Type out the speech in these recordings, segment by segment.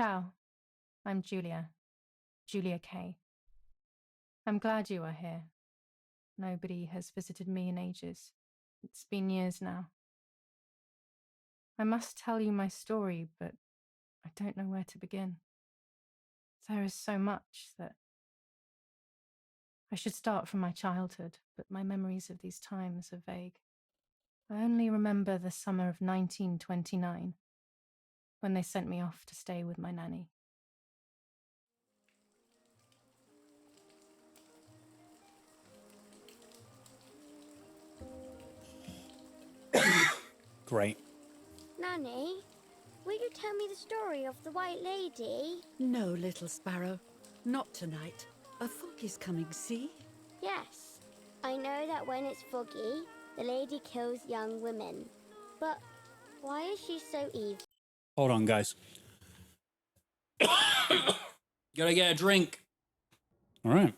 Ciao, I'm Julia Kay. I'm glad you are here. Nobody has visited me in ages. It's been years now. I must tell you my story, but I don't know where to begin. There is so much that I should start from my childhood, but my memories of these times are vague. I only remember the summer of 1929, when they sent me off to stay with my nanny. Great. Nanny, will you tell me the story of the White Lady? No, little sparrow. Not tonight. A fog is coming, see? Yes. I know that when it's foggy, the lady kills young women. But why is she so evil? Hold on, guys. Gotta get a drink. All right.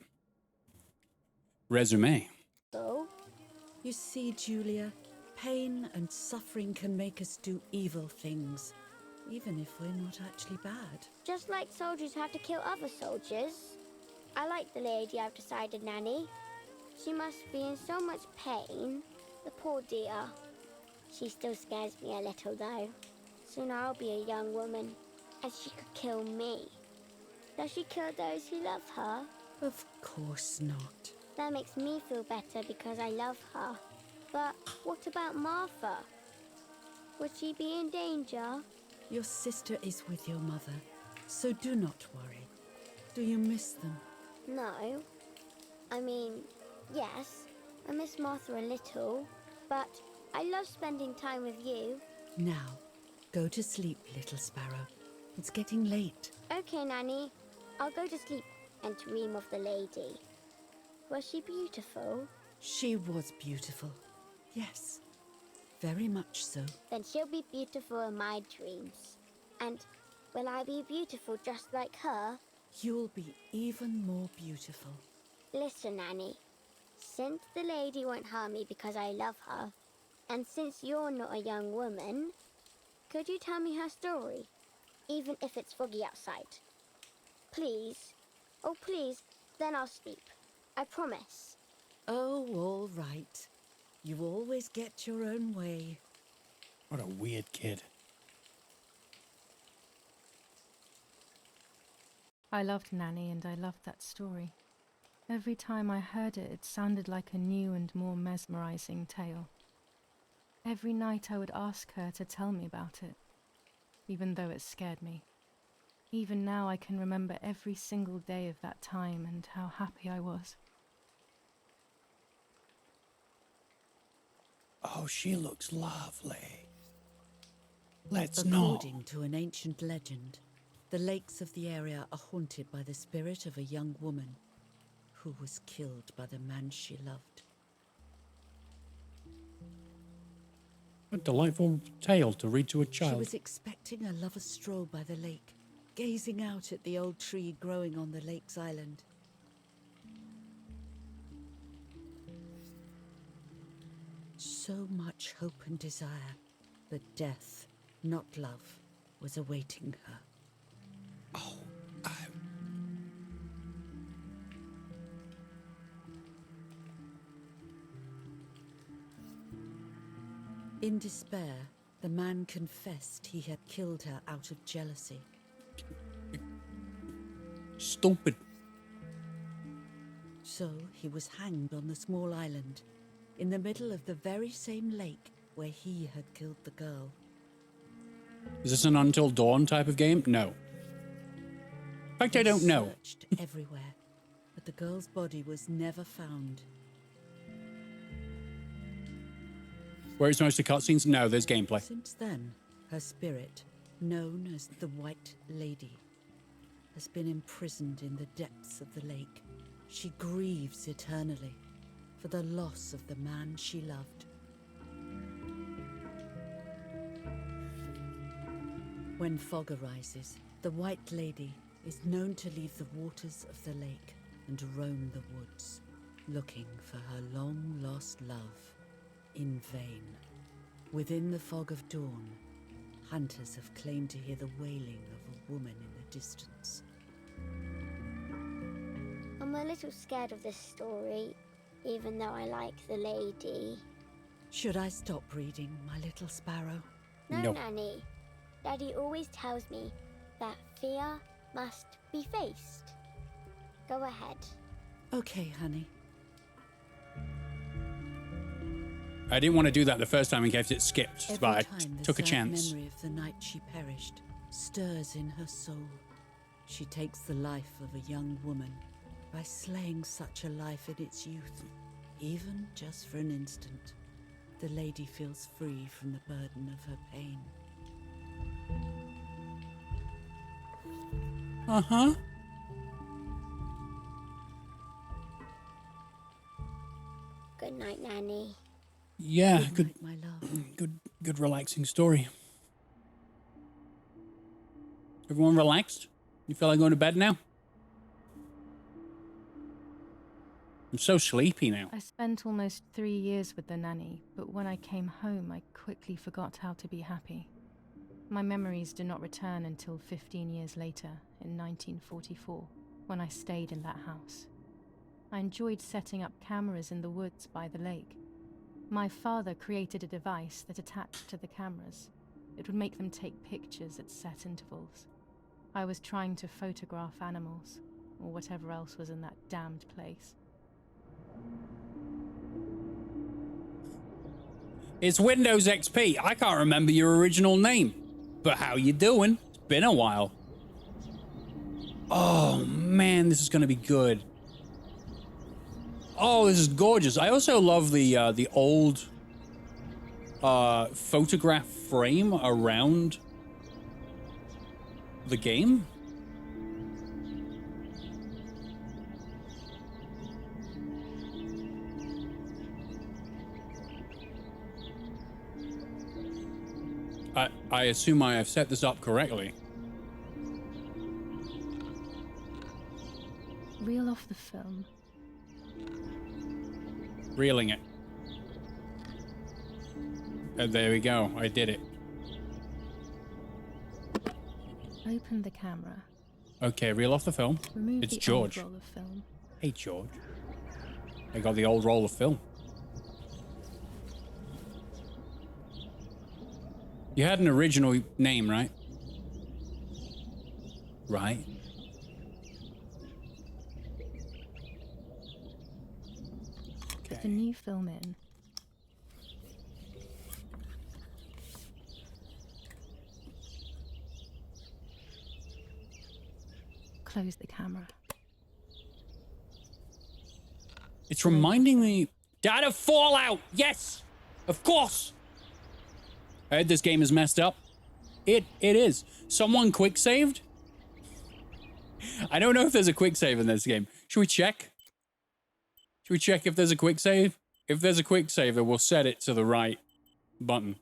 Resume. You see, Julia, pain and suffering can make us do evil things, even if we're not actually bad. Just like soldiers have to kill other soldiers. I like the lady I've decided, Nanny. She must be in so much pain. The poor dear. She still scares me a little, though. Soon I'll be a young woman, and she could kill me. Does she kill those who love her? Of course not. That makes me feel better because I love her. But what about Martha? Would she be in danger? Your sister is with your mother, so do not worry. Do you miss them? No. I mean, yes, I miss Martha a little, but I love spending time with you. Now, go to sleep, little sparrow. It's getting late. Okay, Nanny. I'll go to sleep and dream of the lady. Was she beautiful? She was beautiful. Yes, very much so. Then she'll be beautiful in my dreams. And will I be beautiful just like her? You'll be even more beautiful. Listen, Nanny. Since the lady won't harm me because I love her, and since you're not a young woman, could you tell me her story, even if it's foggy outside? Please. Oh, please, then I'll sleep. I promise. Oh, all right. You always get your own way. What a weird kid. I loved Nanny and I loved that story. Every time I heard it, it sounded like a new and more mesmerizing tale. Every night I would ask her to tell me about it, even though it scared me. Even now I can remember every single day of that time and how happy I was. Oh, she looks lovely. Let's not. According to an ancient legend, the lakes of the area are haunted by the spirit of a young woman who was killed by the man she loved. A delightful tale to read to a child. She was expecting a lover's stroll by the lake, gazing out at the old tree growing on the lake's island. So much hope and desire, but death, not love, was awaiting her. Oh, In despair, the man confessed he had killed her out of jealousy. stupid. So he was hanged on the small island, in the middle of the very same lake where he had killed the girl. Is this an Until Dawn type of game? No. In fact, I don't know. Searched everywhere, but the girl's body was never found. Where it's mostly cutscenes? No, there's gameplay. Since then, her spirit, known as the White Lady, has been imprisoned in the depths of the lake. She grieves eternally for the loss of the man she loved. When fog arises, the White Lady is known to leave the waters of the lake and roam the woods, looking for her long-lost love in vain. Within the fog of dawn, hunters have claimed to hear the wailing of a woman in the distance. I'm a little scared of this story, even though I like the lady. Should I stop reading, my little sparrow? No, No. Nanny. Daddy always tells me that fear must be faced. Go ahead. Okay, honey. I didn't want to do that the first time in case it skipped, Every but I time the took a sad chance. memory of the night she perished stirs in her soul. She takes the life of a young woman by slaying such a life in its youth. Even just for an instant, the lady feels free from the burden of her pain. Uh-huh. Good night, Nanny. Yeah, Good good, night, my love. good relaxing story. Everyone relaxed? You feel like going to bed now? I'm so sleepy now. I spent almost 3 years with the nanny, but when I came home, I quickly forgot how to be happy. My memories do not return until 15 years later, in 1944, when I stayed in that house. I enjoyed setting up cameras in the woods by the lake. My father created a device that attached to the cameras. It would make them take pictures at set intervals. I was trying to photograph animals, or whatever else was in that damned place. It's Windows XP. I can't remember your original name. But how you doing? It's been a while. Oh, man, this is going to be good. Oh, this is gorgeous. I also love the old photograph frame around the game. I assume I have set this up correctly. Reel off the film. Reeling it. There we go. I did it. Open the camera. Okay, reel off the film. Remove It's the George. old roll of film. Hey, George. I got the old roll of film. You had an original name, right? Right. Put the new film in. Close the camera. It's reminding me... Data Fallout! Yes! Of course! I heard this game is messed up. It is. Someone quick saved? I don't know if there's a quick save in this game. Should we check? Should we check if there's a quick save? If there's a quick save, then we'll set it to the right button.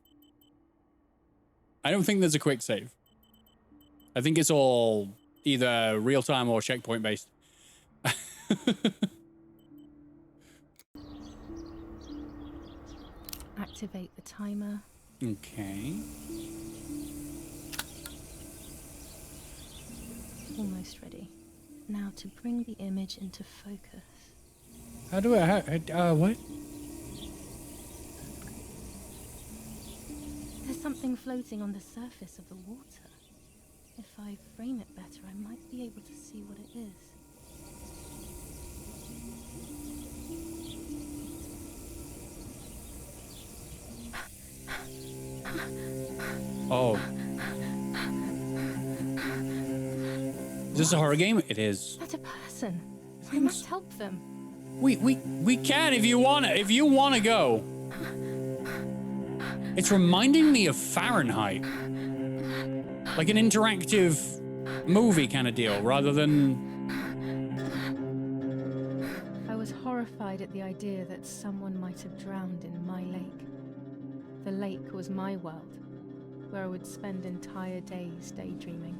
I don't think there's a quick save. I think it's all either real-time or checkpoint based. Activate the timer. Okay. Almost ready. Now to bring the image into focus. How do I... what? There's something floating on the surface of the water. If I frame it better, I might be able to see what it is. Oh. Is this a horror game? It is. That's a person. I must help them. We can if you want to. If you want to go. It's reminding me of Fahrenheit. Like an interactive movie kind of deal, rather than... I was horrified at the idea that someone might have drowned in my lake. The lake was my world, where I would spend entire days daydreaming.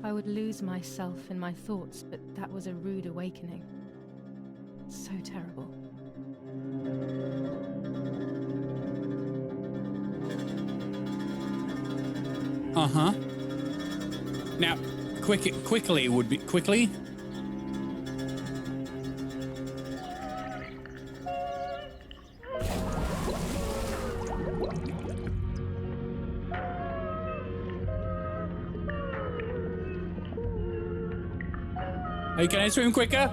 I would lose myself in my thoughts, but that was a rude awakening. So terrible. Uh-huh. Now, quickly would be quickly. Hey, can I swim quicker?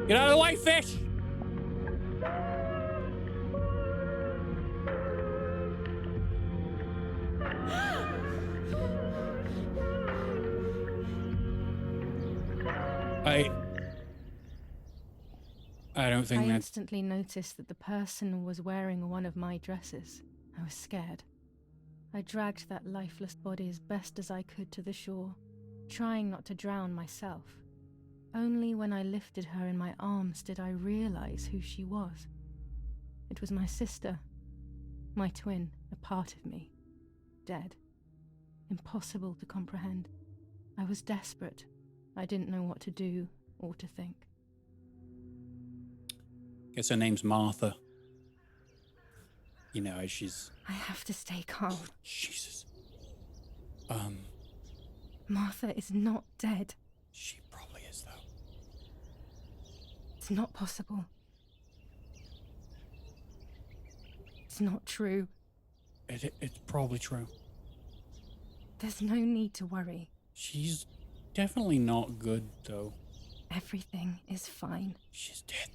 Get out of the way, fish! I don't think I that... instantly noticed that the person was wearing one of my dresses. I was scared. I dragged that lifeless body as best as I could to the shore, trying not to drown myself. Only when I lifted her in my arms did I realize who she was. It was my sister, my twin, a part of me, dead. Impossible to comprehend. I was desperate. I didn't know what to do or to think. Guess her name's Martha. You know, she's... I have to stay calm. Oh, Jesus. Martha is not dead. She probably is, though. It's not possible. It's not true. It's probably true. There's no need to worry. She's definitely not good, though. Everything is fine. She's dead.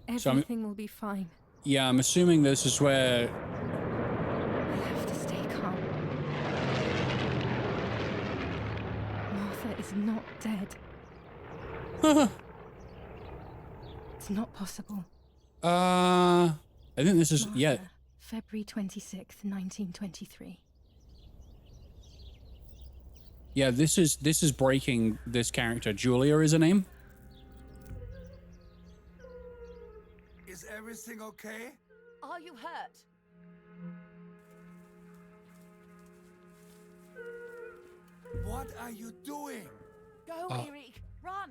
Everything will be fine. Yeah, I'm assuming this is where... I have to stay calm. Martha is not dead. It's not possible. I think this is... Martha, yeah. February 26th, 1923. Yeah, this is breaking this character. Julia is her name. Is everything okay? Are you hurt? What are you doing? Go, Eric, run!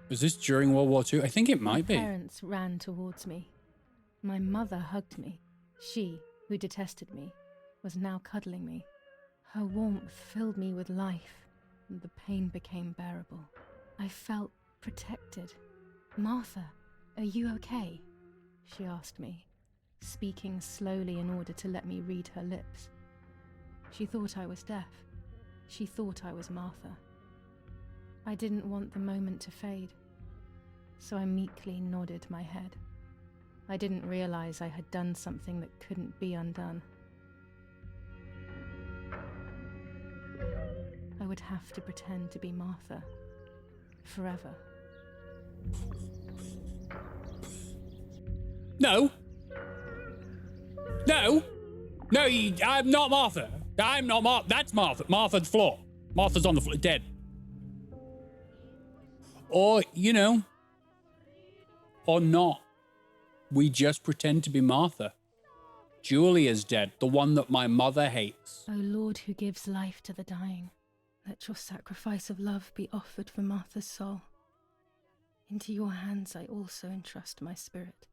Was this during World War II? I think it might be. My parents ran towards me. My mother hugged me. She, who detested me, was now cuddling me. Her warmth filled me with life, and the pain became bearable. I felt protected. Martha, are you okay? She asked me, speaking slowly in order to let me read her lips. She thought I was deaf. She thought I was Martha. I didn't want the moment to fade, so I meekly nodded my head. I didn't realize I had done something that couldn't be undone. I would have to pretend to be Martha forever. No. No. No, I'm not Martha. I'm not Martha. That's Martha. Martha's floor. Martha's on the floor, dead. Or, you know, or not. We just pretend to be Martha. Julia's dead, the one that my mother hates. O Lord, who gives life to the dying, let your sacrifice of love be offered for Martha's soul. Into your hands I also entrust my spirit,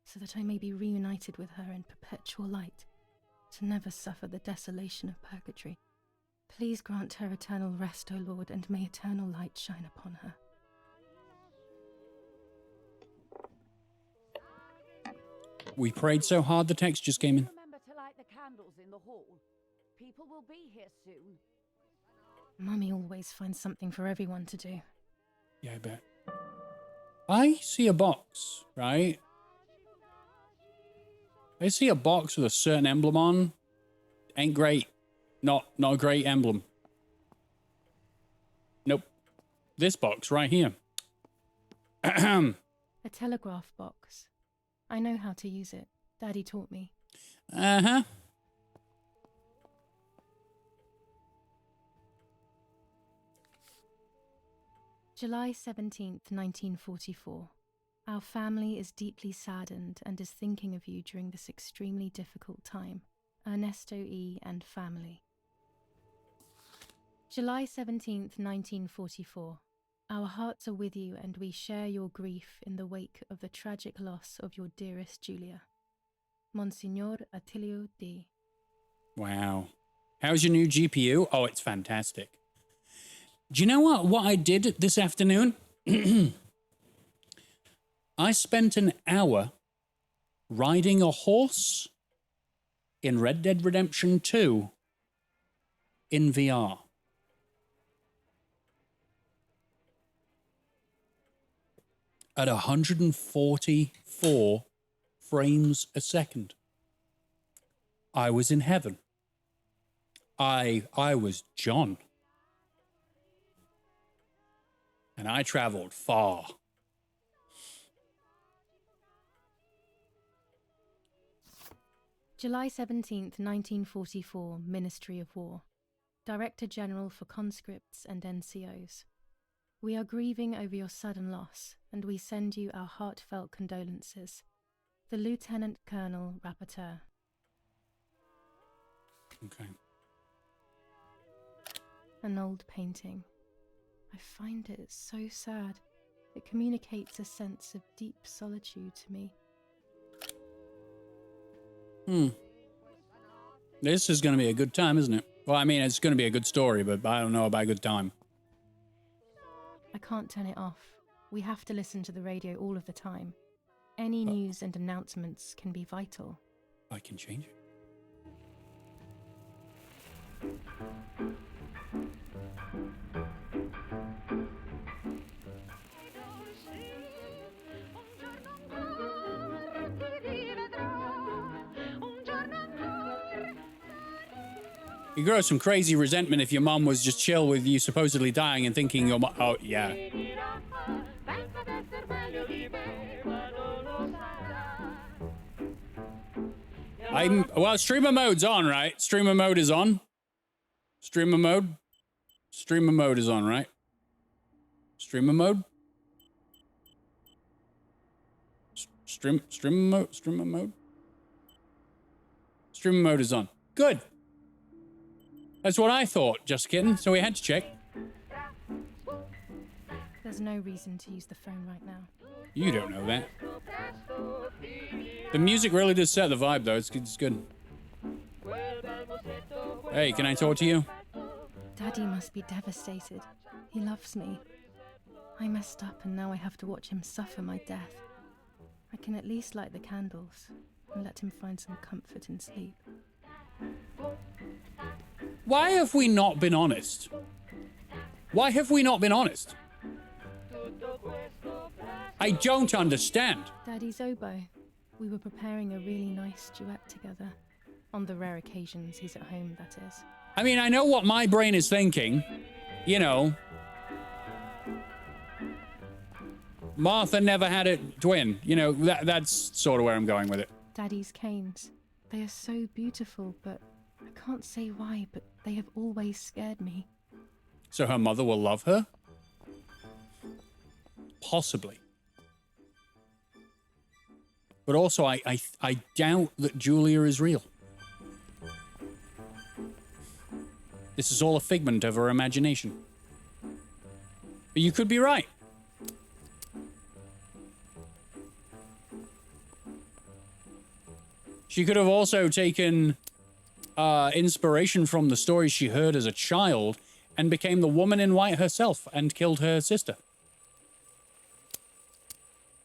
so that I may be reunited with her in perpetual light, to never suffer the desolation of purgatory. Please grant her eternal rest, O Lord, and may eternal light shine upon her. We prayed so hard the text just came in. Remember to light the candles in the hall. People will be here soon. Mummy always finds something for everyone to do. Yeah, I bet. I see a box, right? I see a box with a certain emblem on. Ain't great. Not a great emblem. Nope. This box right here. A telegraph box. I know how to use it. Daddy taught me. Uh-huh. July 17th, 1944. Our family is deeply saddened and is thinking of you during this extremely difficult time. Ernesto E. and family. July 17th, 1944. Our hearts are with you and we share your grief in the wake of the tragic loss of your dearest Julia. Monsignor Attilio D. Wow. How's your new GPU? Oh, it's fantastic. Do you know what I did this afternoon? I spent an hour riding a horse in Red Dead Redemption 2 in VR. At 144 frames a second. I was in heaven. I was John. And I traveled far. July 17th, 1944, Ministry of War. Director General for Conscripts and NCOs. We are grieving over your sudden loss, and we send you our heartfelt condolences. The Lieutenant Colonel Rapporteur. Okay. An old painting. I find it so sad. It communicates a sense of deep solitude to me. This is going to be a good time, isn't it? Well, I mean, it's going to be a good story, but I don't know about a good time. I can't turn it off. We have to listen to the radio all of the time. Any news and announcements can be vital. I can change it. You grow some crazy resentment if your mom was just chill with you supposedly dying and thinking your mom. Oh, yeah. Well, streamer mode's on, right? Streamer mode is on. Streamer mode. Streamer mode is on, right? Streamer mode. Streamer mode. Streamer mode. Streamer mode is on. Good. That's what I thought, just kidding. So we had to check. There's no reason to use the phone right now. You don't know that. The music really does set the vibe, though. It's good. Hey, can I talk to you? Daddy must be devastated. He loves me. I messed up and now I have to watch him suffer my death. I can at least light the candles and let him find some comfort in sleep. Why have we not been honest? Why have we not been honest? I don't understand. Daddy's oboe. We were preparing a really nice duet together. On the rare occasions he's at home, that is. I mean, I know what my brain is thinking. You know. Martha never had a twin. You know, that's sort of where I'm going with it. Daddy's canes. They are so beautiful, but I can't say why, but they have always scared me. So her mother will love her? Possibly. But also, I doubt that Julia is real. This is all a figment of her imagination. But you could be right. She could have also taken inspiration from the stories she heard as a child and became the woman in white herself and killed her sister.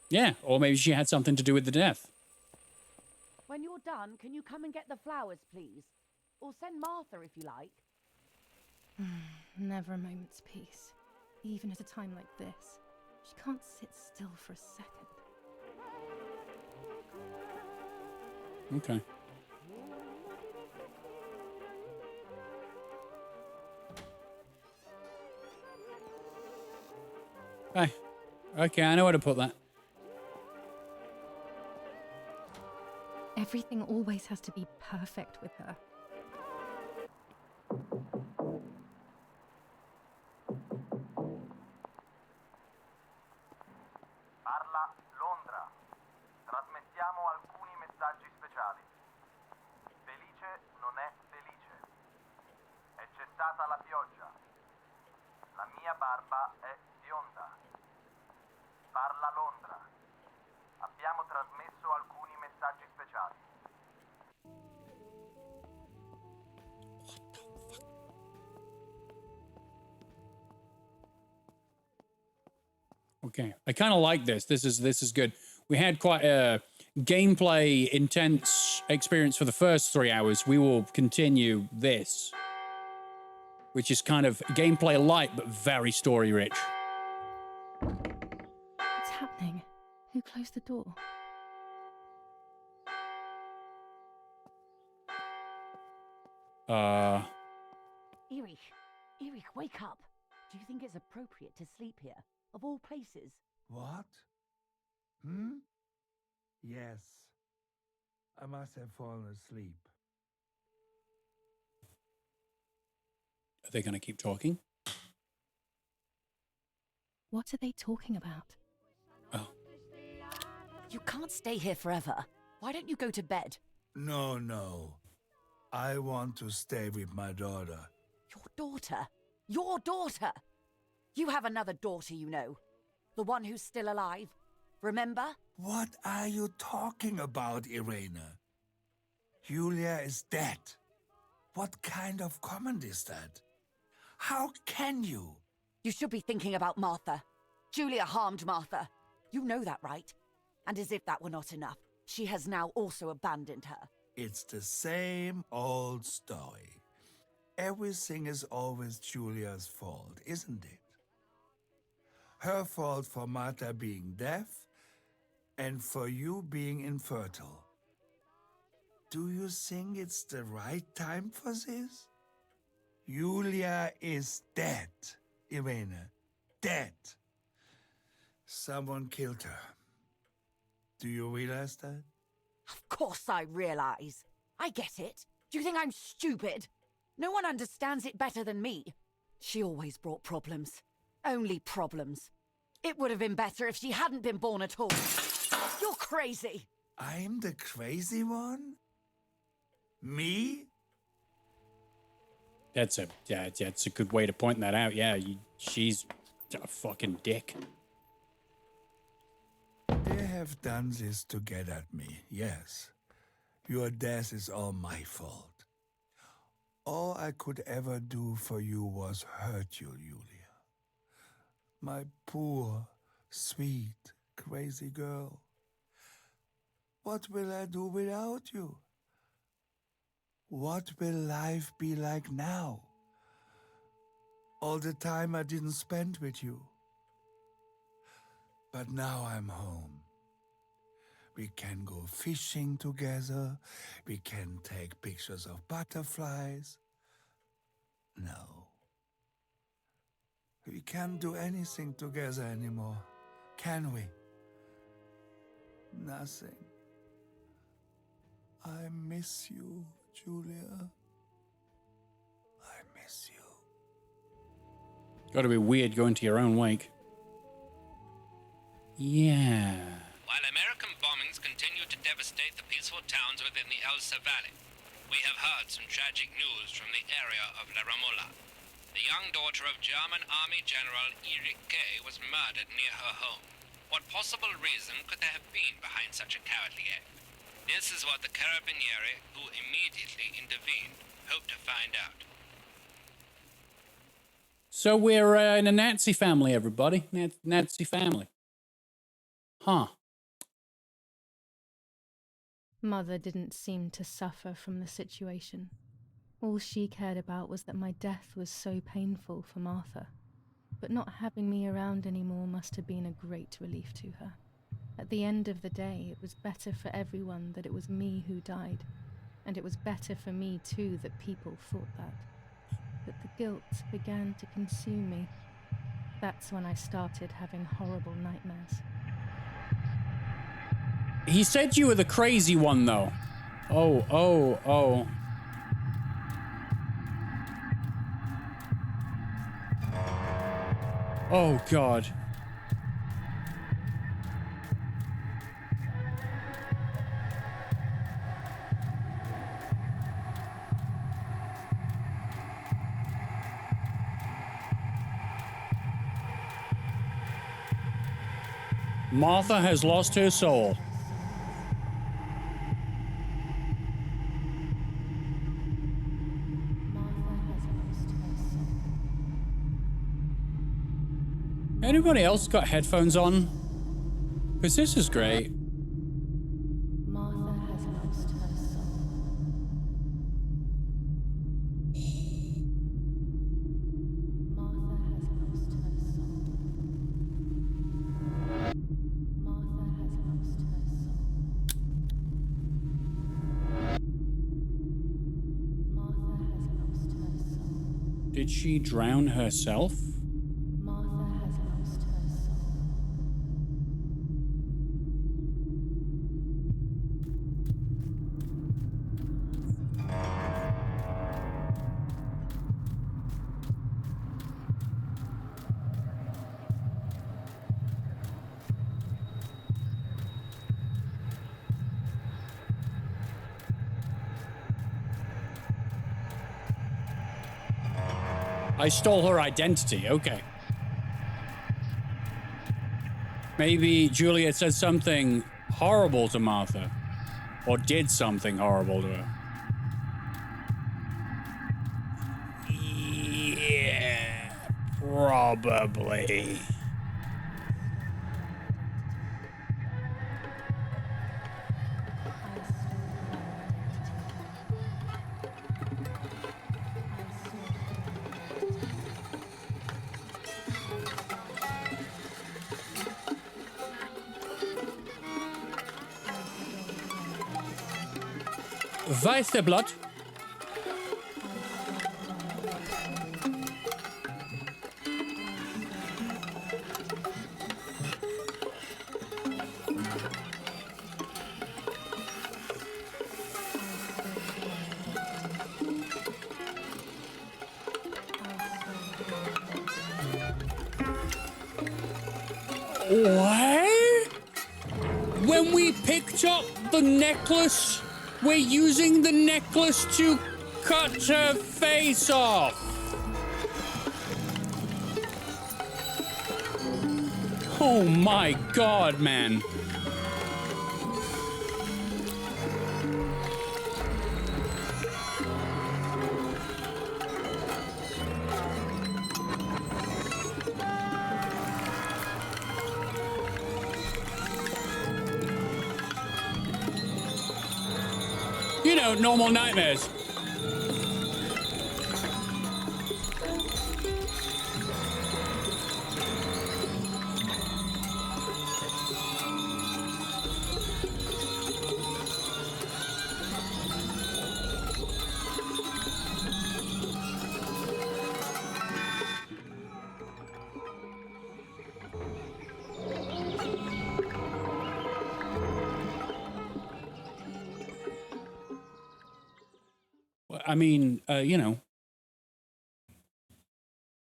Yeah, or maybe she had something to do with the death. When you're done, can you come and get the flowers, please? Or send Martha if you like. Never a moment's peace. Even at a time like this. She can't sit still for a second. Okay. Hey. Okay, I know where to put that. Everything always has to be perfect with her. Parla Londra. Trasmettiamo alcuni messaggi speciali. Felice non è felice. È cessata la pioggia. La mia barba è bionda. Parla Londra. Abbiamo trasmesso alcuni messaggi speciali. Okay. I kind of like this. This is good. We had quite a gameplay intense experience for the first 3 hours. We will continue this, which is kind of gameplay light but very story rich. What's happening? Who closed the door? Erich, wake up. Do you think it's appropriate to sleep here, of all places? What? Yes. I must have fallen asleep. Are they going to keep talking? What are they talking about? Oh. You can't stay here forever. Why don't you go to bed? No. I want to stay with my daughter. Your daughter? Your daughter? You have another daughter, you know. The one who's still alive. Remember? What are you talking about, Irena? Julia is dead. What kind of comment is that? How can you? You should be thinking about Martha. Julia harmed Martha. You know that, right? And as if that were not enough, she has now also abandoned her. It's the same old story. Everything is always Julia's fault, isn't it? Her fault for Martha being deaf and for you being infertile. Do you think it's the right time for this? Julia is dead, Irene. Dead. Someone killed her. Do you realize that? Of course I realize. I get it. Do you think I'm stupid? No one understands it better than me. She always brought problems. Only problems. It would have been better if she hadn't been born at all. You're crazy. I'm the crazy one? Me? That's a good way to point that out. Yeah, she's a fucking dick. They have done this to get at me, yes. Your death is all my fault. All I could ever do for you was hurt you, Julia. My poor, sweet, crazy girl. What will I do without you? What will life be like now? All the time I didn't spend with you. But now I'm home. We can go fishing together. We can take pictures of butterflies. No. We can't do anything together anymore, can we? Nothing. I miss you, Julia. I miss you. Gotta be weird going to your own wake. Yeah. While American bombings continue to devastate the peaceful towns within the Elsa Valley, we have heard some tragic news from the area of La Ramola. The young daughter of German Army General Erich K. was murdered near her home. What possible reason could there have been behind such a cowardly act? This is what the Carabinieri, who immediately intervened, hope to find out. So we're in a Nazi family, everybody. Nazi family. Huh. Mother didn't seem to suffer from the situation. All she cared about was that my death was so painful for Martha. But not having me around anymore must have been a great relief to her. At the end of the day, it was better for everyone that it was me who died. And it was better for me too that people thought that. But the guilt began to consume me. That's when I started having horrible nightmares. He said you were the crazy one, though. Oh. Oh, God. Martha has lost her soul. Anybody else got headphones on? Because this is great. Martha has lost her soul. Martha has lost her soul. Martha has lost her soul. Martha has lost her soul. Did she drown herself? Martha has lost her soul. I stole her identity. Okay. Maybe Julia said something horrible to Martha. Or did something horrible to her. Yeah, probably. Weiß der Blatt? What? When we picked up the necklace, we're using the necklace to cut her face off. Oh my god, man. You know, normal nightmares. I mean, you know,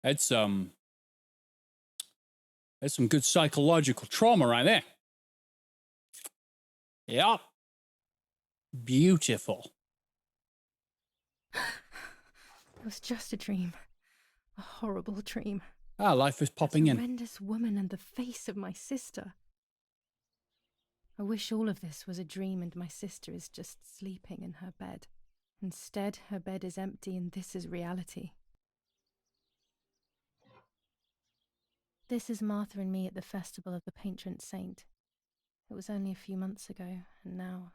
that's some good psychological trauma right there. Yeah. Beautiful. It was just a dream. A horrible dream. Ah, life is popping That in. horrendous woman and the face of my sister. I wish all of this was a dream and my sister is just sleeping in her bed. Instead, her bed is empty and this is reality. This is Martha and me at the festival of the patron saint. It was only a few months ago, and now...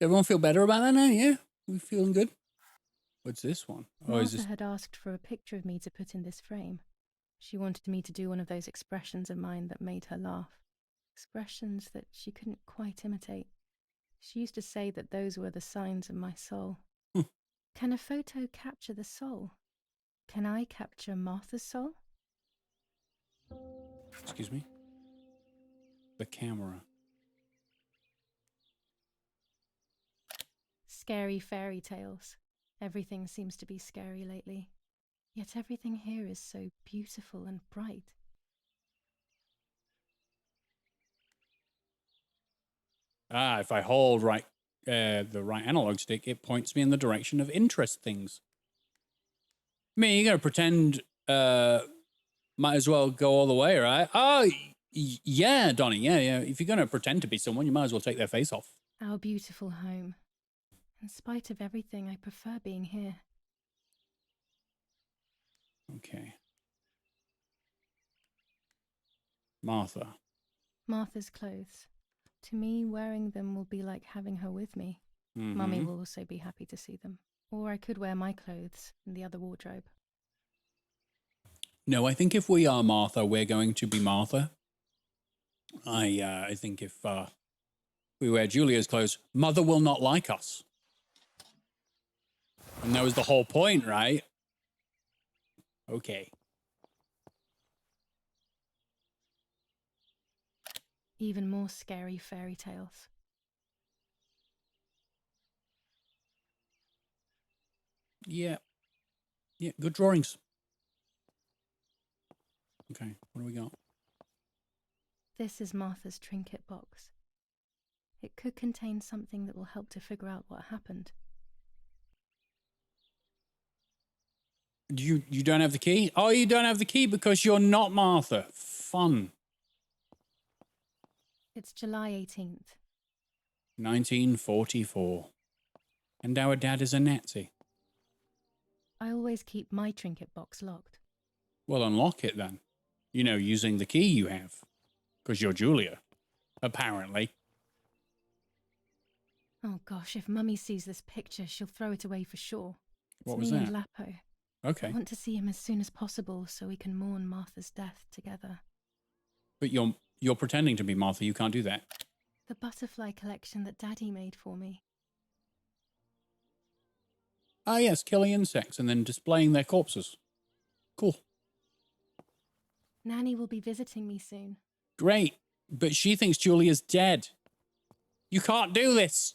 Everyone feel better about that now? Yeah? We feeling good? What's this one? Oh, Martha is this... had asked for a picture of me to put in this frame. She wanted me to do one of those expressions of mine that made her laugh. Expressions that she couldn't quite imitate. She used to say that those were the signs of my soul. Can a photo capture the soul? Can I capture Martha's soul? Excuse me? The camera. Scary fairy tales. Everything seems to be scary lately. Yet everything here is so beautiful and bright. Ah, if I hold the right analog stick, it points me in the direction of interest things. I mean, you're going to pretend, might as well go all the way, right? Oh, yeah, Donnie, yeah. If you're going to pretend to be someone, you might as well take their face off. Our beautiful home. In spite of everything, I prefer being here. Okay. Martha. Martha's clothes. To me, wearing them will be like having her with me. Mummy will also be happy to see them. Or I could wear my clothes in the other wardrobe. No, I think if we are Martha, we're going to be Martha. I think if we wear Julia's clothes, Mother will not like us. And that was the whole point, right? Okay. Even more scary fairy tales. Yeah. Yeah, good drawings. Okay, what do we got? This is Martha's trinket box. It could contain something that will help to figure out what happened. You don't have the key? Oh, you don't have the key because you're not Martha. Fun. It's July 18th. 1944. And our dad is a Nazi. I always keep my trinket box locked. Well, unlock it then. You know, using the key you have. Because you're Julia. Apparently. Oh gosh, if Mummy sees this picture, she'll throw it away for sure. It's What was me that? and Lapo. Okay. I want to see him as soon as possible so we can mourn Martha's death together. But you're pretending to be Martha. You can't do that. The butterfly collection that Daddy made for me. Ah, yes, killing insects and then displaying their corpses. Cool. Nanny will be visiting me soon. Great. But she thinks Julia's dead. You can't do this.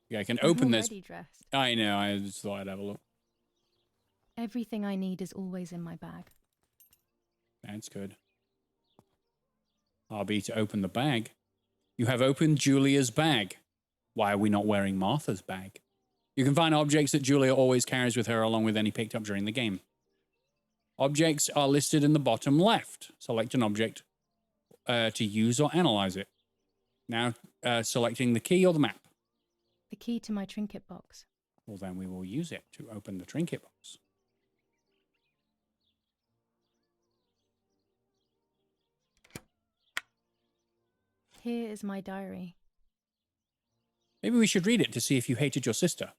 Yeah, I can open I'm this. already dressed. I know. I just thought I'd have a look. Everything I need is always in my bag. That's good. RB to open the bag. You have opened Julia's bag. Why are we not wearing Martha's bag? You can find objects that Julia always carries with her along with any picked up during the game. Objects are listed in the bottom left. Select an object to use or analyze it. Now selecting the key or the map. The key to my trinket box. Well, then we will use it to open the trinket box. Here is my diary. Maybe we should read it to see if you hated your sister.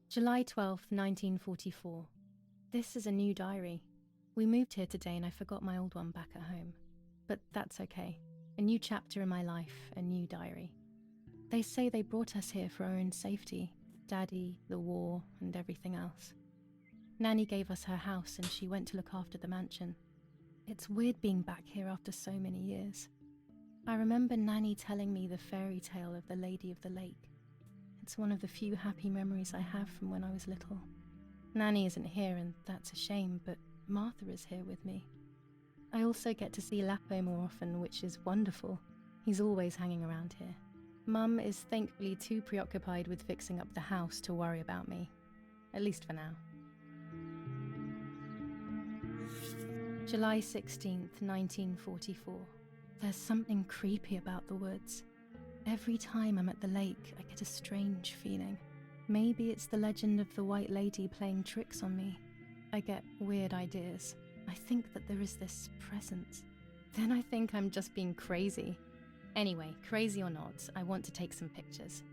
July 12th, 1944. This is a new diary. We moved here today and I forgot my old one back at home. But that's okay. A new chapter in my life, a new diary. They say they brought us here for our own safety. Daddy, the war, and everything else. Nanny gave us her house and she went to look after the mansion. It's weird being back here after so many years. I remember Nanny telling me the fairy tale of the Lady of the Lake. It's one of the few happy memories I have from when I was little. Nanny isn't here and that's a shame, but Martha is here with me. I also get to see Lapo more often, which is wonderful. He's always hanging around here. Mum is thankfully too preoccupied with fixing up the house to worry about me. At least for now. July 16th, 1944. There's something creepy about the woods. Every time I'm at the lake, I get a strange feeling. Maybe it's the legend of the White Lady playing tricks on me. I get weird ideas. I think that there is this presence. Then I think I'm just being crazy. Anyway, crazy or not, I want to take some pictures.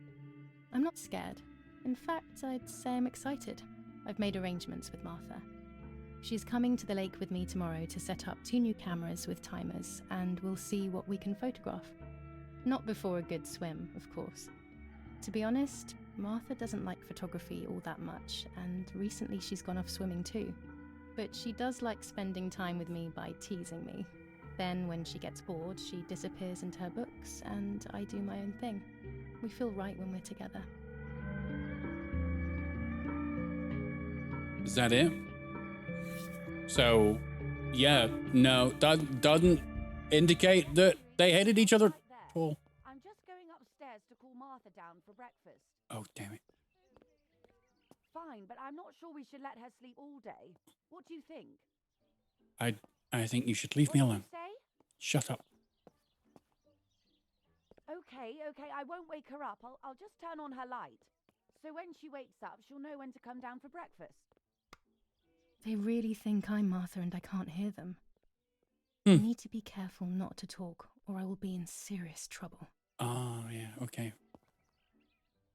I'm not scared. In fact, I'd say I'm excited. I've made arrangements with Martha. She's coming to the lake with me tomorrow to set up 2 new cameras with timers, and we'll see what we can photograph. Not before a good swim, of course. To be honest, Martha doesn't like photography all that much, and recently she's gone off swimming too. But she does like spending time with me by teasing me. Then, when she gets bored, she disappears into her books, and I do my own thing. We feel right when we're together. Is that it? So, yeah, no, that doesn't indicate that they hated each other. Paul. I'm just going upstairs to call Martha down for breakfast. Oh, damn it. Fine, but I'm not sure we should let her sleep all day. What do you think? I think you should leave me What alone. did you say? Shut up. Okay, I won't wake her up. I'll just turn on her light. So when she wakes up, she'll know when to come down for breakfast. They really think I'm Martha and I can't hear them. Hmm. I need to be careful not to talk, or I will be in serious trouble. Oh, yeah, okay.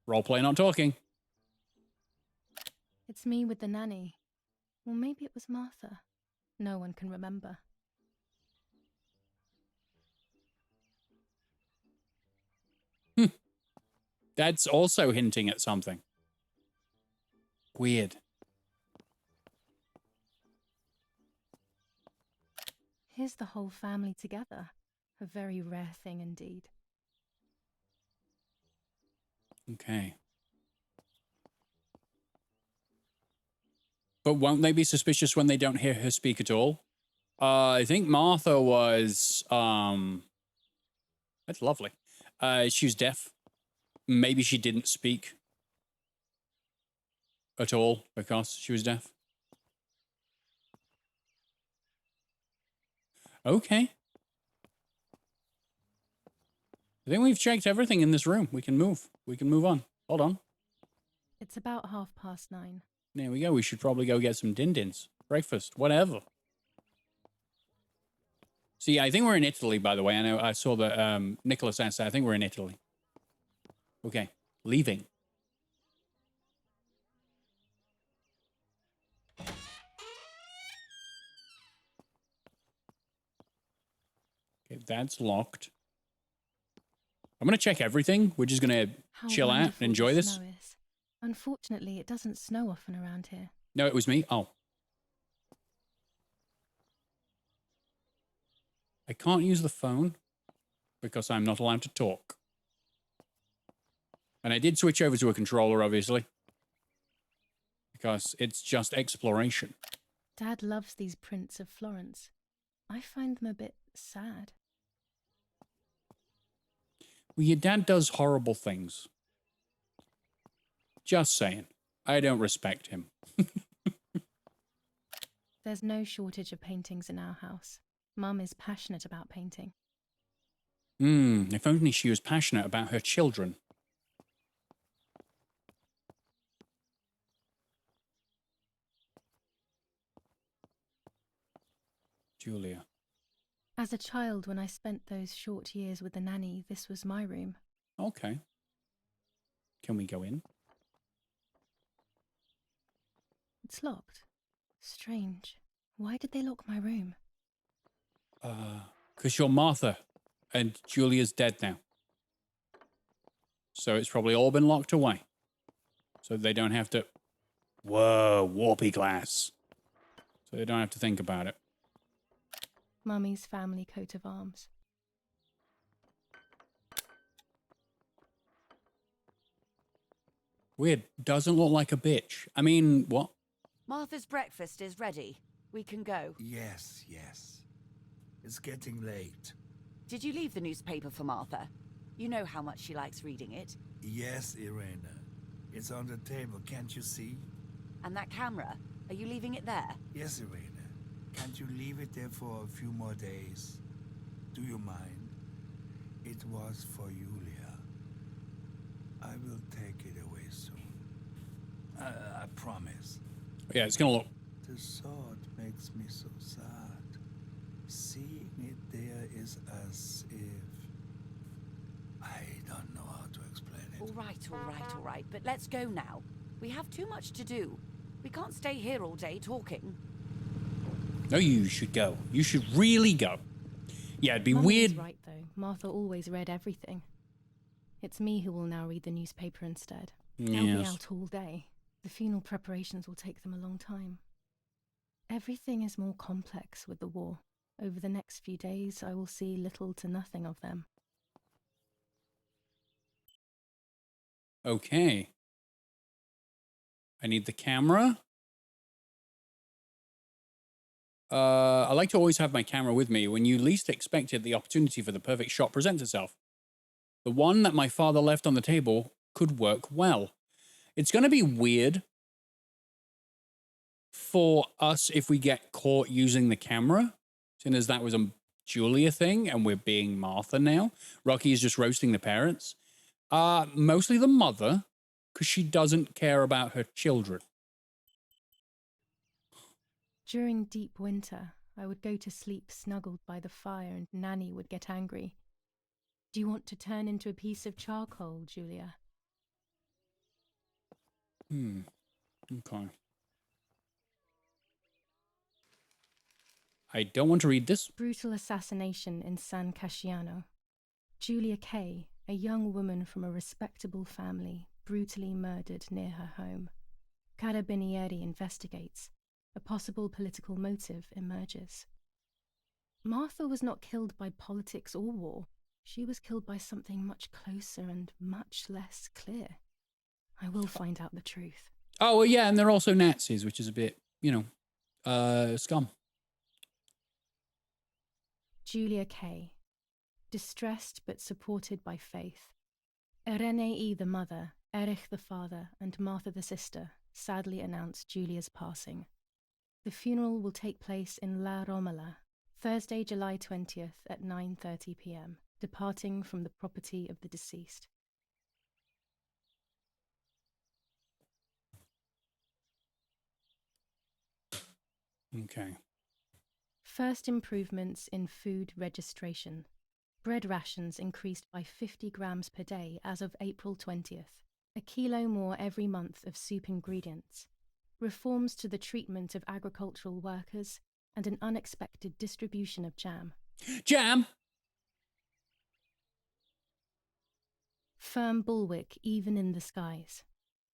Roleplay not talking. It's me with the nanny. Or maybe it was Martha. No one can remember. That's also hinting at something. Weird. Here's the whole family together. A very rare thing indeed. Okay. But won't they be suspicious when they don't hear her speak at all? I think Martha was, that's lovely. She was deaf. Maybe she didn't speak at all because she was deaf. Okay. I think we've checked everything in this room. We can move. We can move on. Hold on. It's about 9:30. There we go. We should probably go get some din-dins. Breakfast. Whatever. See, I think we're in Italy, by the way. I know I saw that Nicholas asked that. I think we're in Italy. Okay. Leaving. Okay, that's locked. I'm going to check everything. We're just going to How chill out and wonderful enjoy the this. snow is. Unfortunately, it doesn't snow often around here. No, it was me. Oh. I can't use the phone because I'm not allowed to talk. And I did switch over to a controller, obviously, because it's just exploration. Dad loves these prints of Florence. I find them a bit sad. Well, your dad does horrible things. Just saying. I don't respect him. There's no shortage of paintings in our house. Mum is passionate about painting. If only she was passionate about her children. Julia. As a child, when I spent those short years with the nanny, this was my room. Okay. Can we go in? It's locked. Strange. Why did they lock my room? 'Cause you're Martha, and Julia's dead now. So it's probably all been locked away. So they don't have to... Whoa, warpy glass. So they don't have to think about it. Mummy's family coat of arms. Weird. Doesn't look like a bitch. I mean, what? Martha's breakfast is ready. We can go. Yes, yes. It's getting late. Did you leave the newspaper for Martha? You know how much she likes reading it. Yes, Irena. It's on the table, can't you see? And that camera, are you leaving it there? Yes, Irena. Can't you leave it there for a few more days? Do you mind? It was for Julia. I will take it away soon. I promise. Yeah, it's going to look... The thought makes me so sad. Seeing it there is as if... I don't know how to explain it. All right, but let's go now. We have too much to do. We can't stay here all day talking. No, you should go. You should really go. Yeah, it'd be Mummy weird. is right, though. Martha always read everything. It's me who will now read the newspaper instead. They'll be Yes. out all day. The funeral preparations will take them a long time. Everything is more complex with the war. Over the next few days, I will see little to nothing of them. Okay. I need the camera. I like to always have my camera with me. When you least expect it, the opportunity for the perfect shot presents itself. The one that my father left on the table could work well. It's going to be weird for us if we get caught using the camera, seeing as that was a Julia thing and we're being Martha now. Rocky is just roasting the parents. Mostly the mother, because she doesn't care about her children. During deep winter, I would go to sleep snuggled by the fire and Nanny would get angry. Do you want to turn into a piece of charcoal, Julia? Okay. I don't want to read this. Brutal assassination in San Casciano. Julia Kay, a young woman from a respectable family, brutally murdered near her home. Carabinieri investigates. A possible political motive emerges. Martha was not killed by politics or war. She was killed by something much closer and much less clear. I will find out the truth. Oh, well, yeah, and they're also Nazis, which is a bit, scum. Julia Kay. Distressed but supported by faith. Irenei the mother, Erich the father, and Martha the sister sadly announced Julia's passing. The funeral will take place in La Romola, Thursday, July 20th at 9:30 p.m., departing from the property of the deceased. Okay. First improvements in food registration. Bread rations increased by 50 grams per day as of April 20th. A kilo more every month of soup ingredients. Reforms to the treatment of agricultural workers and an unexpected distribution of jam. Jam! Firm bulwark even in the skies.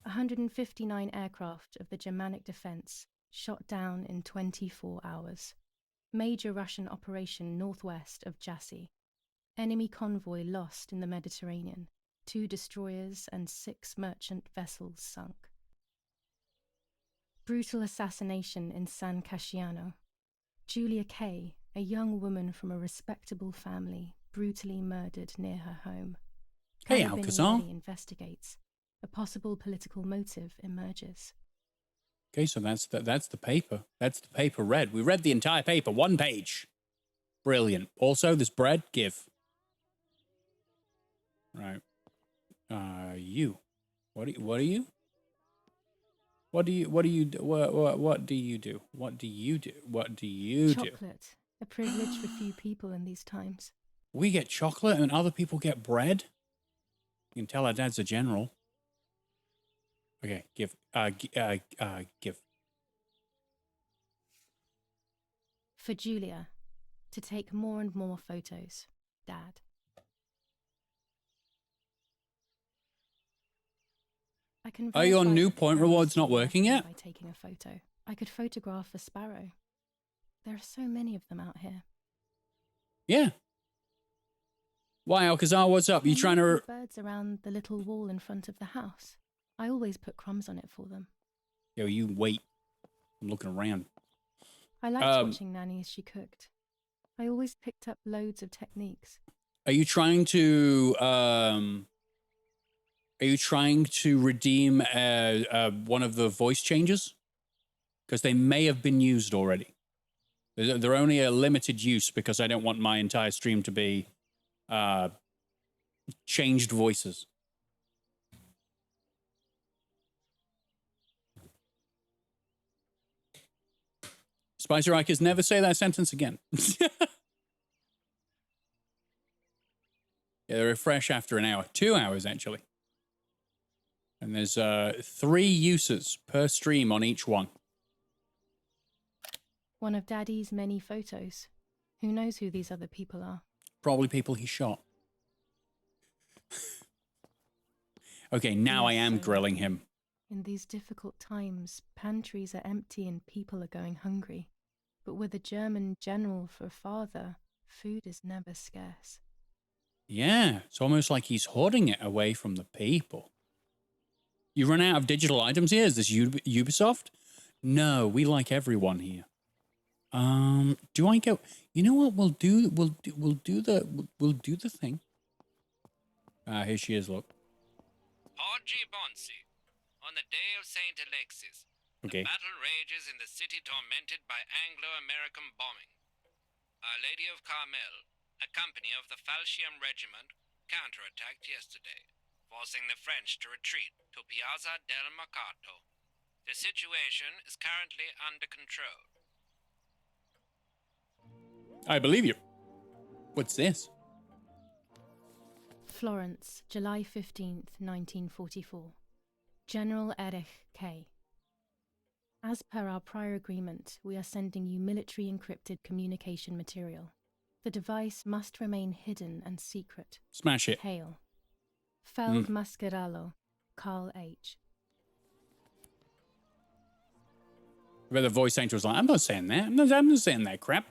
159 aircraft of the Germanic defense shot down in 24 hours. Major Russian operation northwest of Jassy. Enemy convoy lost in the Mediterranean. 2 destroyers and 6 merchant vessels sunk. Brutal assassination in San Casciano. Julia Kay, a young woman from a respectable family, brutally murdered near her home. Hey, Alcazar. Carabinieri investigates. A possible political motive emerges. Okay, so that's the paper. That's the paper read. We read the entire paper, 1 page. Brilliant. Also, this bread, give. Right. You. What do you? What do you do? What do you do? What do you do? What do you do? What do you do? Chocolate, a privilege for few people in these times. We get chocolate and other people get bread? You can tell our dad's a general. Okay, give. Give. For Julia, to take more and more photos. Dad. I can Are your verify new that the point camera's rewards still not working working yet? by taking a photo. I could photograph a sparrow. There are so many of them out here. Yeah. Why, Alcazar, what's up? You There trying might to... be birds around the little wall in front of the house. I always put crumbs on it for them. Yo, you wait. I'm looking around. I liked watching Nanny as she cooked. I always picked up loads of techniques. Are you trying to... Are you trying to redeem one of the voice changes? Because they may have been used already. They're only a limited use because I don't want my entire stream to be changed voices. Spicy Rikers, never say that sentence again. Yeah, they refresh after an hour. 2 hours, actually. And there's 3 uses per stream on each one. One of Daddy's many photos. Who knows who these other people are? Probably people he shot. Okay, now I Yes, am so grilling lucky. him. In these difficult times, pantries are empty and people are going hungry. But with a German general for a father, food is never scarce. Yeah, it's almost like he's hoarding it away from the people. You run out of digital items here? Is this Ubisoft? No, we like everyone here. Do I go? You know what? We'll do the thing. Here she is. Look. Oggi Bonsi, on the day of St. Alexis, Okay. the battle rages in the city tormented by Anglo-American bombing. Our Lady of Carmel, a company of the Falchium Regiment, counterattacked yesterday, forcing the French to retreat to Piazza del Mercato. The situation is currently under control. I believe you. What's this? Florence, July 15th, 1944. General Erich K. As per our prior agreement, we are sending you military encrypted communication material. The device must remain hidden and secret. Smash it. Hail. Feld Mascherallo, Carl H. But the voice actor was like, I'm not saying that. I'm not saying that crap.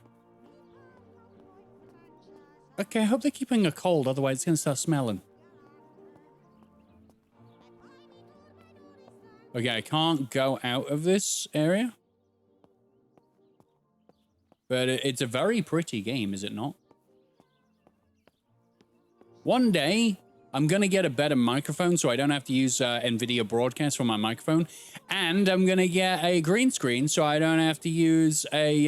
Okay, I hope they're keeping a cold, otherwise it's going to start smelling. Okay, I can't go out of this area. But it's a very pretty game, is it not? One day, I'm going to get a better microphone so I don't have to use NVIDIA Broadcast for my microphone. And I'm going to get a green screen so I don't have to use a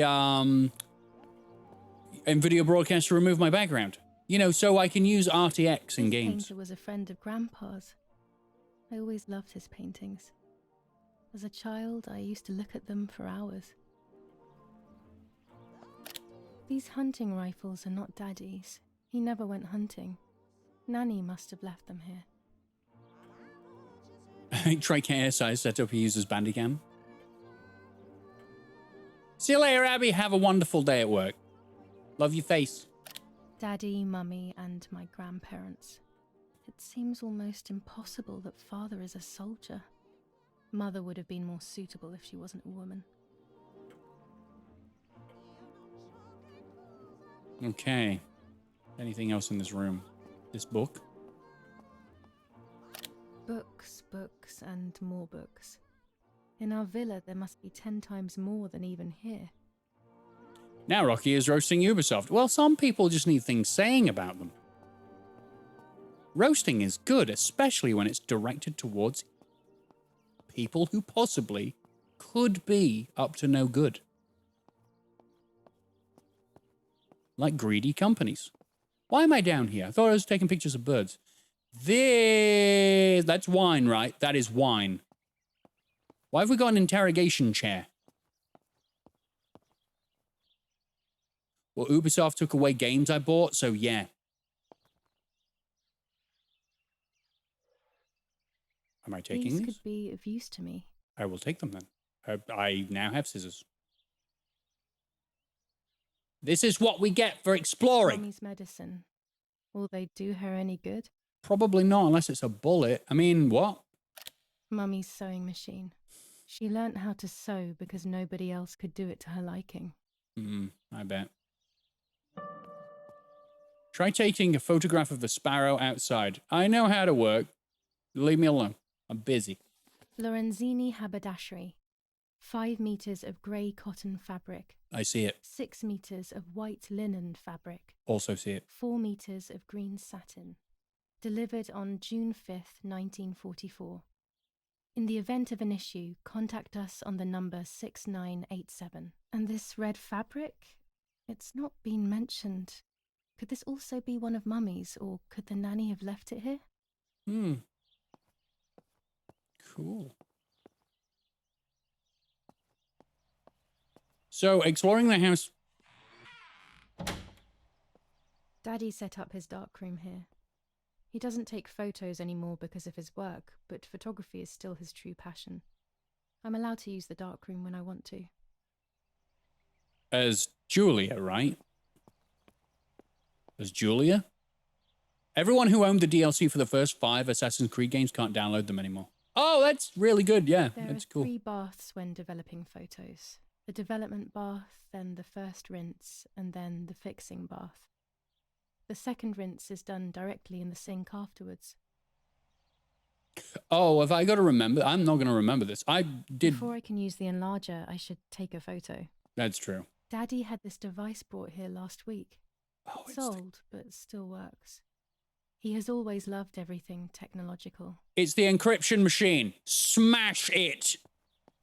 NVIDIA Broadcast to remove my background. You know, so I can use RTX in This games. painter was a friend of Grandpa's. I always loved his paintings. As a child, I used to look at them for hours. These hunting rifles are not Daddy's. He never went hunting. Nanny must have left them here. Try KSI setup he uses Bandicam. See you later, Abby. Have a wonderful day at work. Love your face. Daddy, Mummy, and my grandparents. It seems almost impossible that Father is a soldier. Mother would have been more suitable if she wasn't a woman. Okay. Anything else in this room? This book? Books, books, and more books. In our villa, there must be 10 times more than even here. Now Rocky is roasting Ubisoft. Well, some people just need things saying about them. Roasting is good, especially when it's directed towards people who possibly could be up to no good. Like greedy companies. Why am I down here? I thought I was taking pictures of birds. That's wine, right? That is wine. Why have we got an interrogation chair? Well, Ubisoft took away games I bought, so yeah. Am I taking These these? could be of use to me. I will take them then. I now have scissors. This is what we get for exploring. Mummy's medicine. Will they do her any good? Probably not, unless it's a bullet. I mean, what? Mummy's sewing machine. She learnt how to sew because nobody else could do it to her liking. I bet. Try taking a photograph of the sparrow outside. I know how to work. Leave me alone. I'm busy. Lorenzini haberdashery. 5 meters of grey cotton fabric. I see it. 6 meters of white linen fabric. Also see it. 4 meters of green satin. Delivered on June 5th, 1944. In the event of an issue, contact us on the number 6987. And this red fabric? It's not been mentioned. Could this also be one of Mummy's, or could the nanny have left it here? Cool. So, exploring the house. Daddy set up his darkroom here. He doesn't take photos anymore because of his work, but photography is still his true passion. I'm allowed to use the darkroom when I want to. As Julia, right? As Julia? Everyone who owned the DLC for the first 5 Assassin's Creed games can't download them anymore. Oh, that's really good. Yeah, There that's are cool. 3 baths when developing photos. The development bath, then the first rinse, and then the fixing bath. The second rinse is done directly in the sink afterwards. Oh, have I got to remember? I'm not going to remember this. I did. Before I can use the enlarger, I should take a photo. That's true. Daddy had this device brought here last week. Oh, It's old, but still works. He has always loved everything technological. It's the encryption machine. Smash it.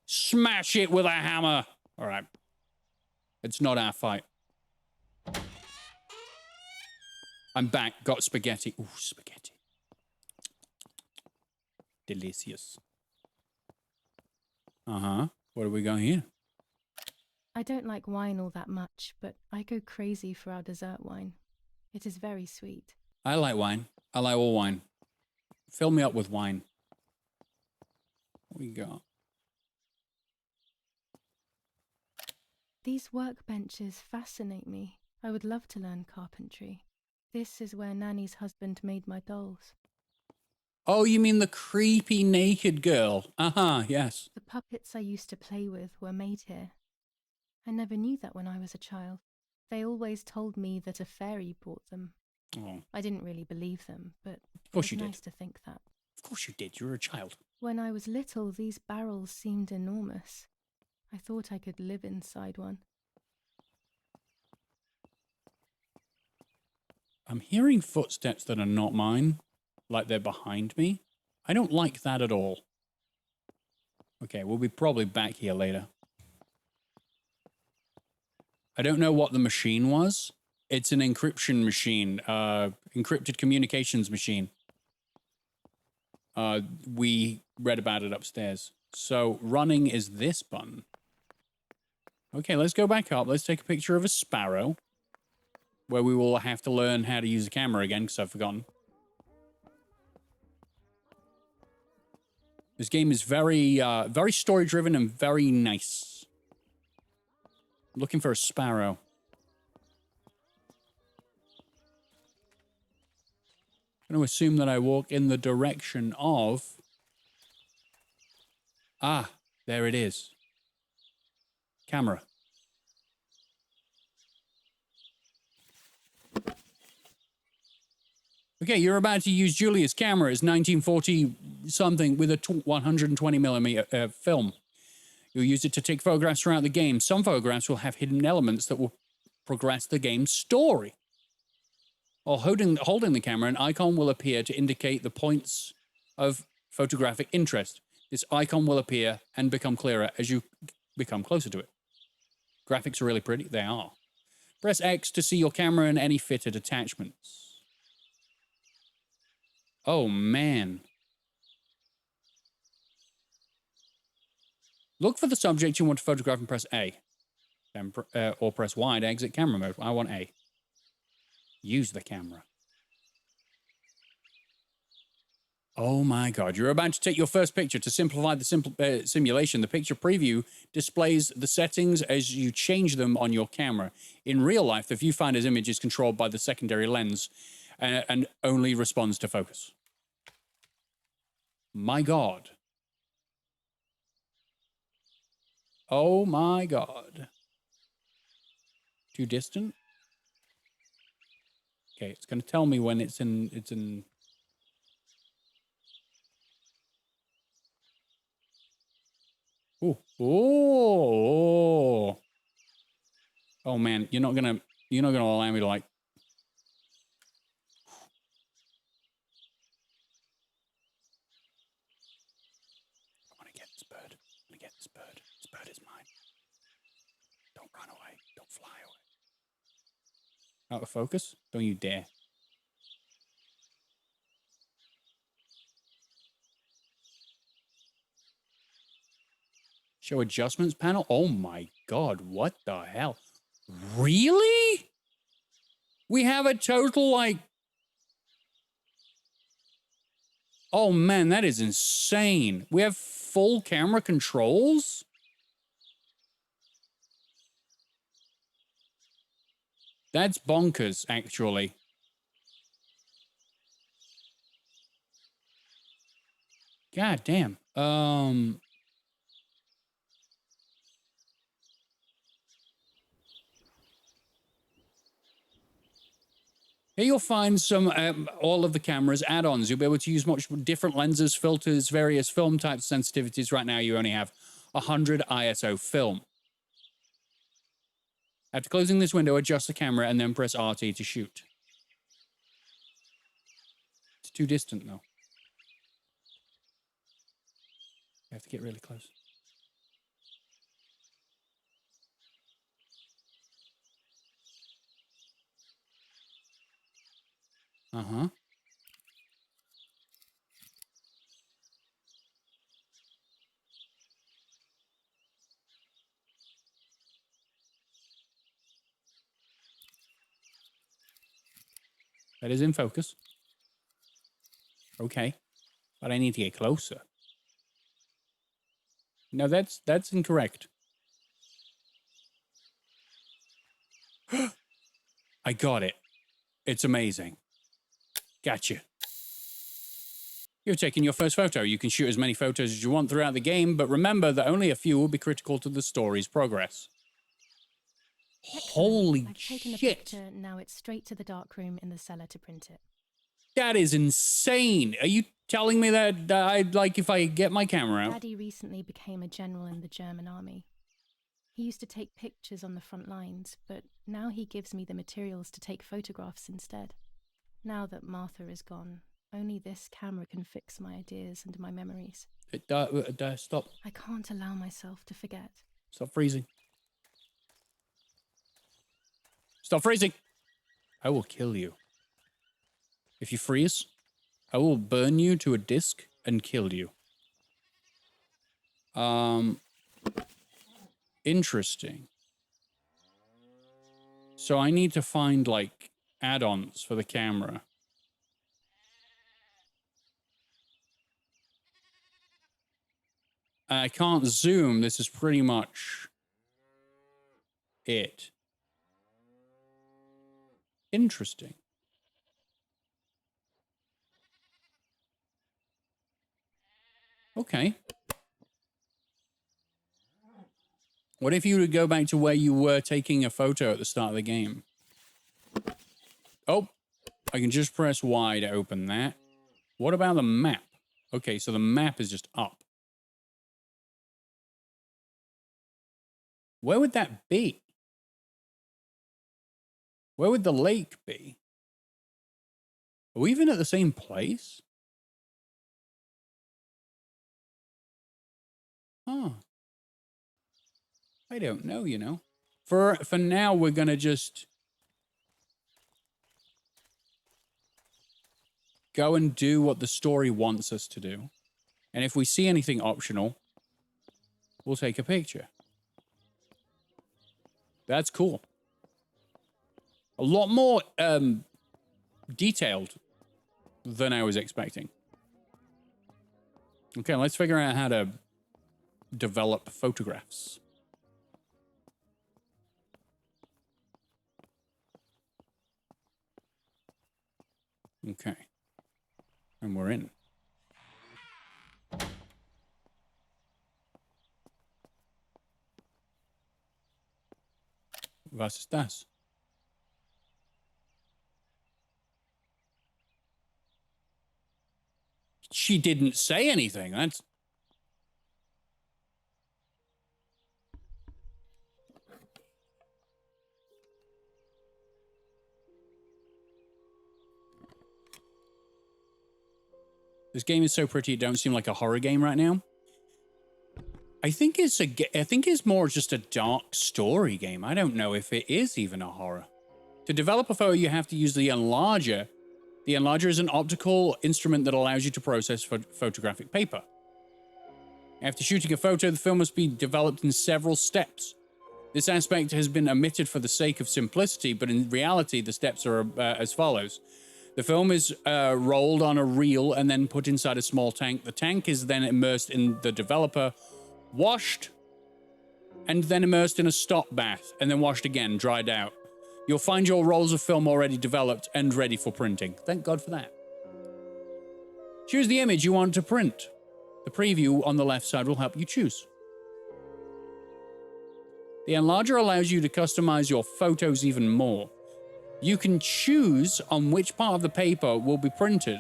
Smash it with a hammer. All right. It's not our fight. I'm back. Got spaghetti. Ooh, spaghetti. Delicious. Uh-huh. What do we got here? I don't like wine all that much, but I go crazy for our dessert wine. It is very sweet. I like wine. I like all wine. Fill me up with wine. What we got? These workbenches fascinate me. I would love to learn carpentry. This is where Nanny's husband made my dolls. Oh, you mean the creepy naked girl? Uh-huh, yes. The puppets I used to play with were made here. I never knew that when I was a child. They always told me that a fairy brought them. Oh, I didn't really believe them, but of course it you was did. nice to think that. Of course you did. You were a child. When I was little, these barrels seemed enormous. I thought I could live inside one. I'm hearing footsteps that are not mine, like they're behind me. I don't like that at all. Okay, we'll be probably back here later. I don't know what the machine was. It's an encryption machine, encrypted communications machine. We read about it upstairs. So running is this button. Okay, let's go back up. Let's take a picture of a sparrow, where we will have to learn how to use a camera again, because I've forgotten. This game is very, very story-driven and very nice. I'm looking for a sparrow. I'm going to assume that I walk in the direction of... Ah, there it is. Camera. Okay, you're about to use Julia's camera. It's 1940-something with a 120mm film. You'll use it to take photographs throughout the game. Some photographs will have hidden elements that will progress the game's story. While holding the camera, an icon will appear to indicate the points of photographic interest. This icon will appear and become clearer as you become closer to it. Graphics are really pretty. They are. Press X to see your camera and any fitted attachments. Oh, man. Look for the subject you want to photograph and press A. Then or press Y to exit camera mode. I want A. Use the camera. Oh my God, you're about to take your first picture. To simplify the simulation, the picture preview displays the settings as you change them on your camera. In real life, the viewfinder's image is controlled by the secondary lens and only responds to focus. My God. Oh my God. Too distant? Okay, it's going to tell me when it's in... Ooh. Oh. Oh man, you're not gonna allow me to like... I want to get this bird. I want to get this bird. This bird is mine. Don't run away. Don't fly away. Out of focus? Don't you dare. Show adjustments panel? Oh my God, what the hell? Really? We have a total like... Oh man, that is insane. We have full camera controls? That's bonkers, actually. God damn. Here you'll find some, all of the camera's add-ons. You'll be able to use much different lenses, filters, various film types, sensitivities. Right now, you only have 100 ISO film. After closing this window, adjust the camera and then press RT to shoot. It's too distant, though. You have to get really close. Uh-huh. That is in focus. Okay. But I need to get closer. No, that's incorrect. I got it. It's amazing. Gotcha. You've taken your first photo. You can shoot as many photos as you want throughout the game, but remember that only a few will be critical to the story's progress. Excellent. Holy I've taken a shit. picture, now it's straight to the dark room in the cellar to print it. That is insane. Are you telling me that I'd like if I get my camera out? Daddy recently became a general in the German army. He used to take pictures on the front lines, but now he gives me the materials to take photographs instead. Now that Martha is gone, only this camera can fix my ideas and my memories. Stop. I can't allow myself to forget. Stop freezing. Stop freezing. I will kill you. If you freeze, I will burn you to a disc and kill you. Interesting. So I need to find, like, add-ons for the camera. I can't zoom. This is pretty much it. Interesting. Okay. What if you were to go back to where you were taking a photo at the start of the game? Oh, I can just press Y to open that. What about the map? Okay, so the map is just up. Where would that be? Where would the lake be? Are we even at the same place? Huh. I don't know, you know. For now, we're going to just go and do what the story wants us to do. And if we see anything optional, we'll take a picture. That's cool. A lot more detailed than I was expecting. Okay, let's figure out how to develop photographs. Okay. And we're in. Was ist das? She didn't say anything. That's... This game is so pretty, it don't seem like a horror game right now. I think it's more just a dark story game. I don't know if it is even a horror. To develop a photo, you have to use the enlarger. The enlarger is an optical instrument that allows you to process photographic paper. After shooting a photo, the film must be developed in several steps. This aspect has been omitted for the sake of simplicity, but in reality, the steps are as follows. The film is rolled on a reel and then put inside a small tank. The tank is then immersed in the developer, washed, and then immersed in a stop bath, and then washed again, dried out. You'll find your rolls of film already developed and ready for printing. Thank God for that. Choose the image you want to print. The preview on the left side will help you choose. The enlarger allows you to customize your photos even more. You can choose on which part of the paper will be printed.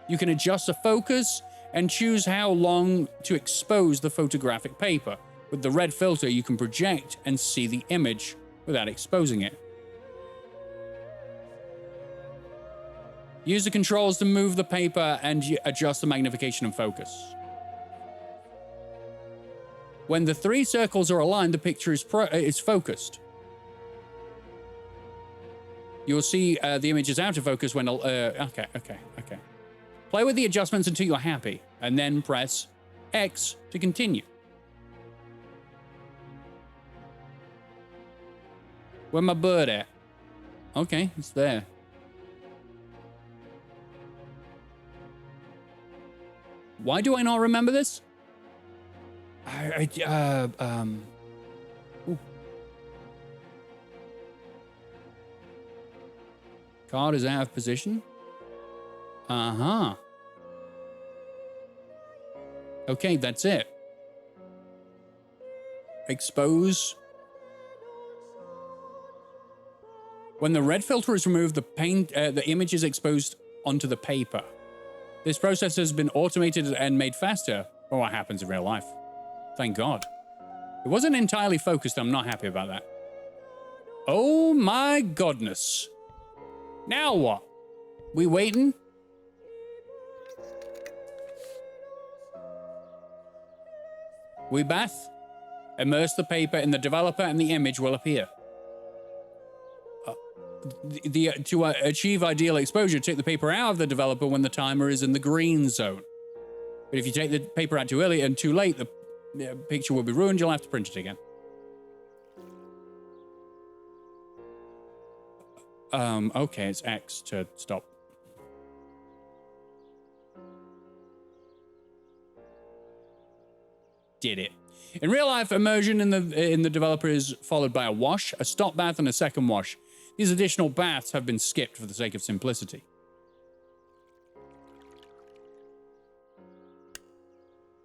You can adjust the focus and choose how long to expose the photographic paper. With the red filter, you can project and see the image without exposing it. Use the controls to move the paper and adjust the magnification and focus. When the three circles are aligned, the picture is focused. You'll see the image is out of focus when... Okay. Play with the adjustments until you're happy, and then press X to continue. Where my bird at? Okay, it's there. Why do I not remember this? Ooh. Card is out of position. Uh-huh. Okay, that's it. Expose. When the red filter is removed, the image is exposed onto the paper. This process has been automated and made faster for what happens in real life. Thank God. It wasn't entirely focused. I'm not happy about that. Oh my goodness. Now what? We waiting? We bath. Immerse the paper in the developer and the image will appear. To achieve ideal exposure, take the paper out of the developer when the timer is in the green zone. But if you take the paper out too early and too late, the picture will be ruined. You'll have to print it again. Okay, it's X to stop. Did it. In real life, immersion in the developer is followed by a wash, a stop bath, and a second wash. These additional baths have been skipped for the sake of simplicity.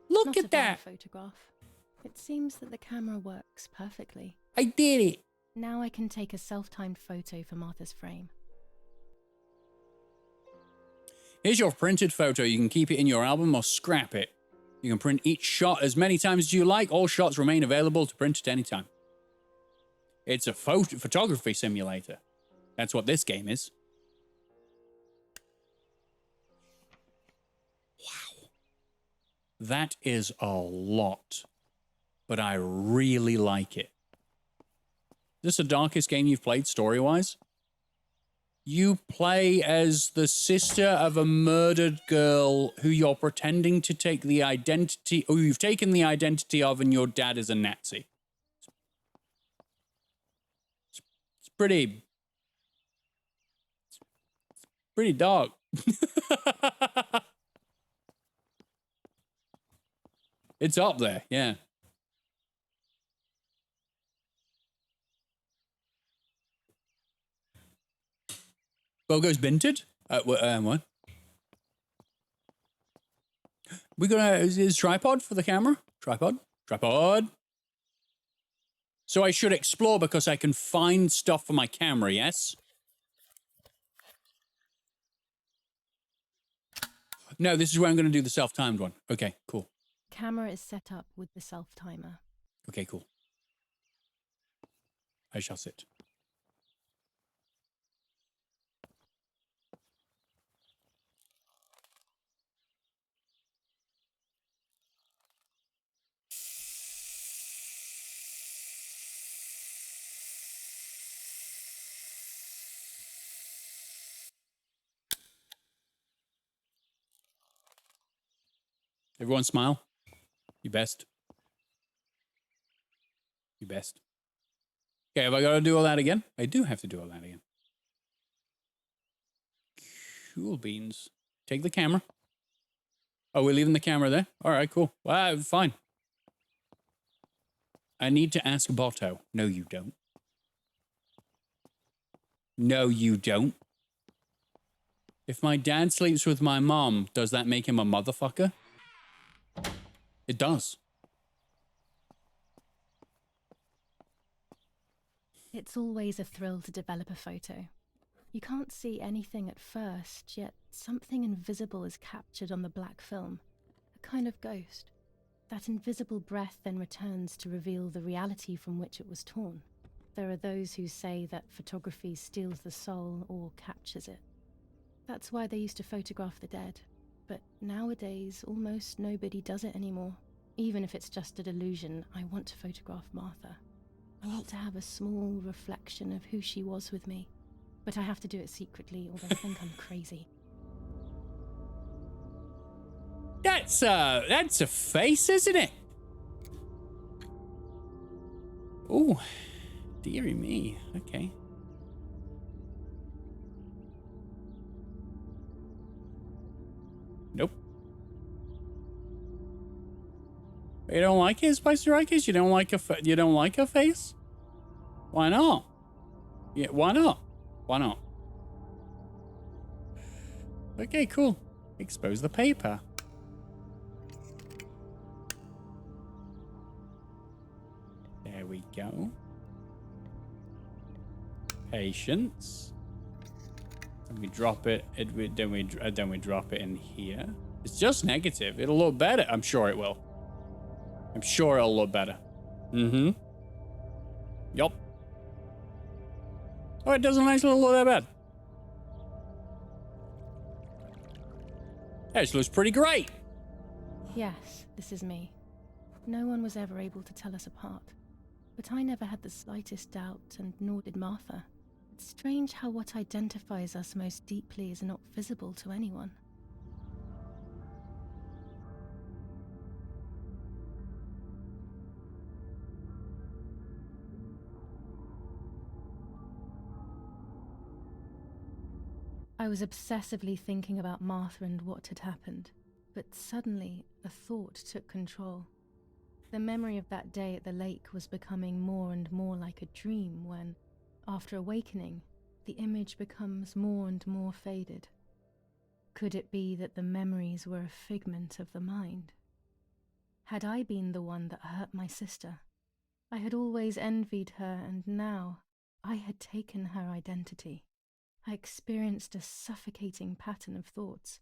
Look Not at a bad that. photograph. It seems that the camera works perfectly. I did it. Now I can take a self-timed photo for Martha's frame. Here's your printed photo. You can keep it in your album or scrap it. You can print each shot as many times as you like. All shots remain available to print at any time. It's a photography simulator. That's what this game is. Wow. That is a lot. But I really like it. Is this the darkest game you've played story-wise? You play as the sister of a murdered girl who you're pretending to take the identity, or you've taken the identity of, and your dad is a Nazi. It's pretty dark. It's up there, yeah. Bogo's binted? What? We gonna, is tripod for the camera? Tripod? Tripod. So I should explore because I can find stuff for my camera, yes? No, this is where I'm gonna do the self-timed one. Okay, cool. Camera is set up with the self-timer. Okay, cool. I shall sit. Everyone smile. You best. You best. Okay, have I got to do all that again? I do have to do all that again. Cool beans. Take the camera. Oh, we're leaving the camera there? All right, cool. Well, fine. I need to ask Botto. No, you don't. No, you don't. If my dad sleeps with my mom, does that make him a motherfucker? It does. It's always a thrill to develop a photo. You can't see anything at first, yet something invisible is captured on the black film, a kind of ghost. That invisible breath then returns to reveal the reality from which it was torn. There are those who say that photography steals the soul or captures it. That's why they used to photograph the dead. But nowadays, almost nobody does it anymore. Even if it's just a delusion, I want to photograph Martha. I want to have a small reflection of who she was with me. But I have to do it secretly or they'll think I'm crazy. That's a face, isn't it? Oh, dearie me. Okay. Nope. You don't like it, Spicy Rikers? You don't like you don't like her face? Why not? Yeah, why not? Why not? Okay, cool. Expose the paper. There we go. Patience. And we drop it. Then we drop it in here. It's just negative. It'll look better. I'm sure it will. I'm sure it'll look better. Mm-hmm. Yup. Oh, it doesn't actually look that bad. That looks pretty great. Yes, this is me. No one was ever able to tell us apart. But I never had the slightest doubt, and nor did Martha. It's strange how what identifies us most deeply is not visible to anyone. I was obsessively thinking about Martha and what had happened, but suddenly a thought took control. The memory of that day at the lake was becoming more and more like a dream when, after awakening, the image becomes more and more faded. Could it be that the memories were a figment of the mind? Had I been the one that hurt my sister? I had always envied her, and now I had taken her identity. I experienced a suffocating pattern of thoughts.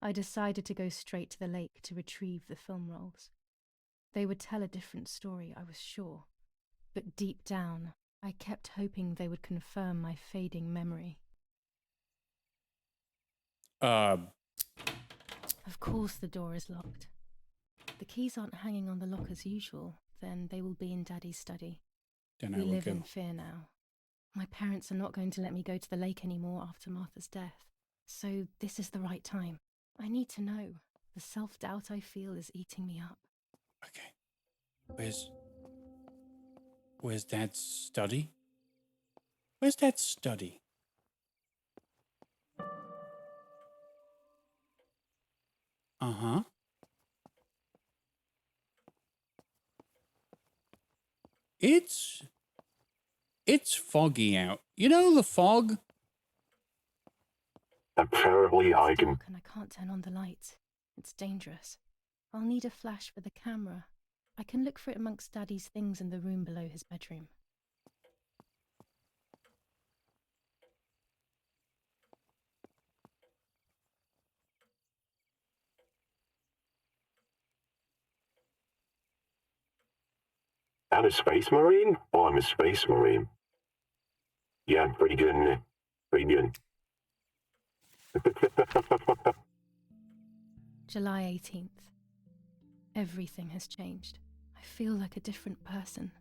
I decided to go straight to the lake to retrieve the film rolls. They would tell a different story, I was sure. But deep down, I kept hoping they would confirm my fading memory. Of course the door is locked. The keys aren't hanging on the lock as usual, then they will be in Daddy's study. We live in fear now. My parents are not going to let me go to the lake anymore after Martha's death. So this is the right time. I need to know. The self-doubt I feel is eating me up. Okay. Where's Dad's study? Where's Dad's study? Uh-huh. It's foggy out. You know the fog? Apparently I can... And I can't turn on the lights. It's dangerous. I'll need a flash for the camera. I can look for it amongst Daddy's things in the room below his bedroom. And a space marine? Oh, I'm a space marine. Yeah, pretty good, isn't it? Pretty good. July 18th. Everything has changed. I feel like a different person.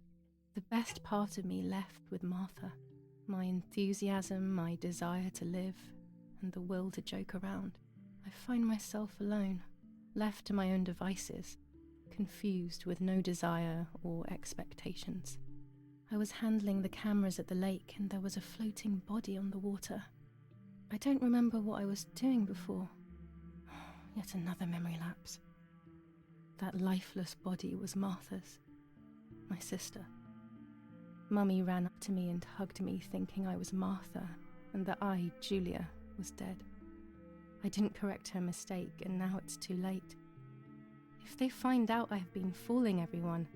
The best part of me left with Martha. My enthusiasm, my desire to live, and the will to joke around. I find myself alone, left to my own devices, confused with no desire or expectations. I was handling the cameras at the lake and there was a floating body on the water. I don't remember what I was doing before. Yet another memory lapse. That lifeless body was Martha's, my sister. Mummy ran up to me and hugged me, thinking I was Martha and that I, Julia, was dead. I didn't correct her mistake and now it's too late. If they find out I have been fooling everyone,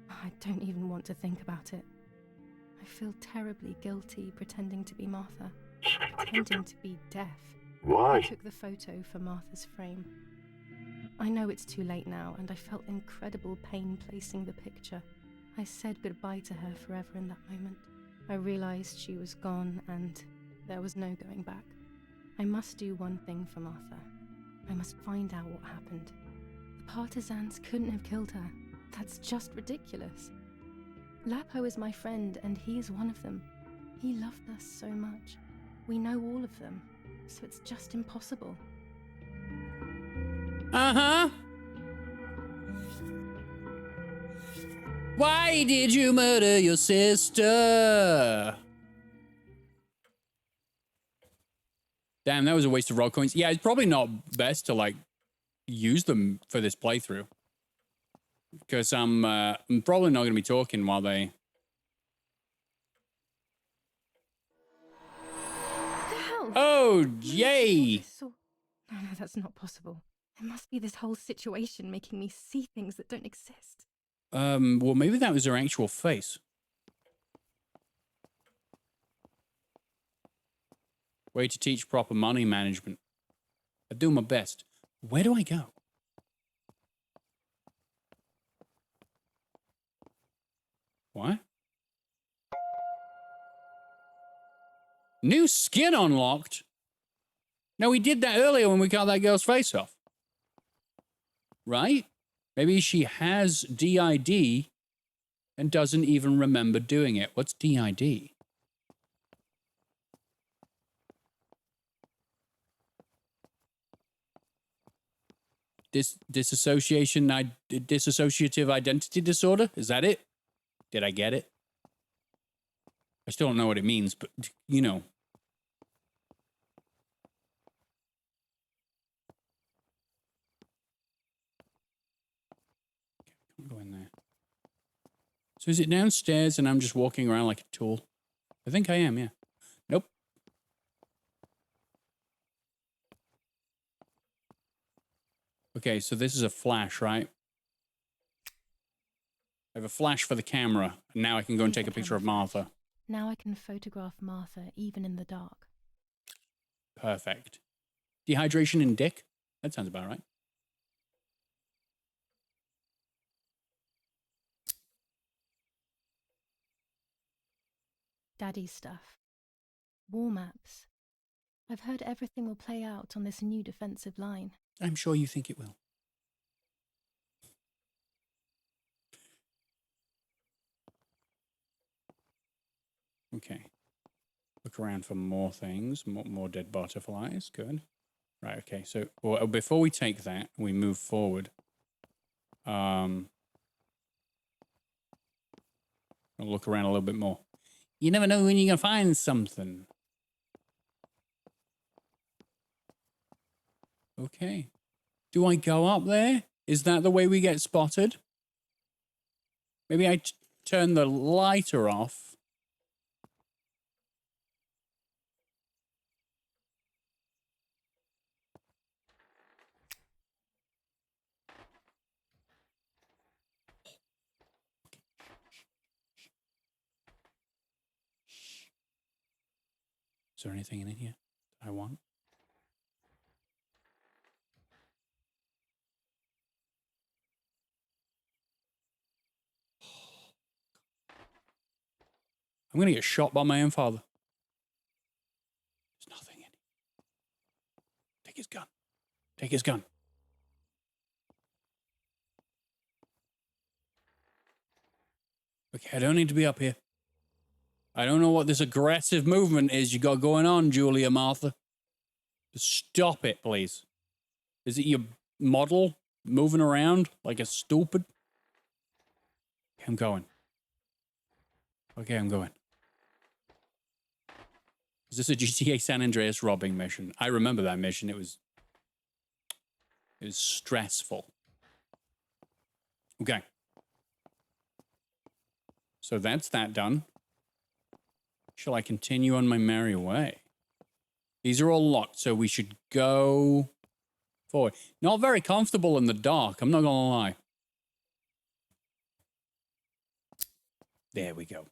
I don't even want to think about it. I feel terribly guilty pretending to be Martha, pretending to be deaf. Why? I took the photo for Martha's frame. I know it's too late now, and I felt incredible pain placing the picture. I said goodbye to her forever in that moment. I realized she was gone, and there was no going back. I must do one thing for Martha. I must find out what happened. The partisans couldn't have killed her. That's just ridiculous. Lapo is my friend, and he is one of them. He loved us so much. We know all of them, so it's just impossible. Uh-huh. Why did you murder your sister? Damn, that was a waste of rock coins. Yeah, it's probably not best to, like, use them for this playthrough. Because I'm probably not going to be talking while they... The hell? Oh, Maybe yay! this or- No, that's not possible. It must be this whole situation making me see things that don't exist. Well, maybe that was her actual face. Way to teach proper money management. I do my best. Where do I go? What? New skin unlocked? No, we did that earlier when we cut that girl's face off. Right? Maybe she has DID and doesn't even remember doing it. What's DID? Dissociative identity disorder? Is that it? Did I get it? I still don't know what it means, but you know. Can't go in there. So is it downstairs and I'm just walking around like a tool? I think I am, yeah. Nope. Okay, so this is a flash, right? I have a flash for the camera, and now I can go and Use take the a picture of camera Martha. Now I can photograph Martha even in the dark. Perfect. Dehydration in dick? That sounds about right. Daddy's stuff. War maps. I've heard everything will play out on this new defensive line. I'm sure you think it will. Okay. Look around for more things, more dead butterflies. Good. Right, okay. So well, before we take that, we move forward. I'll look around a little bit more. You never know when you're going to find something. Okay. Do I go up there? Is that the way we get spotted? Maybe I turn the lighter off. Is there anything in here I want? I'm going to get shot by my own father. There's nothing in it. Take his gun. Take his gun. Okay, I don't need to be up here. I don't know what this aggressive movement is you got going on, Julia Martha. Stop it, please. Is it your model moving around like a stupid? Okay, I'm going. Okay, I'm going. Is this a GTA San Andreas robbing mission? I remember that mission. It was stressful. Okay. So that's that done. Shall I continue on my merry way? These are all locked, so we should go forward. Not very comfortable in the dark, I'm not gonna lie. There we go.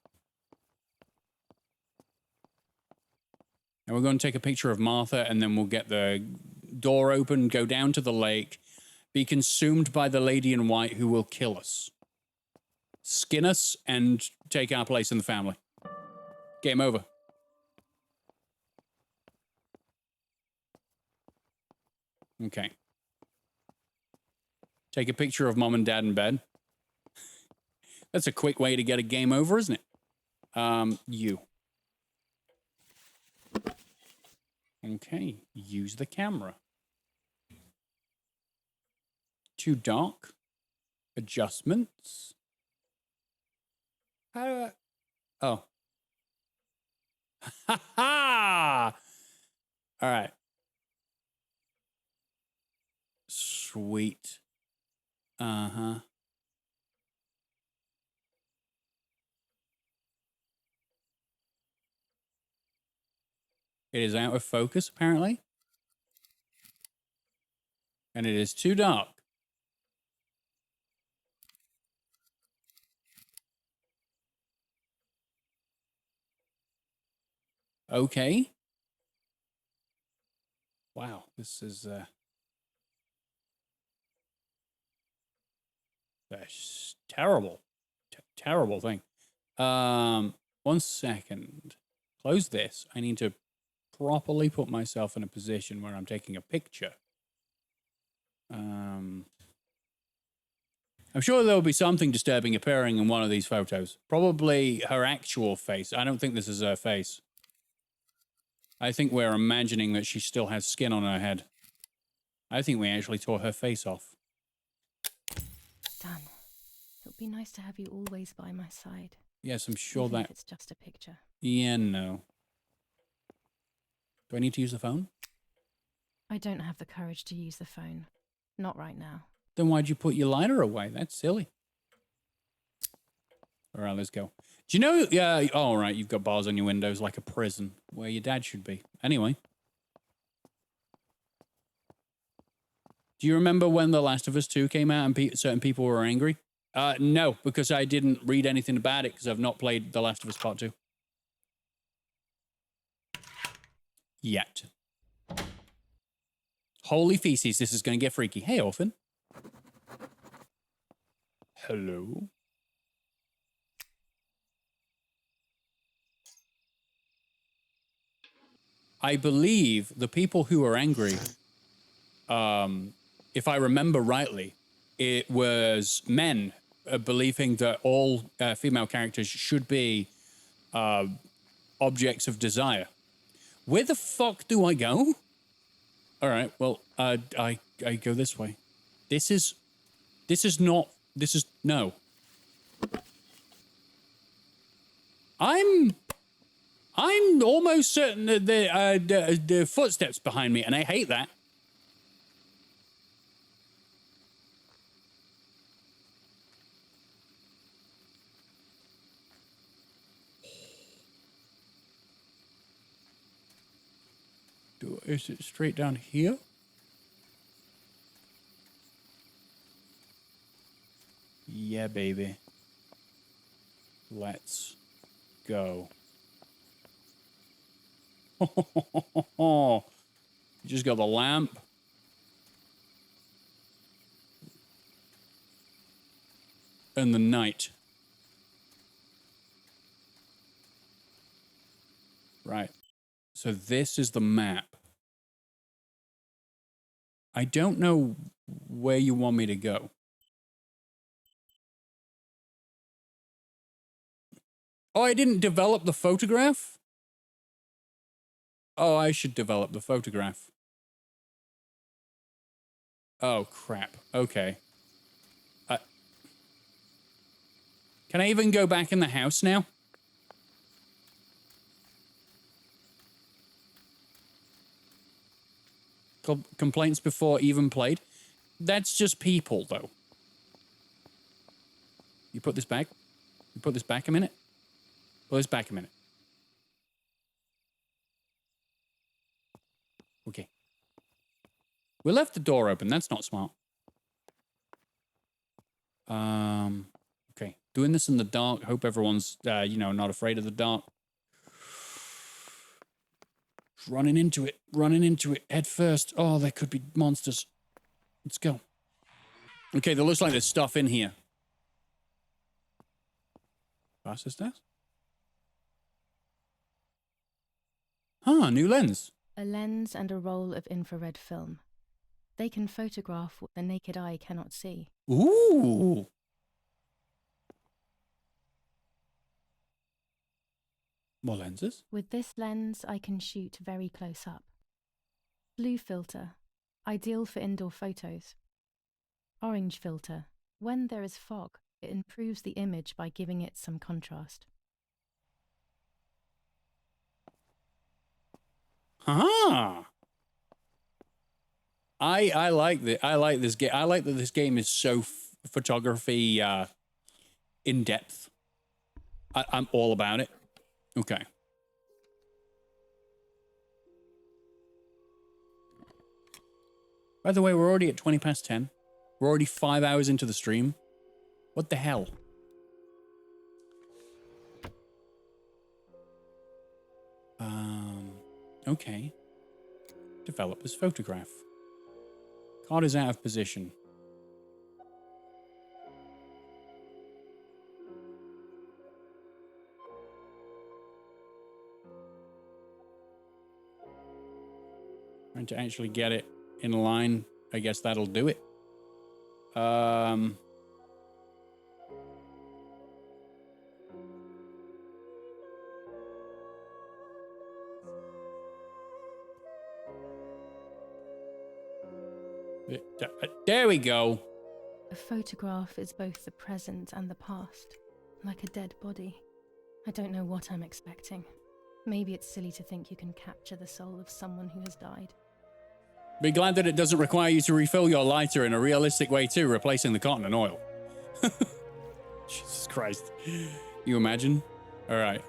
And we're going to take a picture of Martha, and then we'll get the door open, go down to the lake, be consumed by the lady in white who will kill us. Skin us and take our place in the family. Game over. Okay. Take a picture of mom and dad in bed. That's a quick way to get a game over, isn't it? You. Okay. Use the camera. Too dark. Adjustments. How do I... Oh. Ha ha! All right. Sweet. Uh-huh. It is out of focus, apparently. And it is too dark. Okay. Wow, this is that's terrible. Terrible thing. 1 second. Close this. I need to properly put myself in a position where I'm taking a picture. I'm sure there'll be something disturbing appearing in one of these photos. Probably her actual face. I don't think this is her face. I think we're imagining that she still has skin on her head. I think we actually tore her face off. Dan, it would be nice to have you always by my side. Yes, I'm sure Even that... if it's just a picture. Yeah, no. Do I need to use the phone? I don't have the courage to use the phone. Not right now. Then why'd you put your lighter away? That's silly. All right, let's go. Do you know... Yeah, all right, you've got bars on your windows like a prison, where your dad should be. Anyway. Do you remember when The Last of Us 2 came out and certain people were angry? No, because I didn't read anything about it because I've not played The Last of Us Part 2. Yet. Holy feces, this is going to get freaky. Hey, Orphan. Hello? I believe the people who are angry, if I remember rightly, it was men believing that all female characters should be objects of desire. Where the fuck do I go? All right, well, I go this way. This is no. I'm almost certain that the footsteps behind me, and I hate that. Is it straight down here? Yeah, baby. Let's go. You just got the lamp. And the night. Right. So this is the map. I don't know where you want me to go. Oh, I didn't develop the photograph? Oh, I should develop the photograph. Oh, crap. Okay. Can I even go back in the house now? Complaints before even played? That's just people, though. You put this back? You put this back a minute? Put this back a minute. Okay. We left the door open. That's not smart. Okay. Doing this in the dark. Hope everyone's, not afraid of the dark. Running into it. Running into it head first. Oh, there could be monsters. Let's go. Okay, there looks like there's stuff in here. Faster stairs? Huh, new lens. A lens and a roll of infrared film. They can photograph what the naked eye cannot see. Ooh. More lenses? With this lens, I can shoot very close up. Blue filter, ideal for indoor photos. Orange filter, when there is fog, it improves the image by giving it some contrast. Huh. I like this. I like this game. I like that this game is so photography in depth. I'm all about it. Okay. By the way, we're already at 20 past 10. We're already 5 hours into the stream. What the hell? Okay. Developer's photograph. Card is out of position. Trying to actually get it in line. I guess that'll do it. There we go. A photograph is both the present and the past, like a dead body. I don't know what I'm expecting. Maybe it's silly to think you can capture the soul of someone who has died. Be glad that it doesn't require you to refill your lighter in a realistic way too, replacing the cotton and oil. Jesus Christ. You imagine? All right.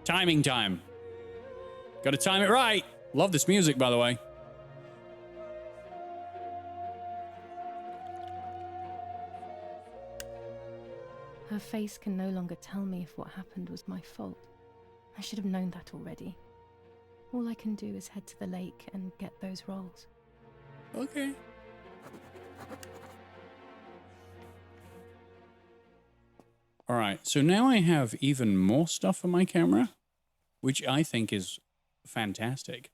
Timing time. Gotta time it right. Love this music, by the way. Her face can no longer tell me if what happened was my fault. I should have known that already. All I can do is head to the lake and get those rolls. Okay. All right, so now I have even more stuff on my camera, which I think is fantastic.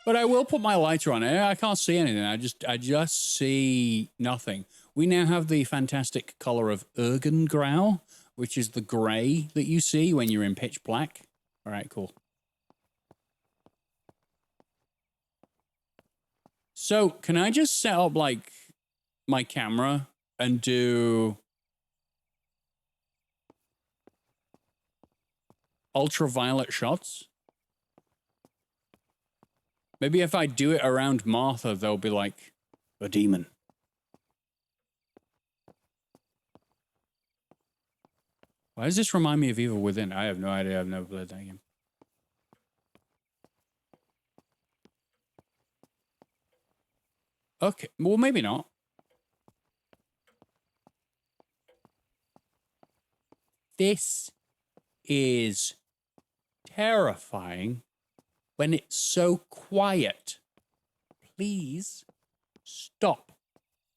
But I will put my lighter on it. I can't see anything. I just see nothing. We now have the fantastic color of Grau, which is the gray that you see when you're in pitch black. All right, cool. So can I just set up like my camera and do ultraviolet shots? Maybe if I do it around Martha, they'll be like, a demon. Why does this remind me of Evil Within? I have no idea. I've never played that game. Okay, well, maybe not. This is terrifying when it's so quiet. Please stop.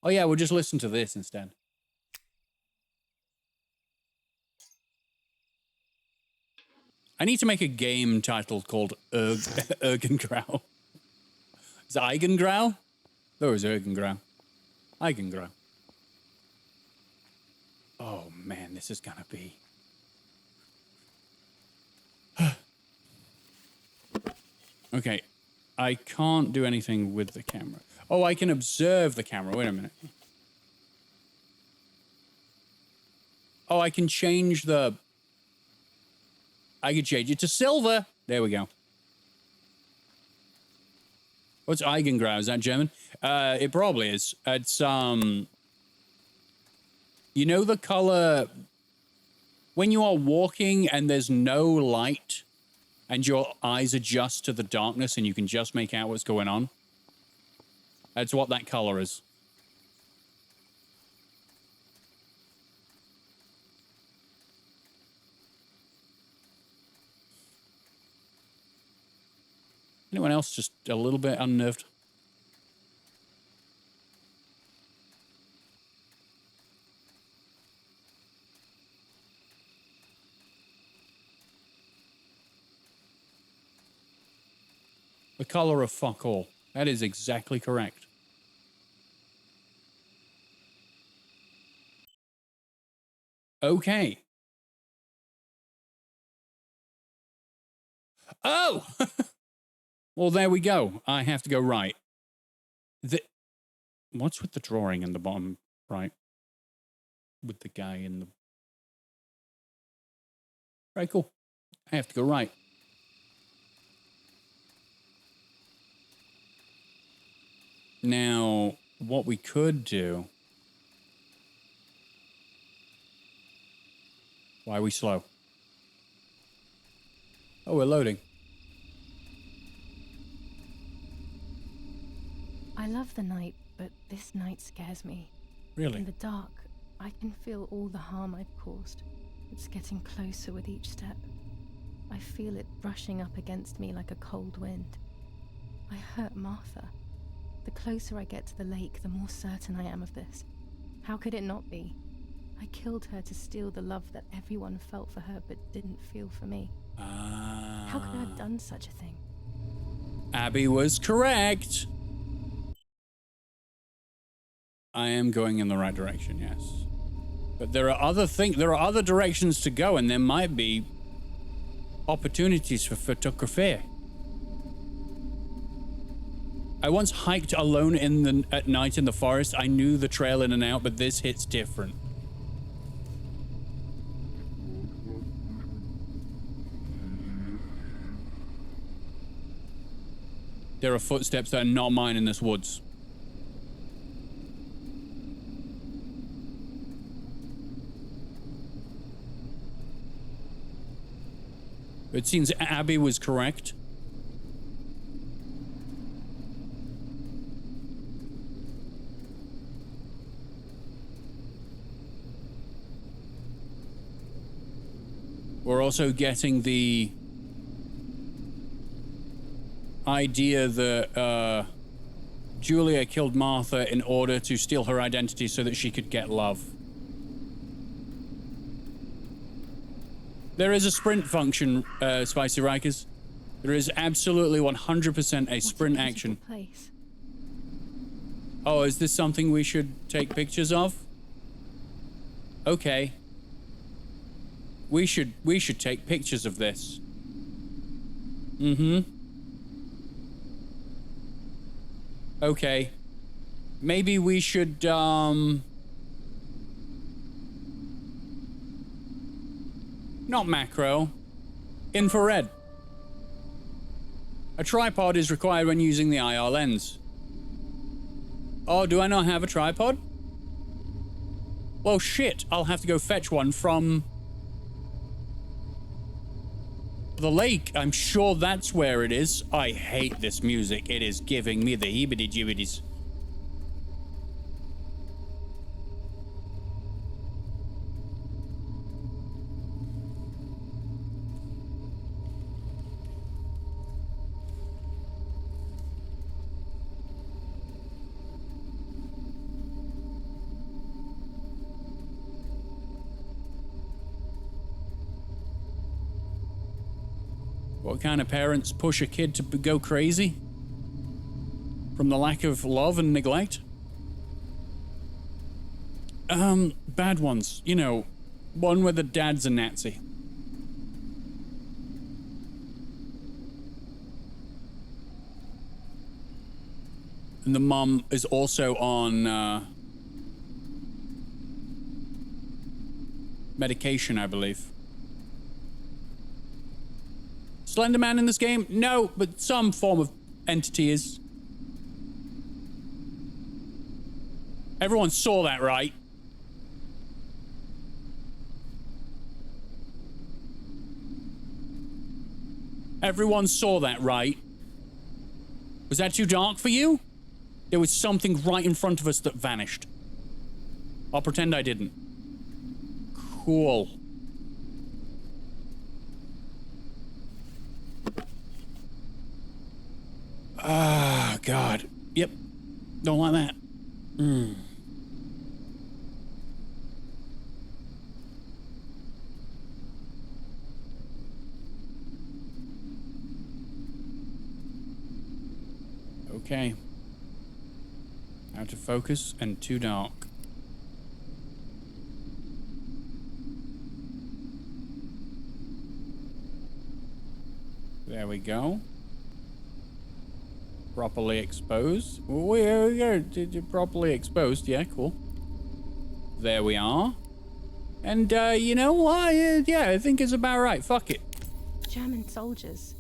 Oh yeah, we'll just listen to this instead. I need to make a game titled called Ergengrau. Is it Eigengrau? There was Ergengrau. Eigengrau. Oh man, this is gonna be... Okay, I can't do anything with the camera. Oh, I can observe the camera. Wait a minute. Oh, I can change the... I can change it to silver. There we go. What's Eigengrau? Is that German? It probably is. It's, you know the color... When you are walking and there's no light and your eyes adjust to the darkness and you can just make out what's going on? That's what that color is. Anyone else just a little bit unnerved? The color of fuck all. That is exactly correct. Okay. Oh! Well, there we go. I have to go right. What's with the drawing in the bottom right? With the guy in the... Right, cool. I have to go right. Now, what we could do... Why are we slow? Oh, we're loading. I love the night, but this night scares me. Really? In the dark, I can feel all the harm I've caused. It's getting closer with each step. I feel it brushing up against me like a cold wind. I hurt Martha. The closer I get to the lake, the more certain I am of this. How could it not be? I killed her to steal the love that everyone felt for her but didn't feel for me. How could I have done such a thing? Abby was correct. I am going in the right direction, yes. But there are other directions to go, and there might be opportunities for photography. I once hiked alone at night in the forest. I knew the trail in and out, but this hits different. There are footsteps that are not mine in this woods. It seems Abby was correct. We're also getting the idea that Julia killed Martha in order to steal her identity so that she could get love. There is a sprint function, Spicy Rikers. There is absolutely 100% a sprint action. Place. Oh, is this something we should take pictures of? Okay. We should take pictures of this. Mm-hmm. Okay. Maybe we should, not macro. Infrared. A tripod is required when using the IR lens. Oh, do I not have a tripod? Well, shit. I'll have to go fetch one from the lake. I'm sure that's where it is. I hate this music. It is giving me the heebity-jeebities. What kind of parents push a kid to go crazy? From the lack of love and neglect? Bad ones. You know, one where the dad's a Nazi. And the mum is also on, medication, I believe. Slender Man in this game? No, but some form of entity is. Everyone saw that, right? Everyone saw that, right? Was that too dark for you? There was something right in front of us that vanished. I'll pretend I didn't. Cool. Ah, God. Yep. Don't like that. Okay. Out of focus and too dark. There we go. Properly exposed. We're properly exposed. Yeah, cool. There we are. And, you know what? Yeah, I think it's about right. Fuck it. German soldiers.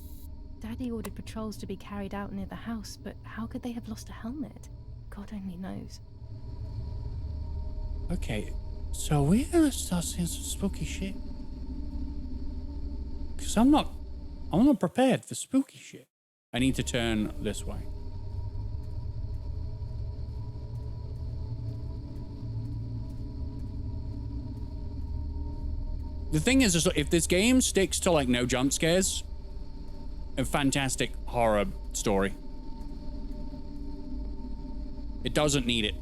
Daddy ordered patrols to be carried out near the house, but how could they have lost a helmet? God only knows. Okay, so we're gonna start seeing some spooky shit. Because I'm not prepared for spooky shit. I need to turn this way. The thing is, if this game sticks to like no jump scares, a fantastic horror story. It doesn't need it.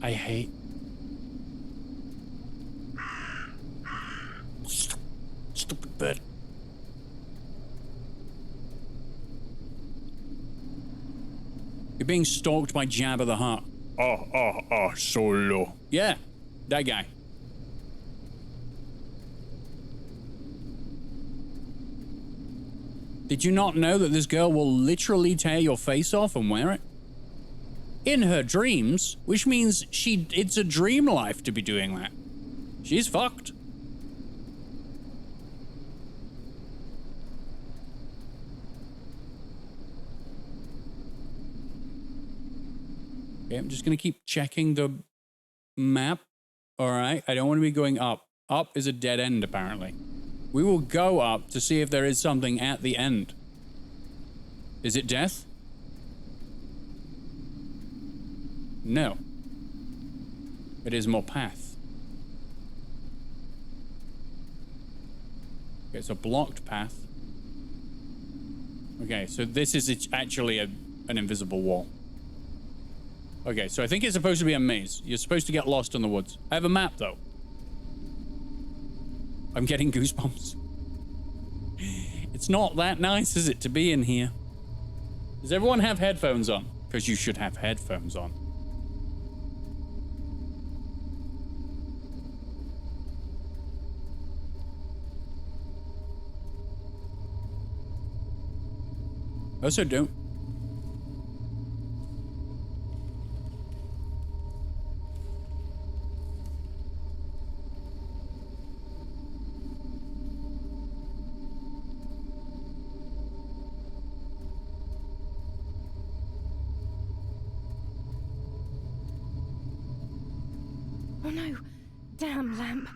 I hate... Stupid bird. You're being stalked by Jabba the Hutt. Solo. Yeah, that guy. Did you not know that this girl will literally tear your face off and wear it? In her dreams, which means it's a dream life to be doing that. She's fucked. Okay, I'm just gonna keep checking the map. All right, I don't want to be going up. Up is a dead end, apparently. We will go up to see if there is something at the end. Is it death? No. It is more path. Okay, it's a blocked path. Okay, so this is actually an invisible wall. Okay, so I think it's supposed to be a maze. You're supposed to get lost in the woods. I have a map, though. I'm getting goosebumps. It's not that nice, is it, to be in here? Does everyone have headphones on? Because you should have headphones on. Also don't. Oh no! Damn lamp!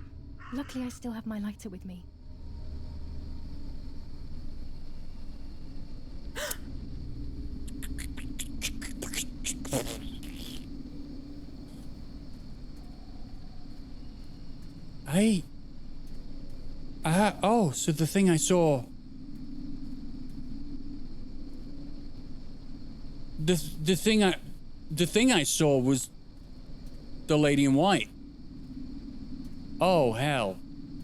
Luckily I still have my lighter with me. Oh, so the thing I saw... The thing I saw was the lady in white. Oh, hell.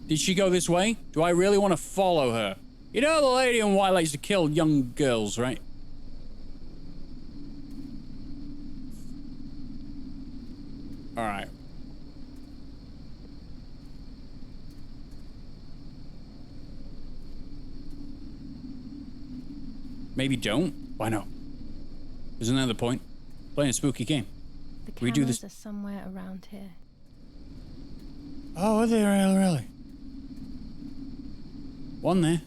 Did she go this way? Do I really want to follow her? You know the lady in white likes to kill young girls, right? Alright. Maybe don't? Why not? Isn't that the point? Playing a spooky game. The We do this. cameras are somewhere around here. Oh, are they really? One there.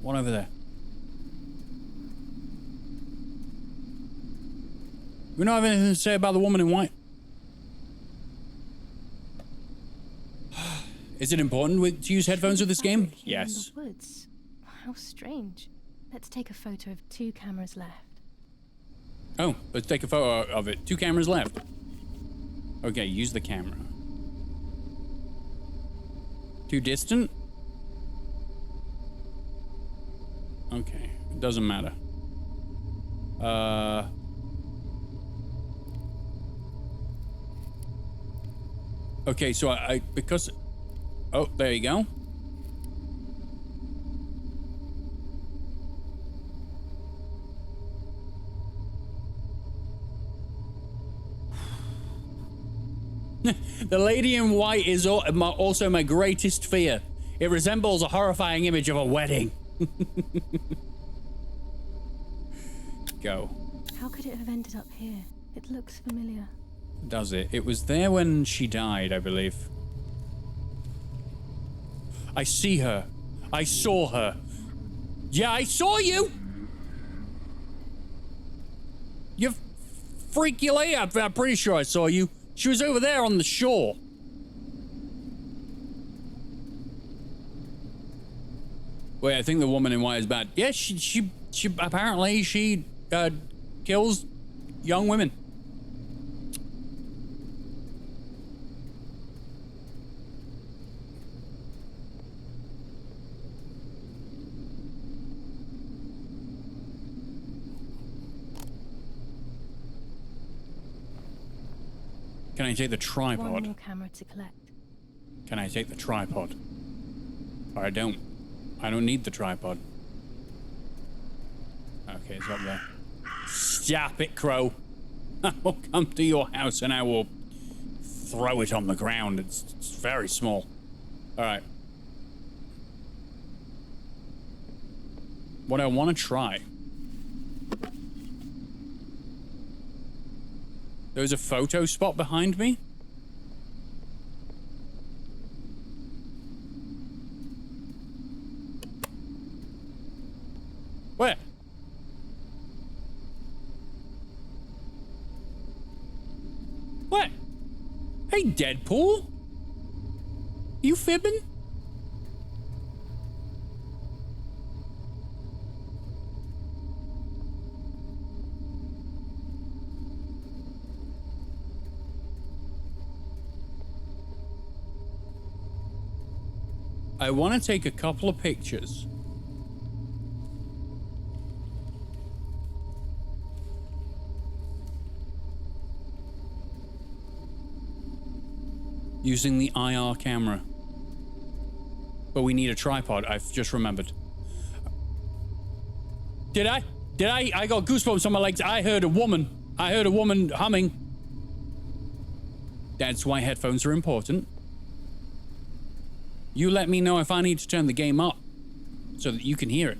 One over there. We don't have anything to say about the woman in white. Is it important to use headphones with this game? Yes. In the woods. How strange. Let's take a photo of 2 cameras left. Oh, let's take a photo of it. 2 cameras left. Okay, use the camera. Too distant? Okay, it doesn't matter. Okay, so because... Oh, there you go. The lady in white is also my greatest fear. It resembles a horrifying image of a wedding. Go. How could it have ended up here? It looks familiar. Does it? It was there when she died, I believe. I see her. I saw her. Yeah, I saw you! You freak you later. I'm pretty sure I saw you. She was over there on the shore. Wait, I think the woman in white is bad. Yeah, she apparently she kills young women. Can I take the tripod? One more camera to collect. Can I take the tripod? Or I don't need the tripod. Okay, it's up there. Stop it, Crow. I will come to your house and I will throw it on the ground. It's very small. Alright. What I want to try. There's a photo spot behind me. Where? What? Hey, Deadpool? You fibbing? I want to take a couple of pictures. Using the IR camera. But we need a tripod, I've just remembered. Did I? I got goosebumps on my legs. I heard a woman humming. That's why headphones are important. You let me know if I need to turn the game up so that you can hear it.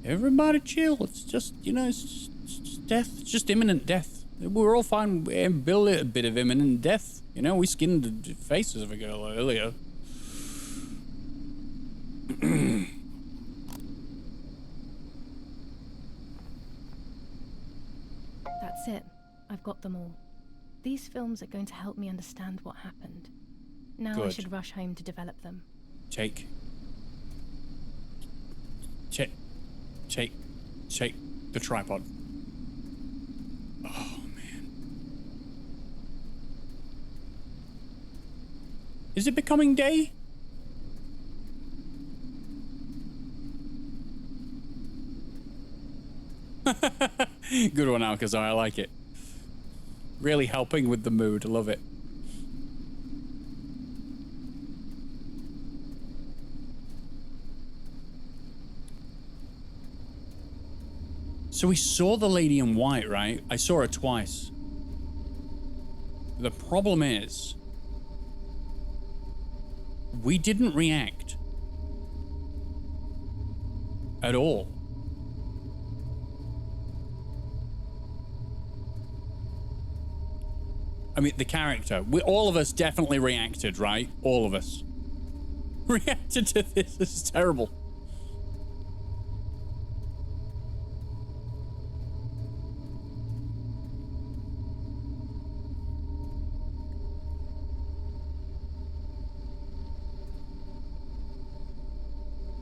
Everybody chill. It's just, you know, it's just death. It's just imminent death. We're all fine. Bill, a bit of imminent death. You know, we skinned the faces of a girl earlier. That's it. I've got them all. These films are going to help me understand what happened. Now I Good. should rush home to develop them. Take the tripod. Oh, man. Is it becoming day? Good one, Alcazar. I like it. Really helping with the mood. I love it. So we saw the lady in white, right? I saw her twice. The problem is, we didn't react at all. I mean, the character. All of us definitely reacted, right? All of us reacted to this. This is terrible.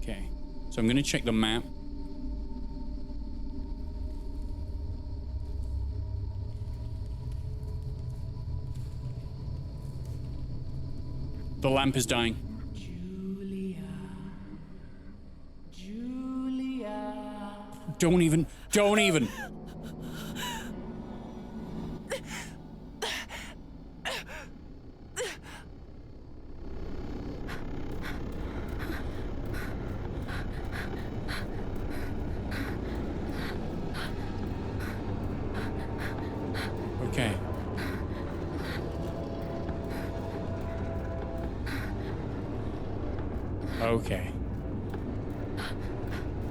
Okay, so I'm going to check the map. The lamp is dying. Julia. Don't even. Okay. Okay.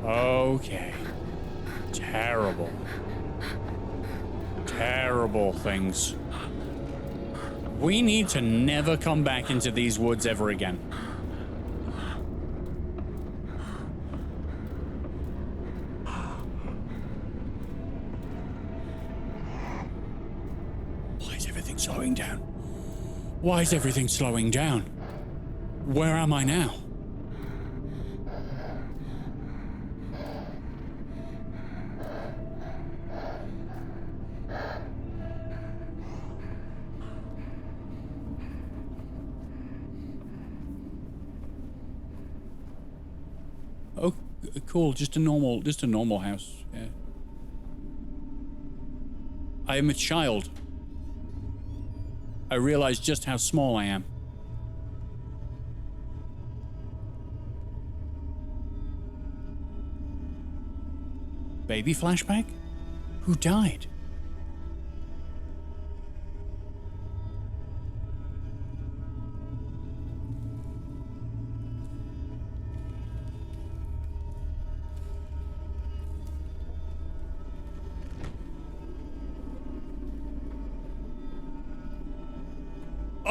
Okay. Terrible. Terrible things. We need to never come back into these woods ever again. Why is everything slowing down? Why is everything slowing down? Where am I now? Oh, cool. Just a normal house. Yeah. I am a child. I realize just how small I am. Baby flashback? Who died?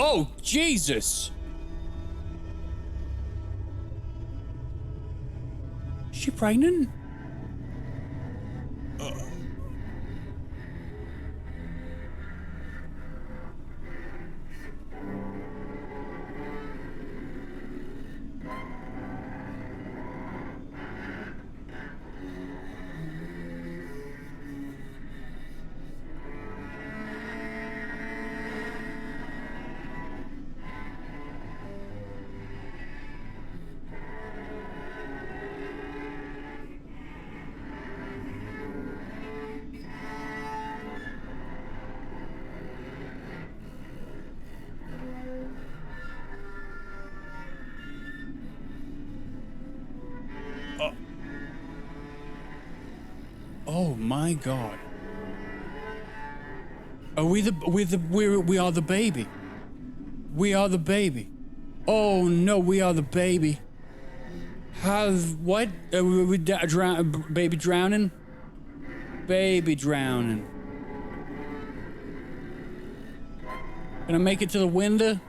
Oh, Jesus! Is she pregnant? Oh my God. Are we we are the baby. We are the baby. Oh no, we are the baby. What? Baby drowning? Baby drowning. Can I make it to the window?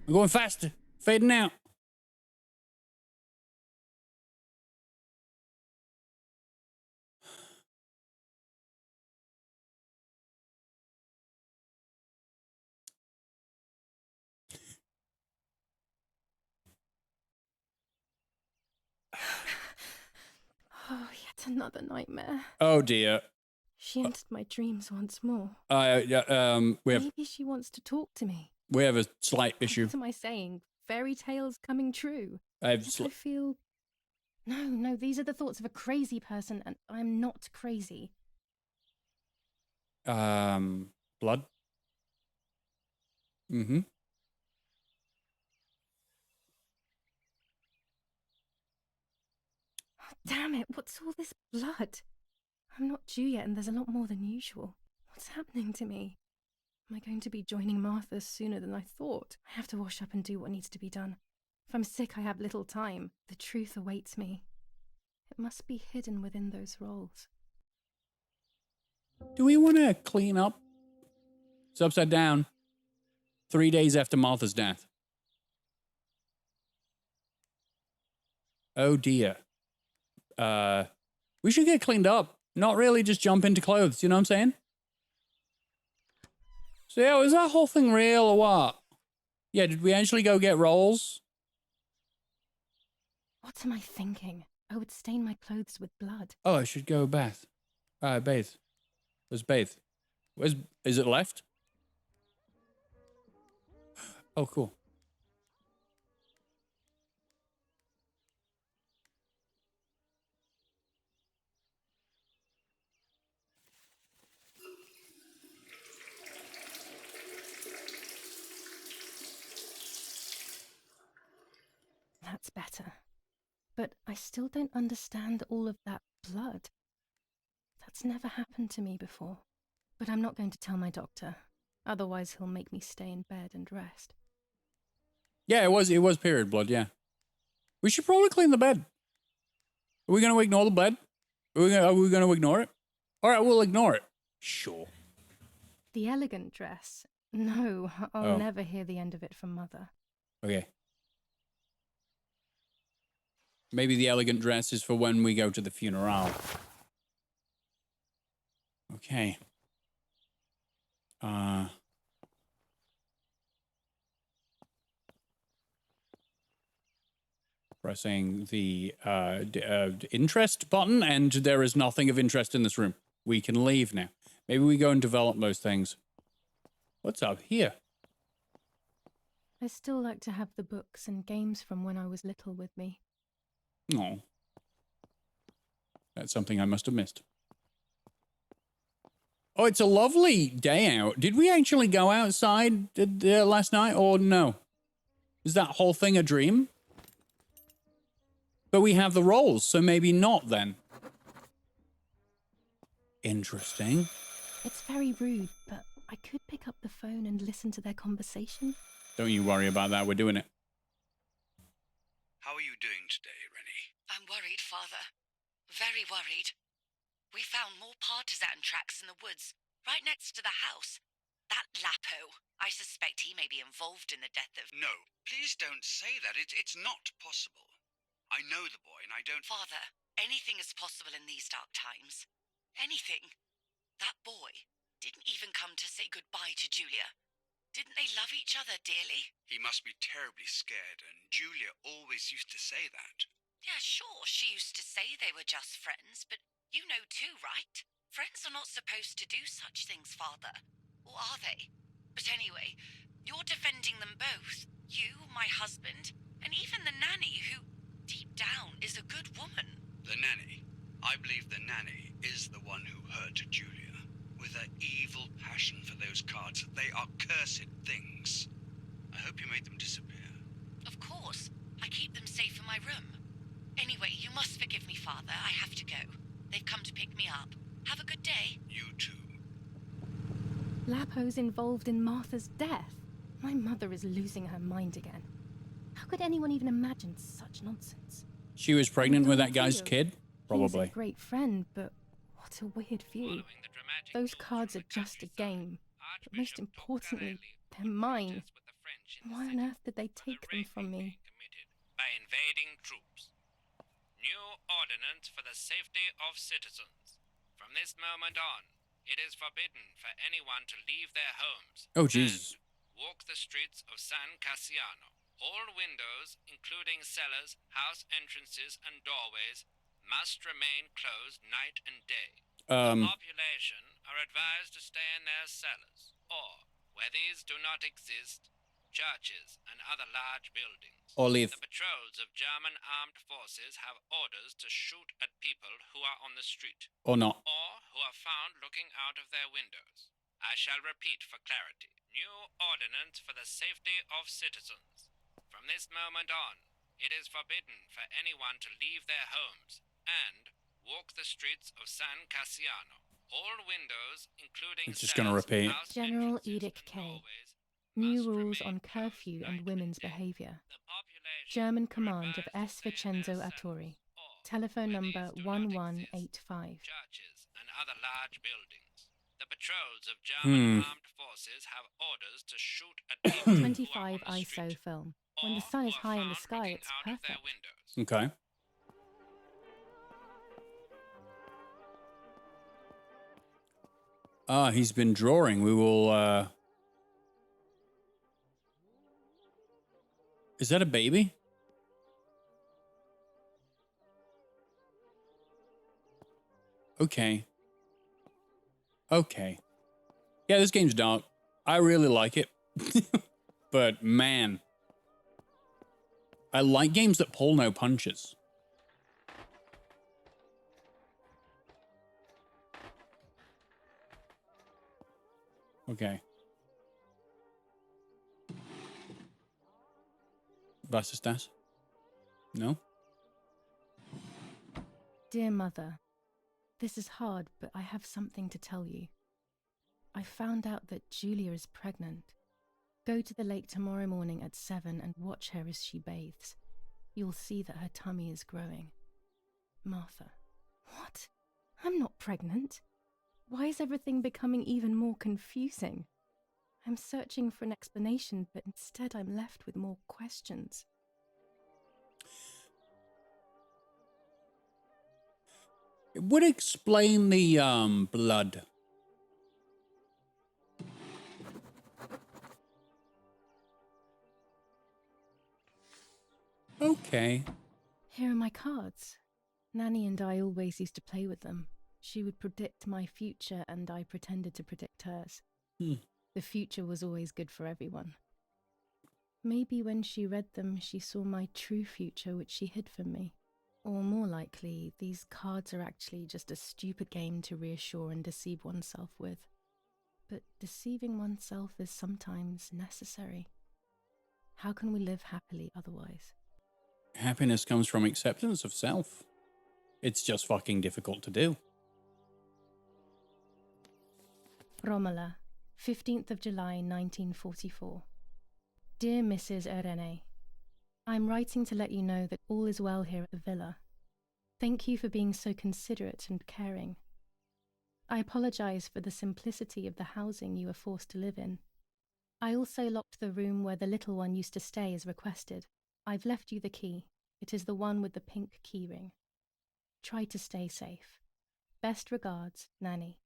I'm going faster. Fading out. Oh, yet another nightmare. Oh dear. She entered my dreams once more. We have Maybe she wants to talk to me. we have a slight issue. What am I saying? Fairy tales coming true. I have Yet I feel... No, these are the thoughts of a crazy person, and I'm not crazy. blood. Mm-hmm. Oh, damn it, what's all this blood? I'm not due yet, and there's a lot more than usual. What's happening to me? Am I going to be joining Martha sooner than I thought? I have to wash up and do what needs to be done. If I'm sick, I have little time. The truth awaits me. It must be hidden within those rolls. Do we want to clean up? It's upside down. 3 days after Martha's death. Oh dear. We should get cleaned up. Not really just jump into clothes, you know what I'm saying? So yeah, was that whole thing real or what? Yeah, did we actually go get rolls? What am I thinking? I would stain my clothes with blood. Oh, I should go bath. Bathe. Let's bathe. Is it left? Oh, cool. That's better. But I still don't understand all of that blood. That's never happened to me before. But I'm not going to tell my doctor. Otherwise he'll make me stay in bed and rest. Yeah, it was period blood, yeah. We should probably clean the bed. Are we going to ignore the blood? Are we going to ignore it? All right, we'll ignore it. Sure. The elegant dress? No, I'll Oh. never hear the end of it from Mother. Okay. Maybe the elegant dress is for when we go to the funeral. Okay. Pressing the interest button, and there is nothing of interest in this room. We can leave now. Maybe we go and develop those things. What's up here? I still like to have the books and games from when I was little with me. Oh. That's something I must have missed. Oh, it's a lovely day out. Did we actually go outside last night, or no? Is that whole thing a dream? But we have the rolls, so maybe not then. Interesting. It's very rude, but I could pick up the phone and listen to their conversation. Don't you worry about that. We're doing it. How are you doing today, Rennie? I'm worried, Father. Very worried. We found more partisan tracks in the woods, right next to the house. That Lapo, I suspect he may be involved in the death of... No, please don't say that. It's not possible. I know the boy, and I don't... Father, anything is possible in these dark times. Anything. That boy didn't even come to say goodbye to Julia. Didn't they love each other dearly? He must be terribly scared, and Julia always used to say that. Yeah, sure, she used to say they were just friends, but you know too, right? Friends are not supposed to do such things, Father. Or are they? But anyway, you're defending them both. You, my husband, and even the nanny who, deep down, is a good woman. The nanny. I believe the nanny is the one who hurt Julia. With her evil passion for those cards, they are cursed things. I hope you made them disappear. Of course. I keep them safe in my room. Anyway, you must forgive me, Father. I have to go. They've come to pick me up. Have a good day. You too. Lapo's involved in Martha's death. My mother is losing her mind again. How could anyone even imagine such nonsense? She was pregnant with that Don't guy's feel. kid? He's Probably. a great friend, but what a weird view. Those cards are just a game. But most importantly, they're mine. Why on earth did they take them from me? By invading troops. New ordinance for the safety of citizens. From this moment on, it is forbidden for anyone to leave their homes. Oh, Jesus. And walk the streets of San Cassiano. All windows, including cellars, house entrances, and doorways, must remain closed night and day. The population are advised to stay in their cellars, or, where these do not exist, churches and other large buildings. Or leave. The patrols of German armed forces have orders to shoot at people who are on the street. Or not. Or who are found looking out of their windows. I shall repeat for clarity. New ordinance for the safety of citizens. From this moment on, it is forbidden for anyone to leave their homes and walk the streets of San Cassiano. All windows, including It's just gonna repeat. General Edict K. New rules on curfew and women's behavior. German command of S. Vincenzo Attori. Telephone number 1185. Churches and other large buildings. The patrols of German armed forces have orders to shoot at people who are 25 on the ISO street, film. When the or sun is who are high in the found sky, looking it's out of their perfect. windows. Okay. He's been drawing. We will, Is that a baby? Okay. Okay. Yeah, this game's dark. I really like it. But, man. I like games that pull no punches. Okay. Was ist das? No? Dear Mother, this is hard, but I have something to tell you. I found out that Julia is pregnant. Go to the lake tomorrow morning at 7 and watch her as she bathes. You'll see that her tummy is growing. Martha. What? I'm not pregnant. Why is everything becoming even more confusing? I'm searching for an explanation, but instead I'm left with more questions. It would explain the blood. Okay. Here are my cards. Nanny and I always used to play with them. She would predict my future and I pretended to predict hers. The future was always good for everyone. Maybe when she read them, she saw my true future, which she hid from me. Or more likely, these cards are actually just a stupid game to reassure and deceive oneself with. But deceiving oneself is sometimes necessary. How can we live happily otherwise? Happiness comes from acceptance of self. It's just fucking difficult to do. Romola, 15th of July 1944. Dear Mrs. Irene, I'm writing to let you know that all is well here at the villa. Thank you for being so considerate and caring. I apologize for the simplicity of the housing you were forced to live in. I also locked the room where the little one used to stay as requested. I've left you the key. It is the one with the pink keyring. Try to stay safe. Best regards, Nanny.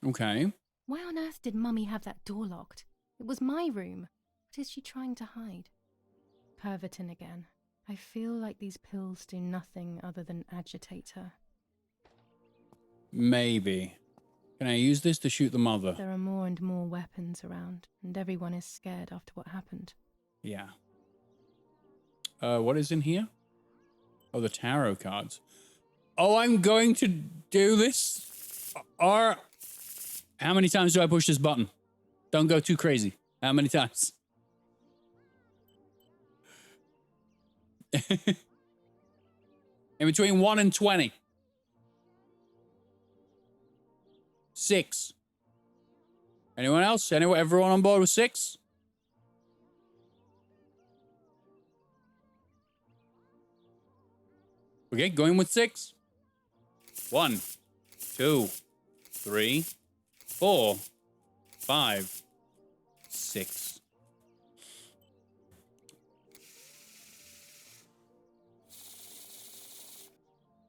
Okay. Why on earth did Mummy have that door locked? It was my room. What is she trying to hide? Pervertin again. I feel like these pills do nothing other than agitate her. Maybe. Can I use this to shoot the mother? There are more and more weapons around, and everyone is scared after what happened. Yeah. What is in here? Oh, the tarot cards. Oh, I'm going to do this? Or how many times do I push this button? Don't go too crazy. How many times? In between 1 and 20. 6. Anyone else? Everyone on board with 6? Okay, going with 6. 1, 2, 3, 4, 5, 6.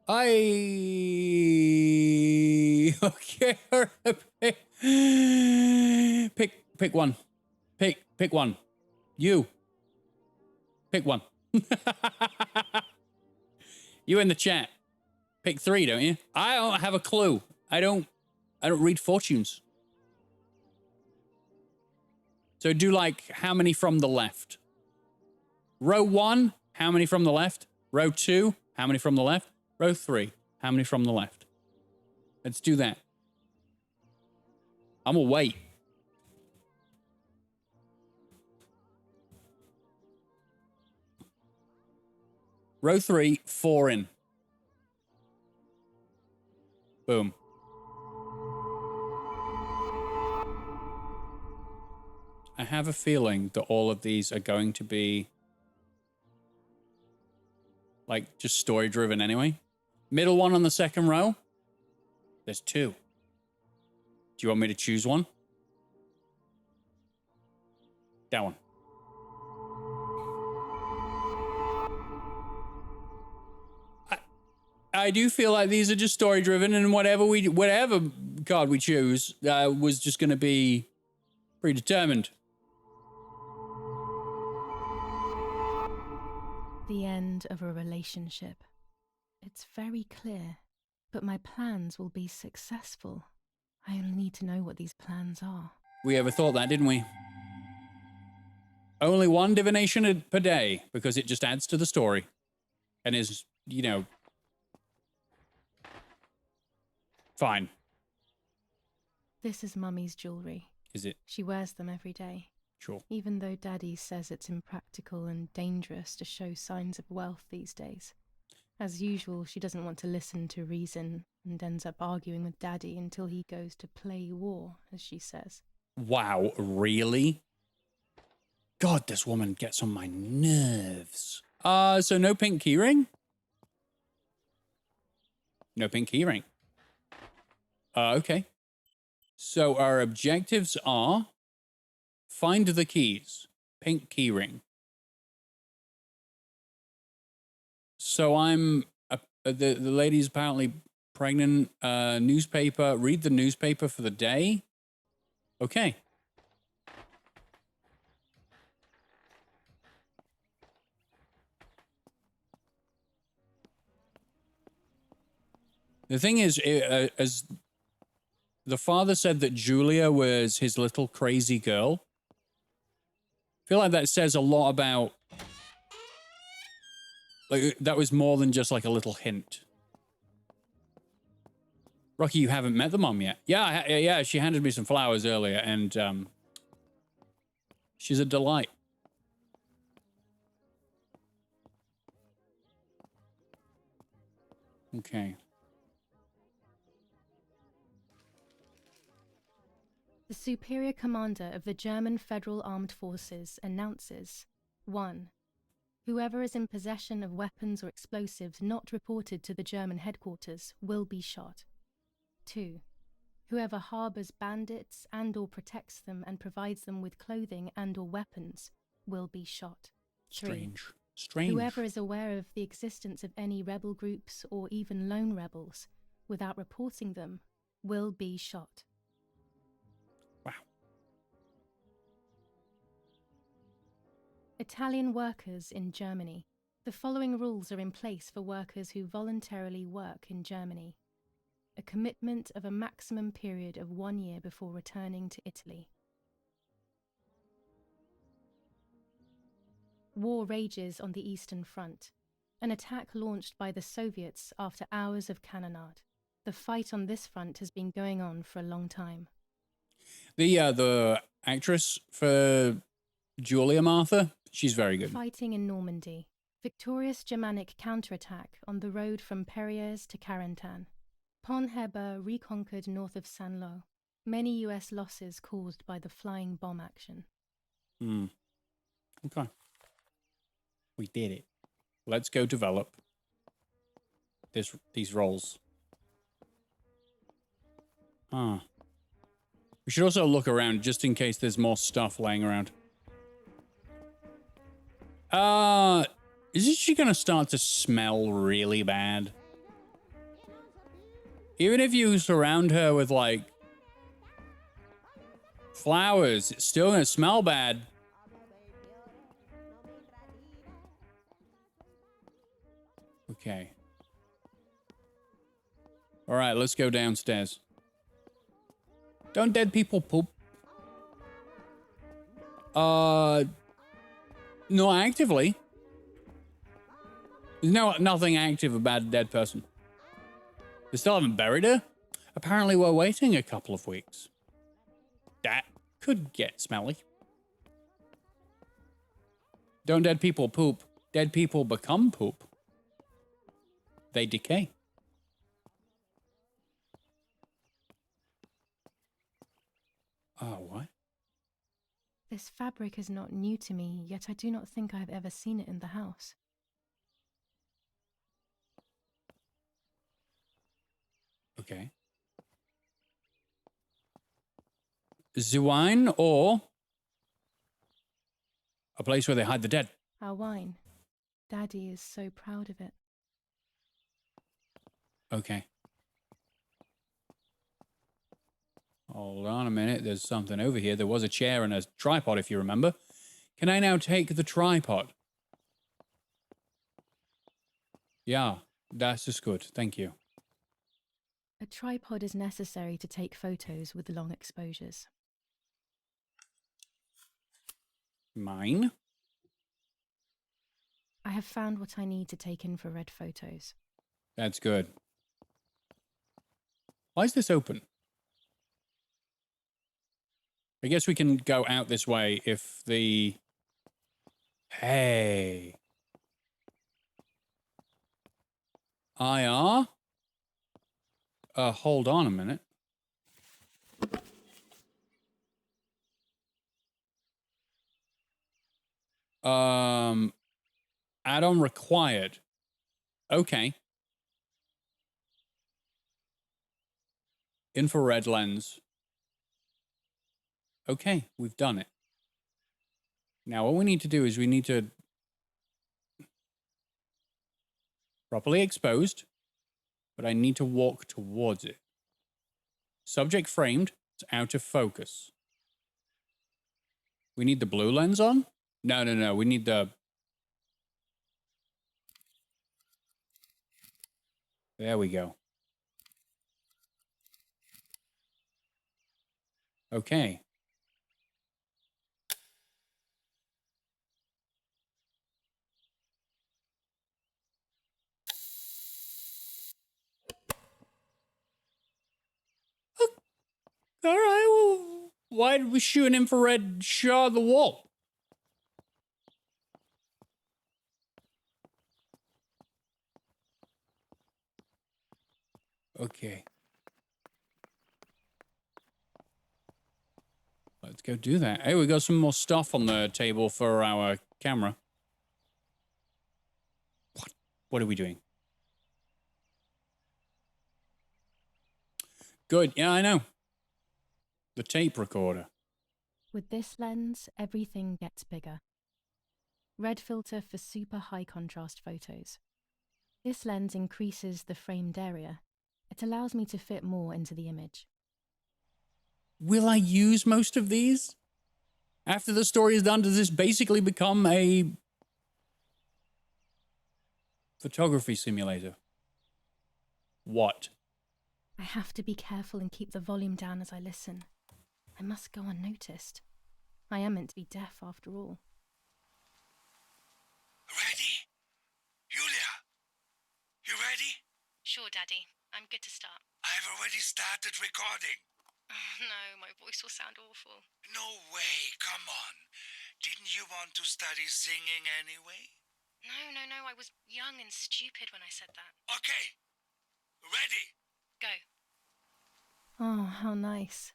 Okay. Pick one. Pick one. You. Pick one. You in the chat. Pick 3, don't you? I don't have a clue. I don't read fortunes. So do like how many from the left? Row 1, how many from the left? Row 2, how many from the left? Row 3, how many from the left? Let's do that. I'm gonna wait. Row 3, 4 in. Boom. I have a feeling that all of these are going to be like just story driven anyway. Middle one on the second row. There's 2. Do you want me to choose one? That one. I do feel like these are just story driven, and whatever card we choose was just going to be predetermined. The end of a relationship. It's very clear, but my plans will be successful. I only need to know what these plans are. We ever thought that, didn't we? Only one divination per day, because it just adds to the story. And is, fine. This is Mummy's jewellery. Is it? She wears them every day. Sure. Even though Daddy says it's impractical and dangerous to show signs of wealth these days. As usual, she doesn't want to listen to reason and ends up arguing with Daddy until he goes to play war, as she says. Wow, really? God, this woman gets on my nerves. So no pink keyring? No pink keyring. Okay. So our objectives are find the keys, pink keyring. So I'm the lady's apparently pregnant. Newspaper. Read the newspaper for the day. Okay. The thing is, as the father said that Julia was his little crazy girl. I feel like that says a lot about, like, that was more than just like a little hint. Rocky, you haven't met the mom yet. Yeah, she handed me some flowers earlier, and she's a delight. Okay. The Superior Commander of the German Federal Armed Forces announces 1. Whoever is in possession of weapons or explosives not reported to the German headquarters will be shot. 2. Whoever harbors bandits and or protects them and provides them with clothing and or weapons will be shot. 3. Strange. Whoever is aware of the existence of any rebel groups or even lone rebels without reporting them will be shot. Wow. Italian workers in Germany. The following rules are in place for workers who voluntarily work in Germany. A commitment of a maximum period of 1 year before returning to Italy. War rages on the Eastern Front. An attack launched by the Soviets after hours of cannonade. The fight on this front has been going on for a long time. The actress for Julia Martha, she's very good. Fighting in Normandy. Victorious Germanic counterattack on the road from Perrières to Carentan. Pont Heber reconquered north of Saint-Lô. Many US losses caused by the flying bomb action. Okay. We did it. Let's go develop these roles. We should also look around just in case there's more stuff laying around. Isn't she gonna start to smell really bad? Even if you surround her with, like, flowers, it's still gonna smell bad. Okay. All right, let's go downstairs. Don't dead people poop? Not actively. There's nothing active about a dead person. They still haven't buried her? Apparently we're waiting a couple of weeks. That could get smelly. Don't dead people poop? Dead people become poop. They decay. Oh, what? This fabric is not new to me, yet I do not think I have ever seen it in the house. Okay. The wine or a place where they hide the dead? Our wine. Daddy is so proud of it. Okay. Hold on a minute. There's something over here. There was a chair and a tripod, if you remember. Can I now take the tripod? Yeah, that's just good. Thank you. A tripod is necessary to take photos with long exposures. Mine? I have found what I need to take infrared photos. That's good. Why is this open? I guess we can go out this way if the... Hey. IR? Hold on a minute. Add-on required. Okay. Infrared lens. Okay, we've done it. Now what we need to do is we need to properly exposed, but I need to walk towards it. Subject framed, it's out of focus. We need the blue lens on? No. We need the... There we go. Okay. All right, well, why did we shoot an infrared shot of the wall? Okay. Let's go do that. Hey, we got some more stuff on the table for our camera. What are we doing? Good. Yeah, I know. The tape recorder. With this lens, everything gets bigger. Red filter for super high contrast photos. This lens increases the framed area. It allows me to fit more into the image. Will I use most of these? After the story is done, does this basically become a photography simulator? What? I have to be careful and keep the volume down as I listen. I must go unnoticed. I am meant to be deaf after all. Ready? Julia, you ready? Sure, Daddy. I'm good to start. I've already started recording. Oh, no, my voice will sound awful. No way, come on. Didn't you want to study singing anyway? No, I was young and stupid when I said that. Okay, ready? Go. Oh, how nice.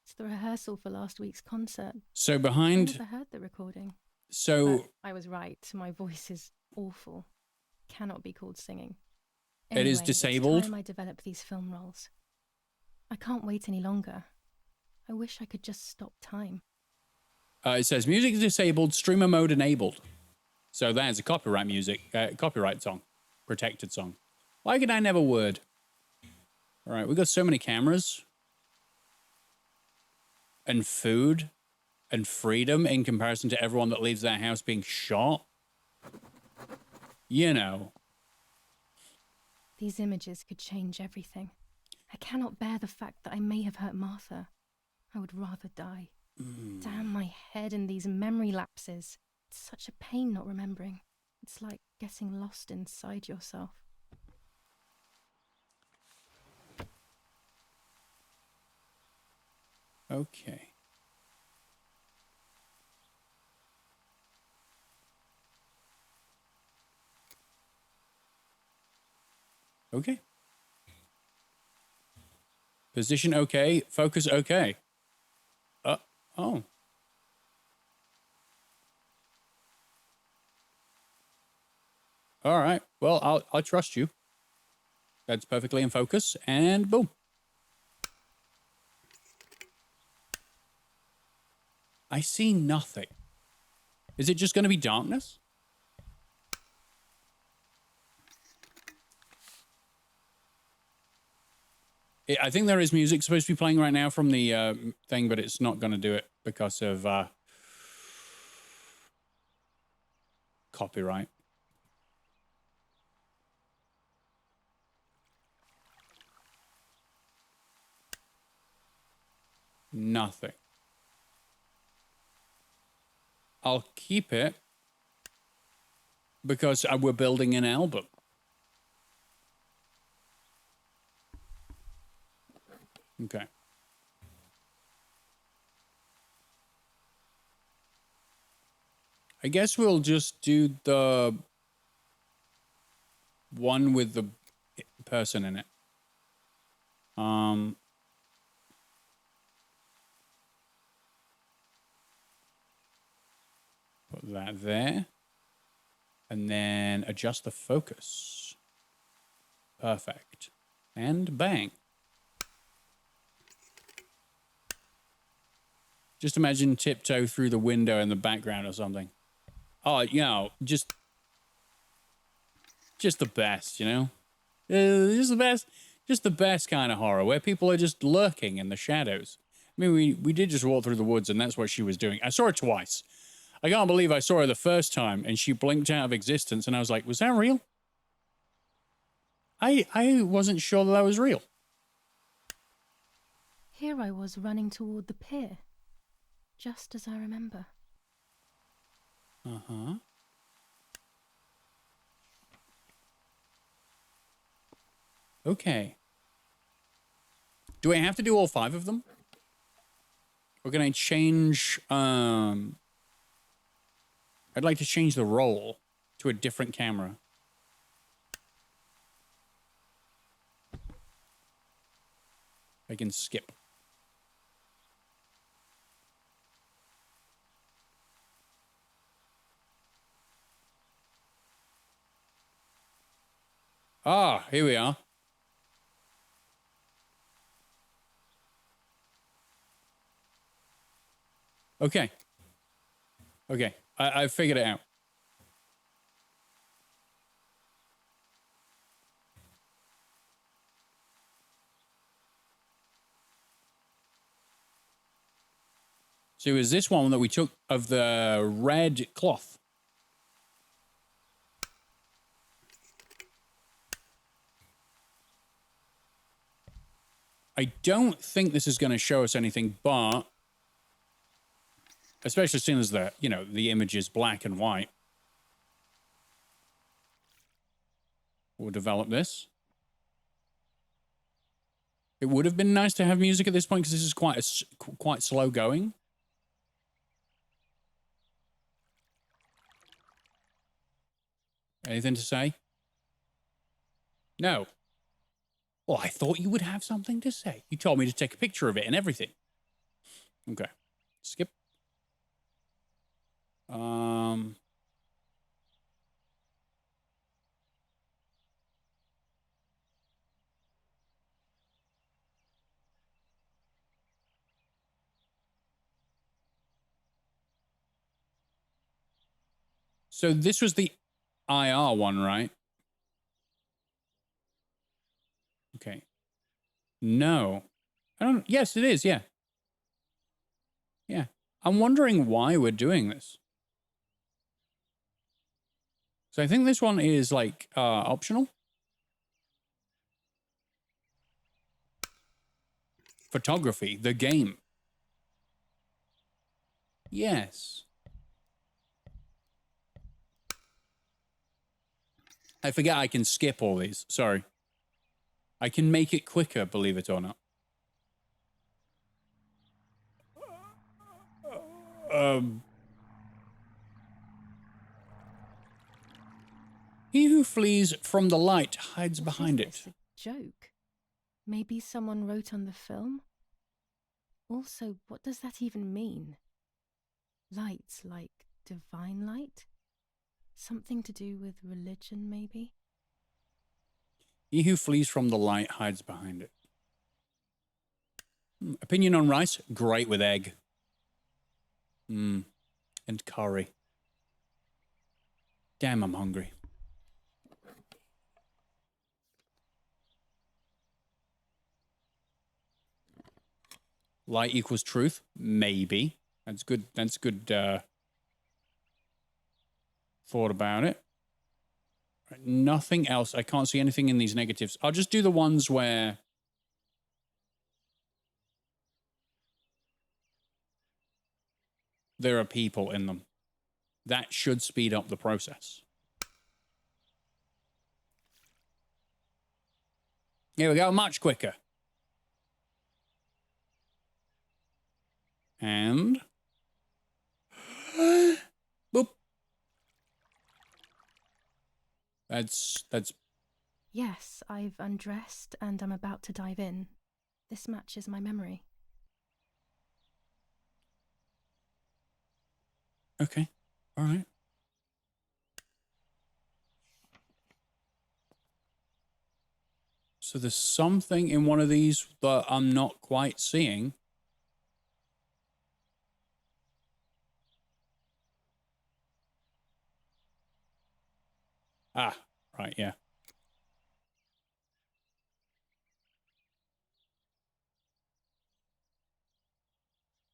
It's the rehearsal for last week's concert. So I behind... never heard the recording. So... But I was right. My voice is awful. Cannot be called singing. It is disabled. It's time I develop these film roles. I can't wait any longer. I wish I could just stop time. It says music is disabled, streamer mode enabled. So that's a copyright song, protected song. Why could I never word? All right, we've got so many cameras and food and freedom in comparison to everyone that leaves their house being shot. You know. These images could change everything. I cannot bear the fact that I may have hurt Martha. I would rather die. Damn my head and these memory lapses. It's such a pain not remembering. It's like getting lost inside yourself. Okay. Okay. Position okay. Focus okay. Oh. All right. Well, I'll trust you. That's perfectly in focus, and boom. I see nothing. Is it just going to be darkness? I think there is music supposed to be playing right now from the thing, but it's not going to do it because of copyright. Nothing. I'll keep it because we're building an album. Okay. I guess we'll just do the one with the person in it. Put that there. And then adjust the focus. Perfect. And bang. Just imagine Tiptoe through the window in the background or something. Oh, you know, just the best, you know? Just the best kind of horror, where people are just lurking in the shadows. I mean, we did just walk through the woods, and that's what she was doing. I saw her twice. I can't believe I saw her the first time, and she blinked out of existence, and I was like, was that real? I wasn't sure that was real. Here I was running toward the pier, just as I remember. Uh-huh. Okay. Do I have to do all 5 of them? Or can I change, I'd like to change the roll to a different camera. I can skip. Ah, here we are. Okay. Okay, I figured it out. So is this one that we took of the red cloth? I don't think this is going to show us anything, but especially as soon as the, you know, the image is black and white. We'll develop this. It would have been nice to have music at this point because this is quite slow going. Anything to say? No. Well, I thought you would have something to say. You told me to take a picture of it and everything. Okay. Skip. So this was the IR one, right? Okay. No. I don't... Yes, it is, yeah. Yeah. I'm wondering why we're doing this. So I think this one is, like, optional. Photography, the game. Yes. I forget I can skip all these. Sorry. I can make it quicker, believe it or not. He who flees from the light hides behind What it. is this, a joke? Maybe someone wrote on the film? Also, what does that even mean? Light, like divine light? Something to do with religion, maybe? He who flees from the light hides behind it. Opinion on rice? Great with egg. And curry. Damn, I'm hungry. Light equals truth? Maybe. That's good. That's good thought about it. Nothing else. I can't see anything in these negatives. I'll just do the ones where there are people in them. That should speed up the process. Here we go. Much quicker. And... boop. That's... Yes, I've undressed and I'm about to dive in. This matches my memory. Okay. All right. So there's something in one of these that I'm not quite seeing. Ah, right, yeah.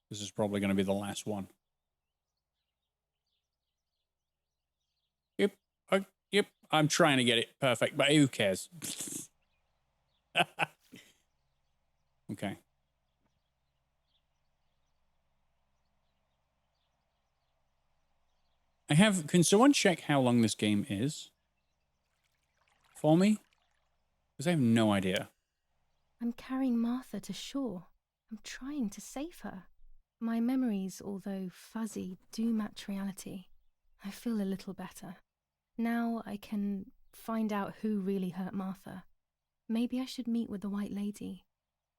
This is probably going to be the last one. Yep. Yep. I'm trying to get it perfect, but who cares? Okay. Can someone check how long this game is? For me? Because I have no idea. I'm carrying Martha to shore. I'm trying to save her. My memories, although fuzzy, do match reality. I feel a little better. Now I can find out who really hurt Martha. Maybe I should meet with the White Lady.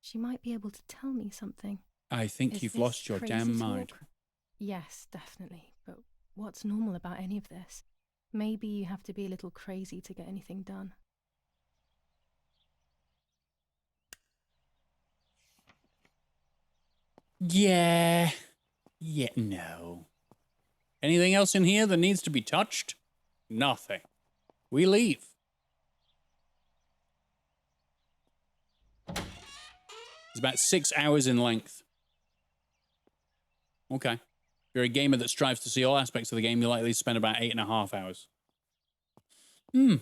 She might be able to tell me something. I think Is you've this lost your crazy damn mind. talk? Yes, definitely. But what's normal about any of this? Maybe you have to be a little crazy to get anything done. Yeah. Yeah, no. Anything else in here that needs to be touched? Nothing. We leave. It's about 6 hours in length. Okay. If you're a gamer that strives to see all aspects of the game, you're likely to spend about 8.5 hours.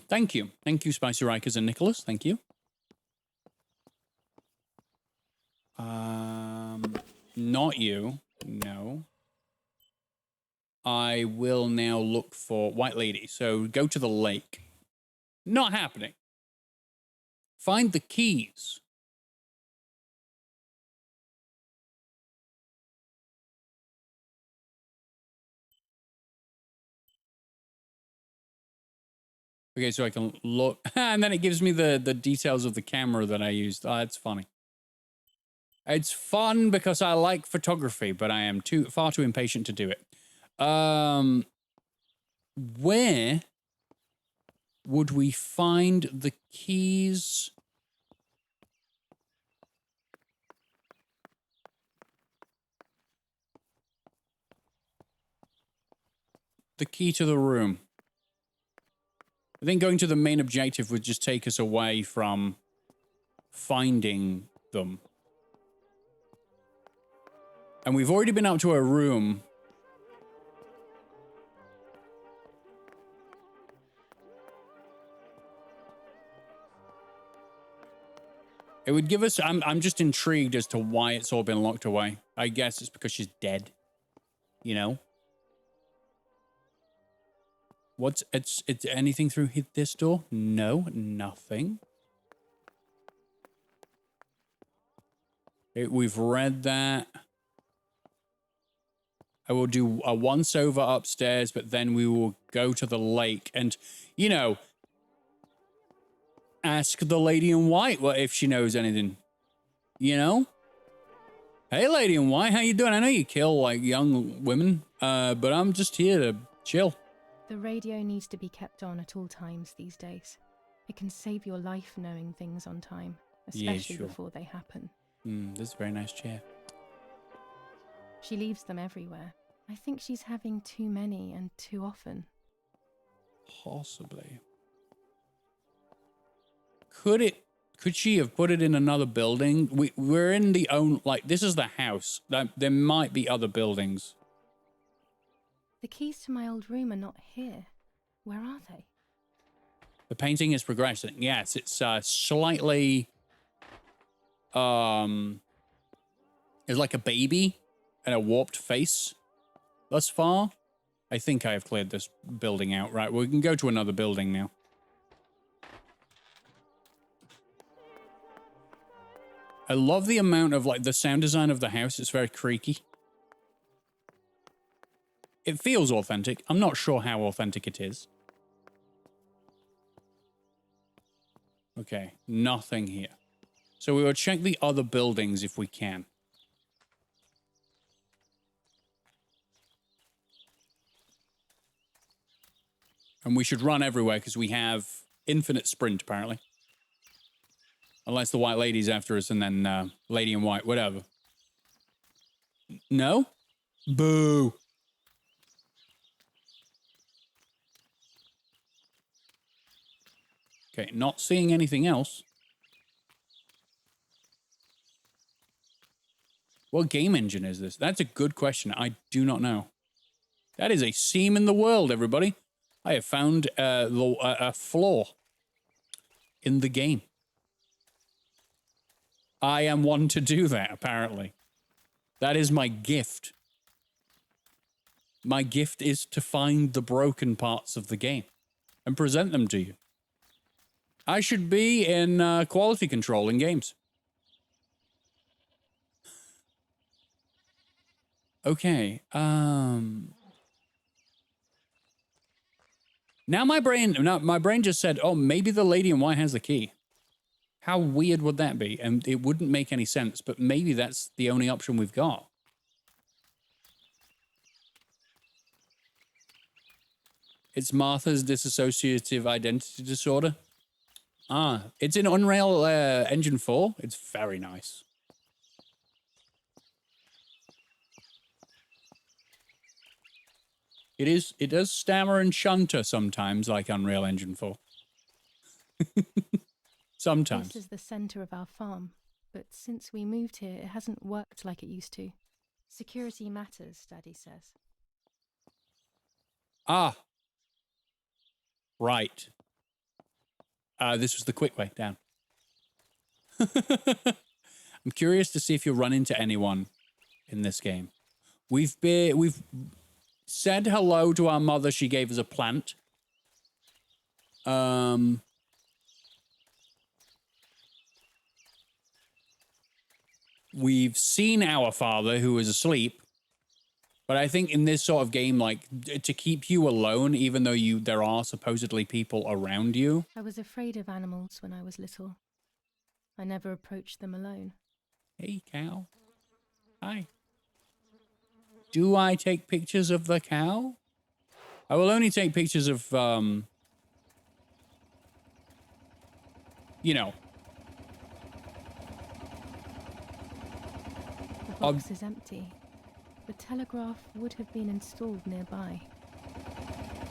Thank you. Thank you, Spicy Rikers and Nicholas. Thank you. Not you. No. I will now look for White Lady. So go to the lake. Not happening. Find the keys. Okay, so I can look. And then it gives me the details of the camera that I used. Oh, that's funny. It's fun because I like photography, but I am far too impatient to do it. Where would we find the keys? The key to the room. I think going to the main objective would just take us away from finding them. And we've already been up to a room. It would give us... I'm just intrigued as to why it's all been locked away. I guess it's because she's dead. You know? It's anything through this door? No, nothing. We've read that. I will do a once over upstairs, but then we will go to the lake and, you know, ask the lady in white if she knows anything. You know? Hey, lady in white, how you doing? I know you kill, like, young women, but I'm just here to chill. The radio needs to be kept on at all times these days. It can save your life knowing things on time, especially before they happen. This is a very nice chair. She leaves them everywhere. I think she's having too many and too often. Possibly. Could she have put it in another building? We're in the this is the house. There might be other buildings. The keys to my old room are not here. Where are they? The painting is progressing. Yes, it's slightly it's like a baby and a warped face thus far. I think I have cleared this building out. Right, we can go to another building now. I love the amount of, like, the sound design of the house. It's very creaky. It feels authentic. I'm not sure how authentic it is. Okay, nothing here. So we will check the other buildings if we can. And we should run everywhere because we have infinite sprint, apparently. Unless the White Lady's after us and then Lady in White, whatever. No? Boo. Okay, not seeing anything else. What game engine is this? That's a good question. I do not know. That is a seam in the world, everybody. I have found a flaw in the game. I am one to do that, apparently. That is my gift. My gift is to find the broken parts of the game and present them to you. I should be in quality control in games. Okay. Now my brain just said, oh, maybe the lady in white has the key. How weird would that be? And it wouldn't make any sense, but maybe that's the only option we've got. It's Martha's dissociative identity disorder. Ah, it's in Unreal Engine 4. It's very nice. It is. It does stammer and shunter sometimes, like Unreal Engine 4. Sometimes. This is the center of our farm, but since we moved here, it hasn't worked like it used to. Security matters, Daddy says. Ah. Right. This was the quick way down. I'm curious to see if you'll run into anyone in this game. We've said hello to our mother. She gave us a plant. We've seen our father, who is asleep. But I think in this sort of game, like, to keep you alone, even though there are supposedly people around you. I was afraid of animals when I was little. I never approached them alone. Hey, cow. Hi. Do I take pictures of the cow? I will only take pictures of, you know. The box is empty. The telegraph would have been installed nearby.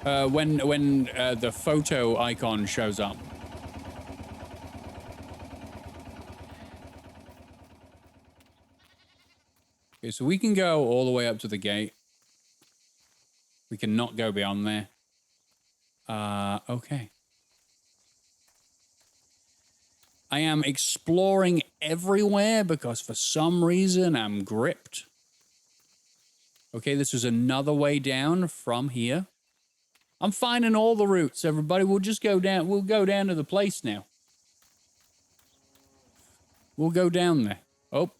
When the photo icon shows up. Okay, so we can go all the way up to the gate. We cannot go beyond there. Okay. I am exploring everywhere because for some reason I'm gripped. Okay, this is another way down from here. I'm finding all the routes, everybody. We'll just go down. We'll go down to the place now. We'll go down there. Oh.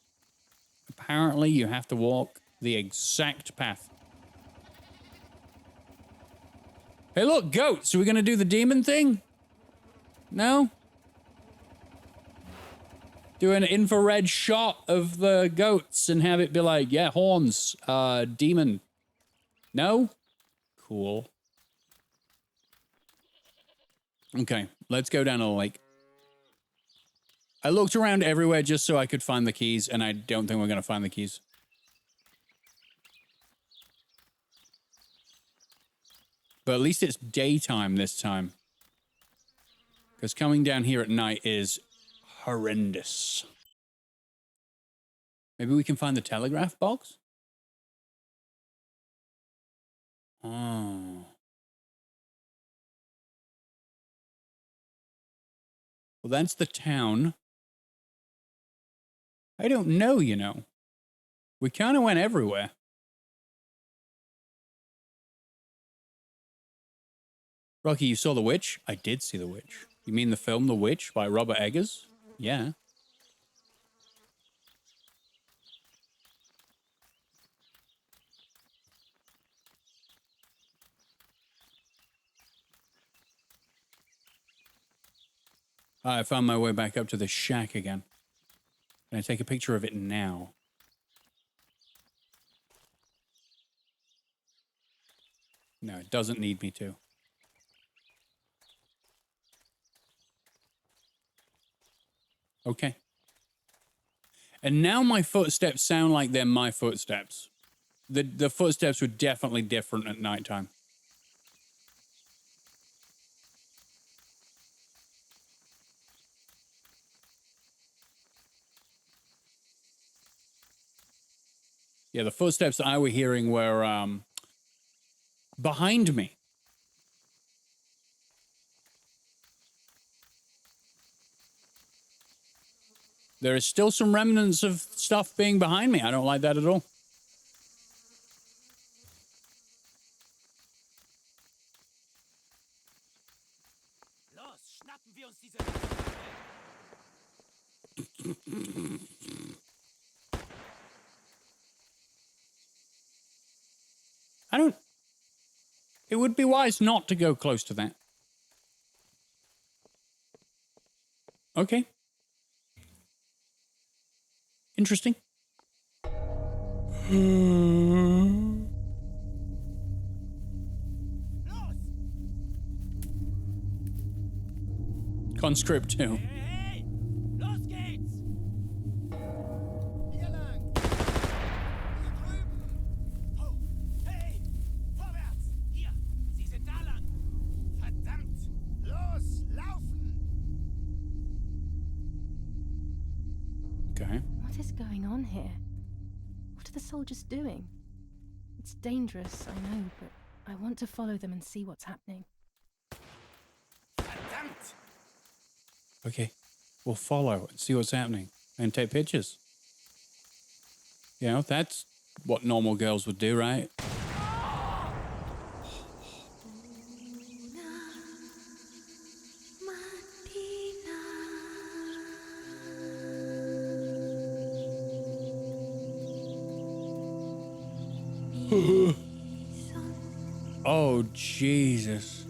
Apparently, you have to walk the exact path. Hey, look, goats. Are we going to do the demon thing? No? Do an infrared shot of the goats and have it be like, yeah, horns, demon. No? Cool. Okay, let's go down to the lake. I looked around everywhere just so I could find the keys, and I don't think we're going to find the keys. But at least it's daytime this time. Because coming down here at night is horrendous. Maybe we can find the telegraph box? Oh. Well, that's the town. I don't know, you know. We kind of went everywhere. Rocky, you saw The Witch? I did see The Witch. You mean the film The Witch by Robert Eggers? Yeah. I found my way back up to the shack again. Can I take a picture of it now? No, it doesn't need me to. Okay. And now my footsteps sound like they're my footsteps. The footsteps were definitely different at nighttime. Yeah, the footsteps that I were hearing were behind me. There is still some remnants of stuff being behind me. I don't like that at all. I don't... It would be wise not to go close to that. Okay. Interesting. Conscript 2. Hey, los geht's! Hier lang! Hier drüben! Oh, hey! Vorwärts! Hier! Sie sind da lang! Verdammt! Los, laufen! Okay. What is going on here? What are the soldiers doing? It's dangerous, I know, but I want to follow them and see what's happening. Verdammt! Okay. We'll follow and see what's happening and take pictures. You know, that's what normal girls would do, right? Oh, Jesus.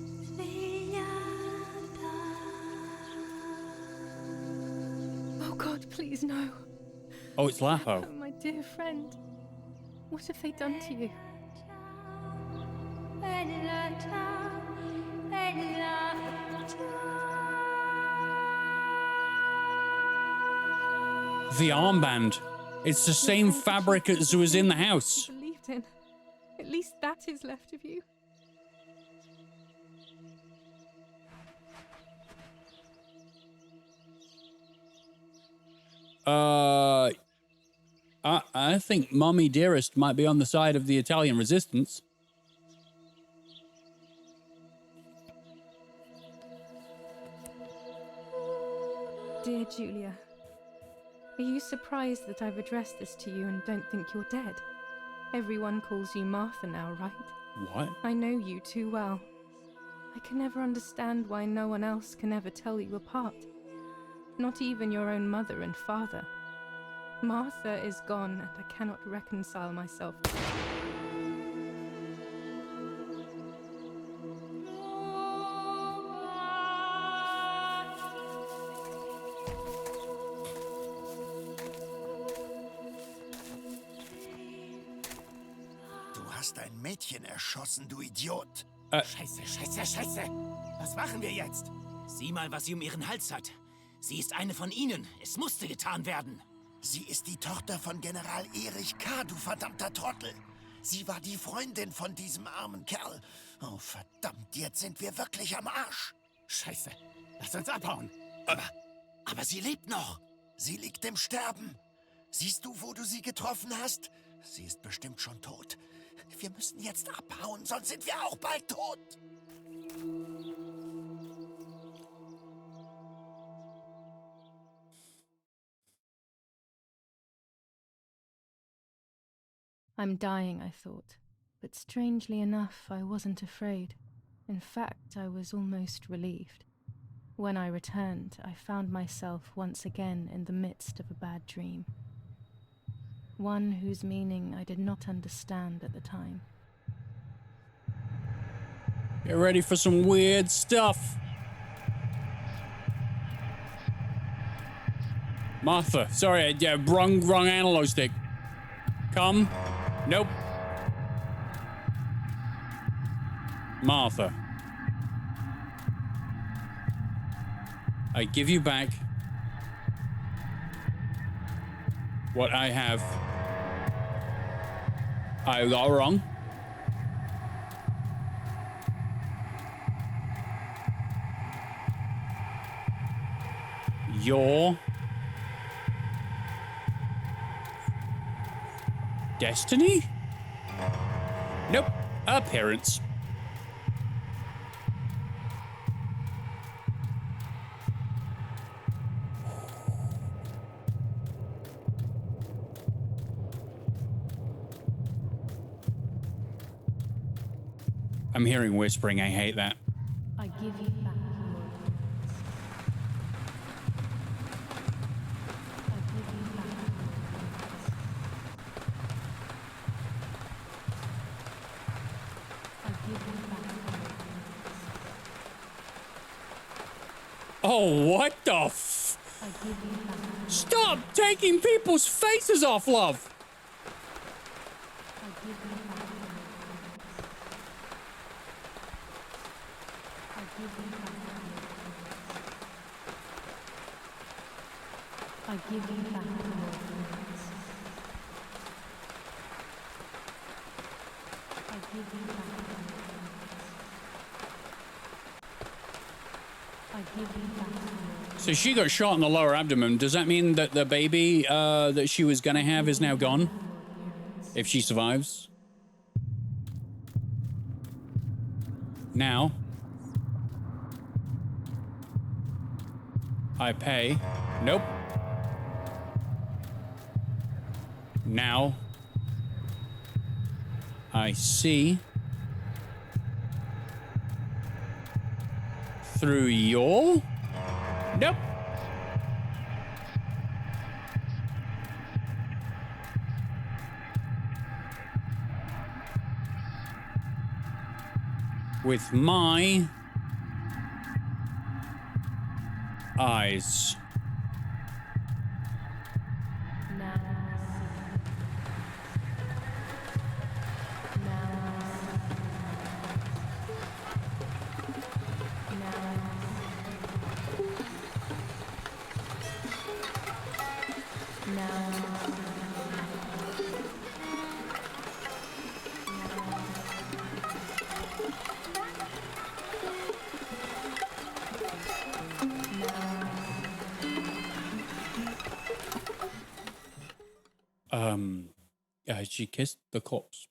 Oh God, please no. Oh, it's Lapo. Oh, my dear friend. What have they done to you? The armband. It's the same fabric as was in the house. You believed in. At least that is left of you. I think Mommy Dearest might be on the side of the Italian resistance. Dear Julia, are you surprised that I've addressed this to you and don't think you're dead? Everyone calls you Martha now, right? What? I know you too well. I can never understand why no one else can ever tell you apart. Not even your own mother and father. Martha is gone, and I cannot reconcile myself. Du hast ein Mädchen erschossen, du Idiot! Scheiße, scheiße, scheiße! Was machen wir jetzt? Sieh mal, was sie um ihren Hals hat. Sie ist eine von ihnen. Es musste getan werden. Sie ist die Tochter von General Erich K., du verdammter Trottel! Sie war die Freundin von diesem armen Kerl. Oh, verdammt, jetzt sind wir wirklich am Arsch. Scheiße. Lass uns abhauen. Aber sie lebt noch. Sie liegt im Sterben. Siehst du, wo du sie getroffen hast? Sie ist bestimmt schon tot. Wir müssen jetzt abhauen, sonst sind wir auch bald tot. I'm dying, I thought. But strangely enough, I wasn't afraid. In fact, I was almost relieved. When I returned, I found myself once again in the midst of a bad dream. One whose meaning I did not understand at the time. Get ready for some weird stuff. Martha. Sorry, yeah, wrong analog stick. Come. Nope. Martha. I give you back what I have. I got wrong. Your Destiny? Nope. Appearance. I'm hearing whispering. I hate that. I give you back your appearance. I give you back your appearance. I give you back your appearance. Oh, what the I give you back your Stop taking people's faces off, love! I give you back your appearance. I give you back your appearance. I give you back your appearance. I give you back your appearance. I give you back your appearance. So she got shot in the lower abdomen. Does that mean that the baby that she was gonna have is now gone? If she survives? Now. I pay. Nope. Now. I see. Through your? Nope. With my eyes. She kissed the corpse.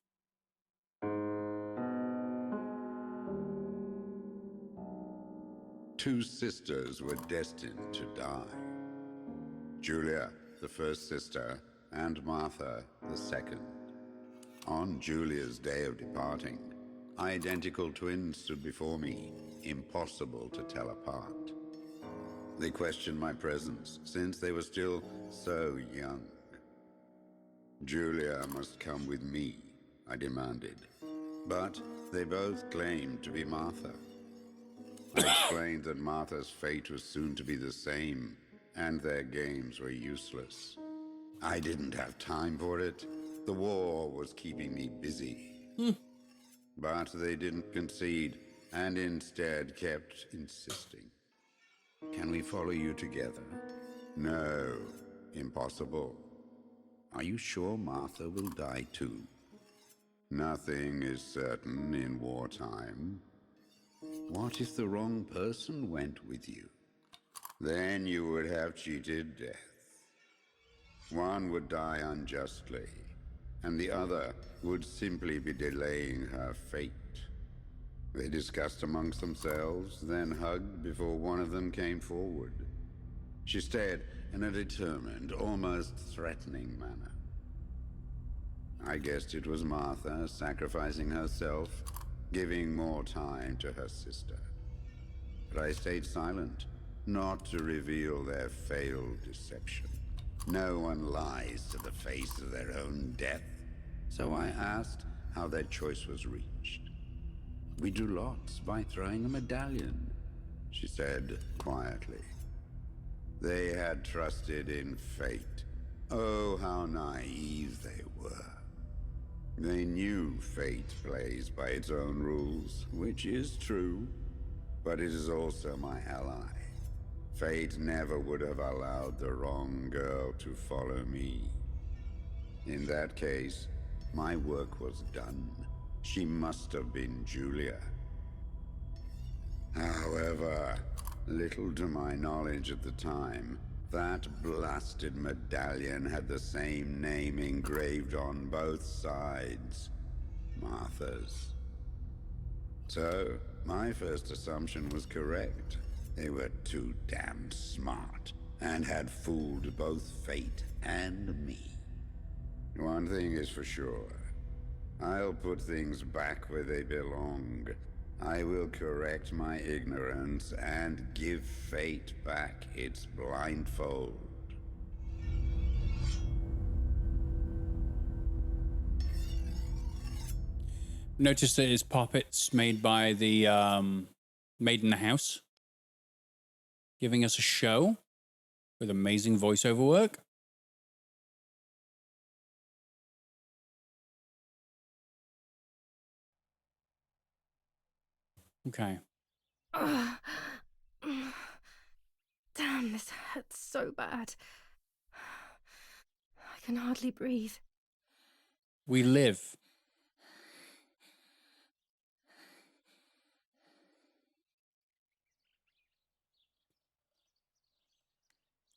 Two sisters were destined to die. Julia, the first sister, and Martha, the second. On Julia's day of departing, identical twins stood before me, impossible to tell apart. They questioned my presence, since they were still so young. Julia must come with me, I demanded. But they both claimed to be Martha. I explained that Martha's fate was soon to be the same, and their games were useless. I didn't have time for it. The war was keeping me busy. But they didn't concede, and instead kept insisting. Can we follow you together? No, impossible. Are you sure Martha will die too? Nothing is certain in wartime. What if the wrong person went with you? Then you would have cheated death. One would die unjustly, and the other would simply be delaying her fate. They discussed amongst themselves, then hugged before one of them came forward. She stared in a determined, almost threatening manner. I guessed it was Martha sacrificing herself, giving more time to her sister. But I stayed silent, not to reveal their failed deception. No one lies to the face of their own death, so I asked how their choice was reached. We drew lots by throwing a medallion, she said quietly. They had trusted in fate. Oh, how naive they were. They knew fate plays by its own rules, which is true, but it is also my ally. Fate never would have allowed the wrong girl to follow me. In that case, my work was done. She must have been Julia. However, little to my knowledge at the time, That blasted medallion had the same name engraved on both sides. Martha's. So, my first assumption was correct. They were too damn smart, and had fooled both fate and me. One thing is for sure. I'll put things back where they belong. I will correct my ignorance and give fate back its blindfold. Notice that it's puppets made by the Maid in the House, giving us a show with amazing voiceover work. Okay. Damn, this hurts so bad. I can hardly breathe. We live.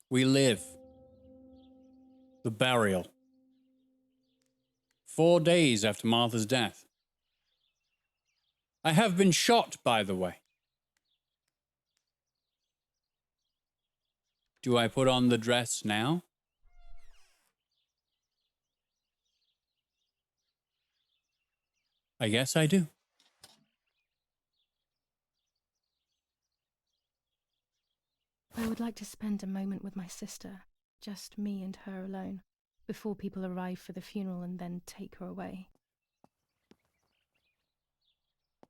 We live. The burial. 4 days after Martha's death. I have been shot, by the way. Do I put on the dress now? I guess I do. I would like to spend a moment with my sister, just me and her alone, before people arrive for the funeral and then take her away.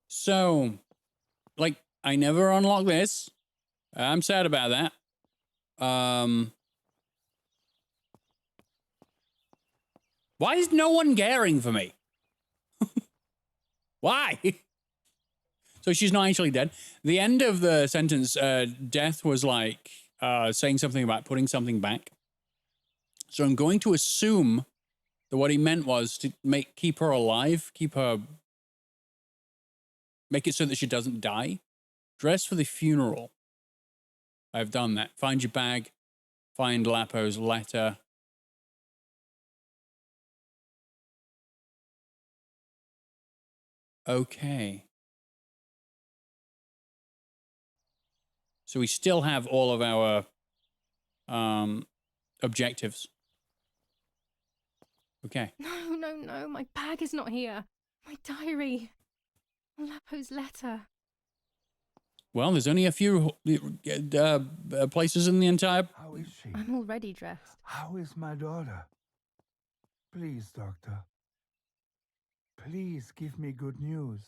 So, like, I never unlocked this. I'm sad about that. Why is no one caring for me? Why? So she's not actually dead. The end of the sentence, death was like saying something about putting something back. So I'm going to assume that what he meant was to keep her alive, make it so that she doesn't die. Dress for the funeral. I've done that. Find your bag. Find Lapo's letter. Okay. So we still have all of our objectives. Okay. No, my bag is not here. My diary. Lapo's letter. Well, there's only a few places in the entire... How is she? I'm already dressed. How is my daughter? Please, doctor. Please give me good news.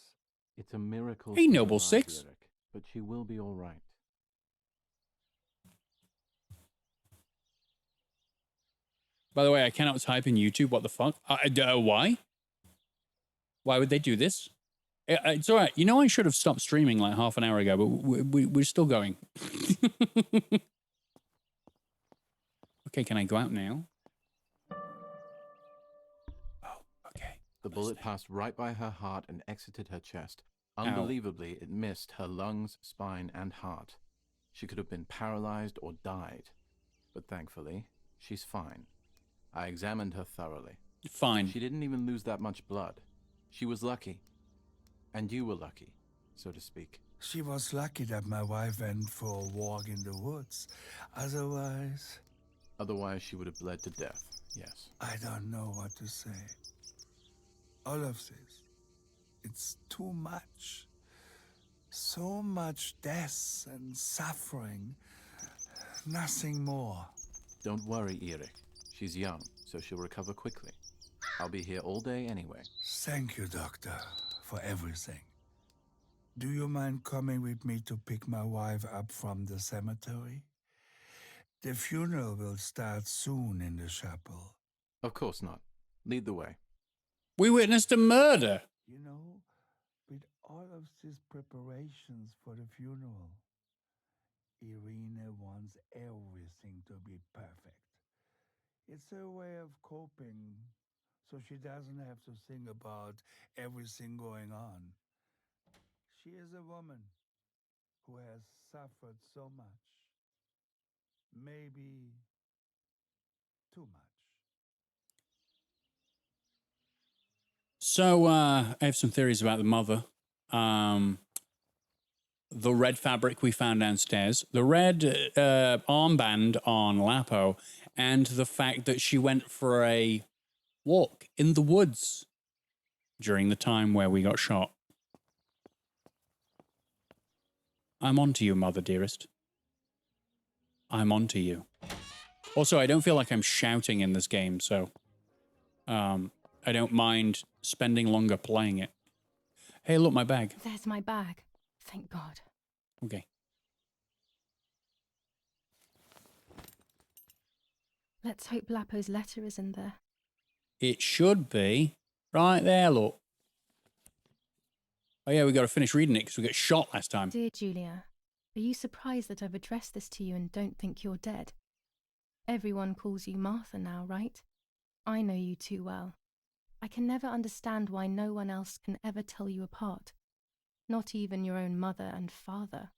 It's a miracle. Hey, she's Noble alive, Six. Eric, but she will be all right. By the way, I cannot type in YouTube. What the fuck? Why? Why would they do this? It's all right. You know, I should have stopped streaming like half an hour ago, but we're still going. Okay, can I go out now? Oh, okay. The bullet passed right by her heart and exited her chest. Unbelievably, it missed her lungs, spine, and heart. She could have been paralyzed or died. But thankfully, she's fine. I examined her thoroughly. Fine. She didn't even lose that much blood. She was lucky. And you were lucky, so to speak. She was lucky that my wife went for a walk in the woods. Otherwise... Otherwise, she would have bled to death, yes. I don't know what to say. All of this. It's too much. So much death and suffering. Nothing more. Don't worry, Erik. She's young, so she'll recover quickly. I'll be here all day anyway. Thank you, Doctor, for everything. Do you mind coming with me to pick my wife up from the cemetery? The funeral will start soon in the chapel. Of course not. Lead the way. We witnessed a murder. You know, with all of these preparations for the funeral, Irina wants everything to be perfect. It's her way of coping, so she doesn't have to think about everything going on. She is a woman who has suffered so much. maybe too much. So, I have some theories about the mother. The red fabric we found downstairs, the red armband on Lapo, and the fact that she went for a walk in the woods during the time where we got shot. I'm on to you, mother dearest. I'm on to you. Also, I don't feel like I'm shouting in this game, so I don't mind spending longer playing it. Hey, look, my bag. There's my bag. Thank God. Okay. Let's hope Lapo's letter is in there. It should be. Right there, look. Oh, yeah, we got to finish reading it because we got shot last time. Dear Julia, are you surprised that I've addressed this to you and don't think you're dead? Everyone calls you Martha now, right? I know you too well. I can never understand why no one else can ever tell you apart. Not even your own mother and father.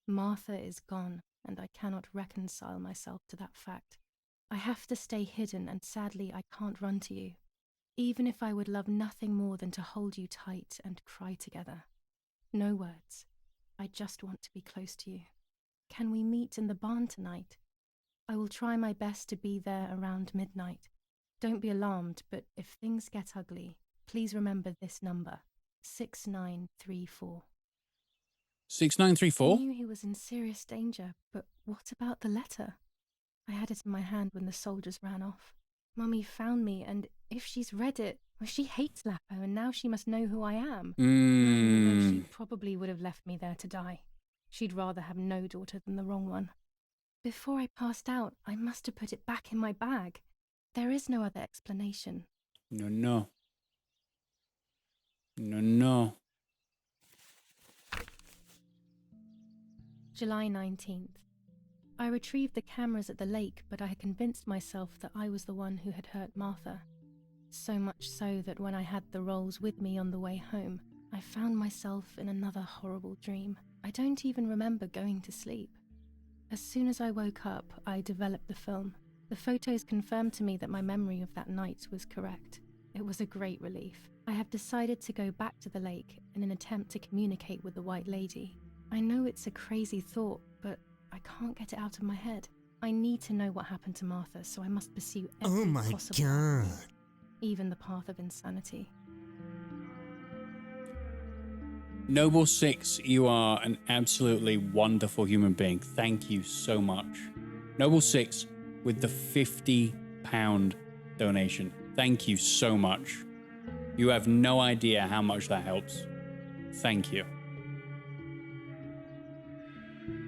Martha is gone, and I cannot reconcile myself to that fact. I have to stay hidden, and sadly I can't run to you, even if I would love nothing more than to hold you tight and cry together. No words. I just want to be close to you. Can we meet in the barn tonight? I will try my best to be there around midnight. Don't be alarmed, but if things get ugly, please remember this number, 6934. 6934? I knew he was in serious danger, but what about the letter? I had it in my hand when the soldiers ran off. Mummy found me, and if she's read it, well, she hates Lapo, and now she must know who I am. She probably would have left me there to die. She'd rather have no daughter than the wrong one. Before I passed out, I must have put it back in my bag. There is no other explanation. No. July 19th. I retrieved the cameras at the lake, but I had convinced myself that I was the one who had hurt Martha. So much so that when I had the rolls with me on the way home, I found myself in another horrible dream. I don't even remember going to sleep. As soon as I woke up, I developed the film. The photos confirmed to me that my memory of that night was correct. It was a great relief. I have decided to go back to the lake in an attempt to communicate with the White Lady. I know it's a crazy thought, but I can't get it out of my head. I need to know what happened to Martha, so I must pursue every possible avenue, even the path of insanity. Noble Six, you are an absolutely wonderful human being. Thank you so much. Noble Six with the £50 donation. Thank you so much. You have no idea how much that helps. Thank you.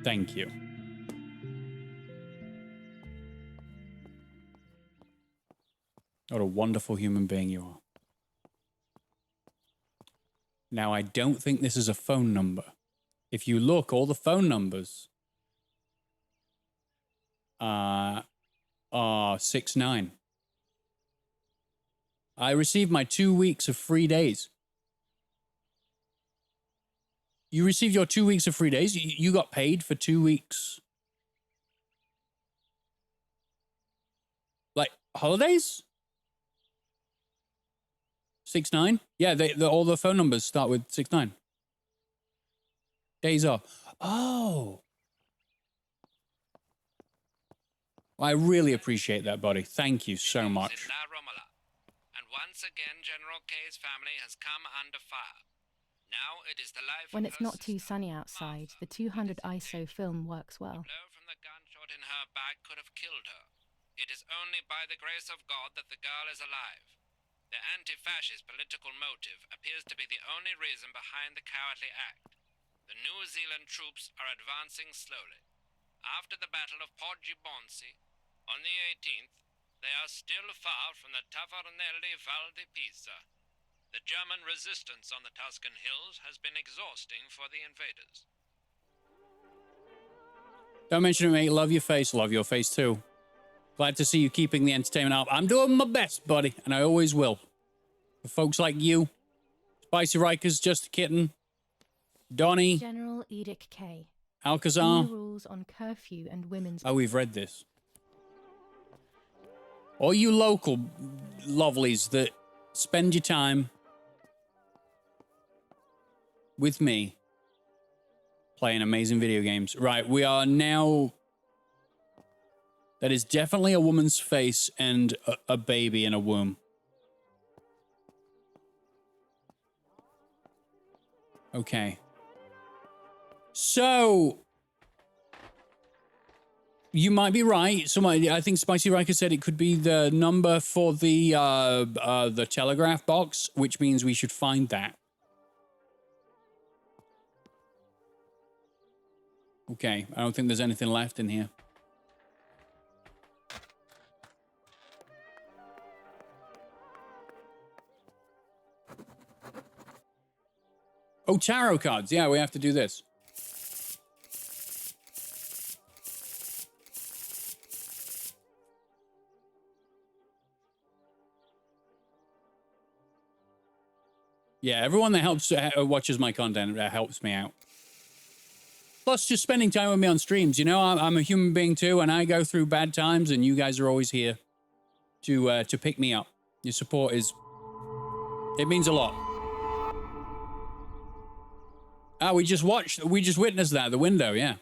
Thank you. What a wonderful human being you are. Now, I don't think this is a phone number. If you look, all the phone numbers are 69. I received my 2 weeks of free days. You received your 2 weeks of free days? You got paid for 2 weeks? Like, holidays? 69? Yeah, all the phone numbers start with 69. Days off. Oh. I really appreciate that, buddy. Thank you so much. La Romola. And once again, General K's family has come under fire. Now it is the life When of it's her not too sister, sunny outside, the 200 ISO film works well. The blow from the gunshot in her back could have killed her. It is only by the grace of God that the girl is alive. The anti-fascist political motive appears to be the only reason behind the cowardly act. The New Zealand troops are advancing slowly. After the Battle of Poggibonsi, on the 18th, they are still far from the Tavernelli Val di Pisa. The German resistance on the Tuscan hills has been exhausting for the invaders. Don't mention it, mate. Love your face. Love your face, too. Glad to see you keeping the entertainment up. I'm doing my best, buddy, and I always will. For folks like you, Spicy Rikers, Just a Kitten, Donnie. General Edict K. Alcazar. New rules on curfew and women's... Oh, we've read this. All you local lovelies that spend your time with me playing amazing video games. Right, we are now... That is definitely a woman's face and a baby in a womb. Okay. So... You might be right. I think Spicy Riker said it could be the number for the telegraph box, which means we should find that. Okay, I don't think there's anything left in here. Oh, tarot cards. Yeah, we have to do this. Yeah, everyone that helps watches my content helps me out. Plus, just spending time with me on streams. You know, I'm a human being too, and I go through bad times, and you guys are always here to pick me up. Your support it means a lot. Ah, we just witnessed that at the window, yeah.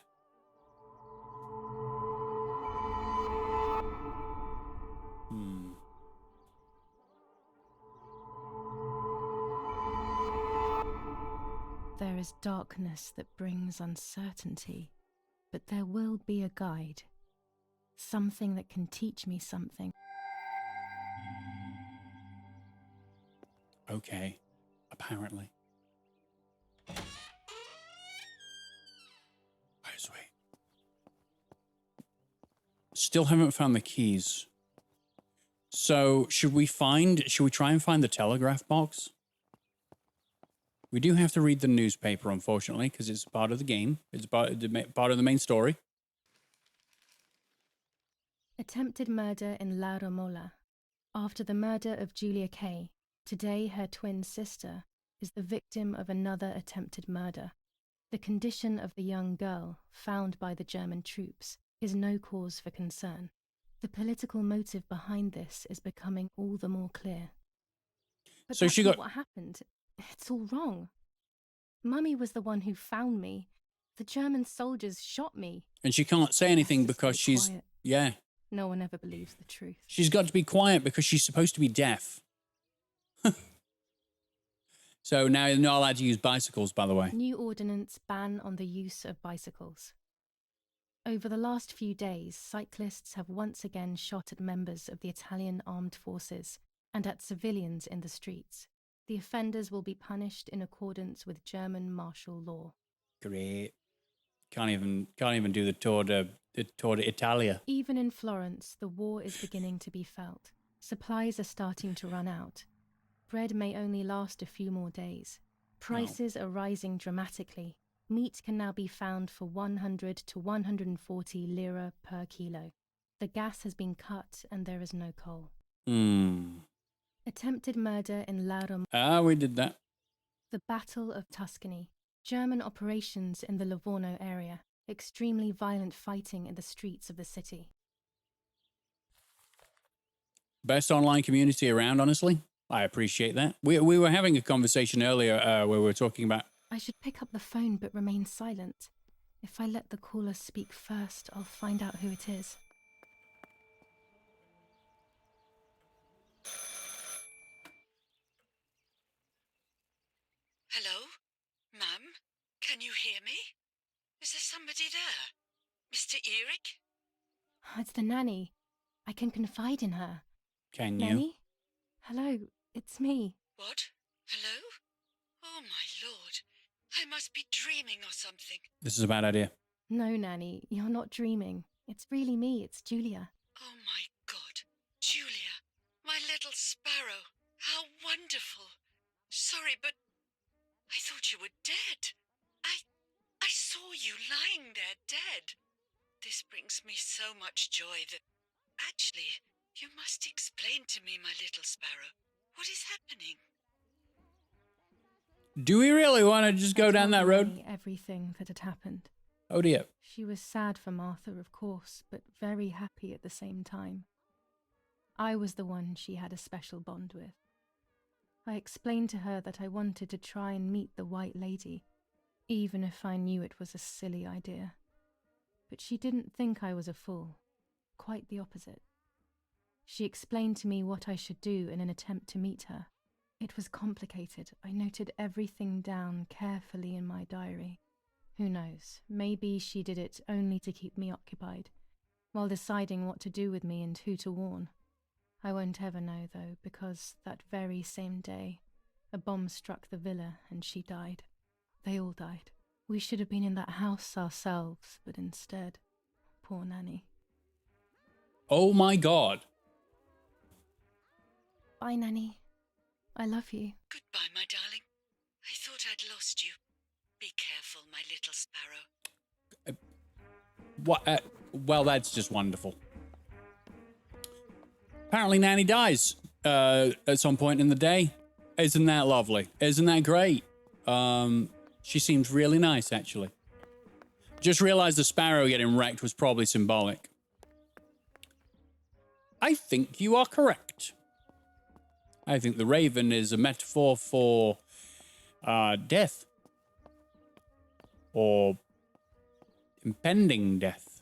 There is darkness that brings uncertainty, but there will be a guide. Something that can teach me something. Okay, apparently. Where's we? Still haven't found the keys. So, should we try and find the telegraph box? We do have to read the newspaper, unfortunately, because it's part of the game. It's part of the main story. Attempted murder in La Romola. After the murder of Julia Kay, today her twin sister is the victim of another attempted murder. The condition of the young girl, found by the German troops, is no cause for concern. The political motive behind this is becoming all the more clear. But So that's she not got... what happened. It's all wrong. Mummy was the one who found me. The German soldiers shot me. And she can't say anything because she's... quiet. Yeah. No one ever believes the truth. She's got to be quiet because she's supposed to be deaf. So now you're not allowed to use bicycles, by the way. New ordinance ban on the use of bicycles. Over the last few days, cyclists have once again shot at members of the Italian armed forces and at civilians in the streets. The offenders will be punished in accordance with German martial law. Great. Can't even do the Tour d'Italia. Even in Florence, the war is beginning to be felt. Supplies are starting to run out. Bread may only last a few more days. Prices are rising dramatically. Meat can now be found for 100 to 140 lira per kilo. The gas has been cut and there is no coal. Attempted murder in La Romola. Ah, we did that. The Battle of Tuscany. German operations in the Livorno area. Extremely violent fighting in the streets of the city. Best online community around, honestly. I appreciate that. We were having a conversation earlier where we were talking about... I should pick up the phone but remain silent. If I let the caller speak first, I'll find out who it is. Hello? Mum? Can you hear me? Is there somebody there? Mr. Eric? It's the nanny. I can confide in her. Can you? Nanny? Hello, it's me. What? Hello? Oh, my lord. I must be dreaming or something. This is a bad idea. No, Nanny, you're not dreaming. It's really me, it's Julia. Oh, my God. Julia, my little sparrow. How wonderful. Sorry, but I thought you were dead. I saw you lying there dead. This brings me so much joy that... Actually, you must explain to me, my little sparrow. What is happening? Do we really want to just go down that road? Everything that had happened. Oh dear. She was sad for Martha, of course, but very happy at the same time. I was the one she had a special bond with. I explained to her that I wanted to try and meet the White Lady, even if I knew it was a silly idea. But she didn't think I was a fool. Quite the opposite. She explained to me what I should do in an attempt to meet her. It was complicated. I noted everything down carefully in my diary. Who knows, maybe she did it only to keep me occupied, while deciding what to do with me and who to warn. I won't ever know, though, because that very same day, a bomb struck the villa and she died. They all died. We should have been in that house ourselves, but instead, poor Nanny. Oh my god. Bye, Nanny. I love you. Goodbye, my darling. I thought I'd lost you. Be careful, my little sparrow. What? Well, that's just wonderful. Apparently Nanny dies at some point in the day. Isn't that lovely? Isn't that great? She seems really nice, actually. Just realized the sparrow getting wrecked was probably symbolic. I think you are correct. I think the raven is a metaphor for death. Or impending death.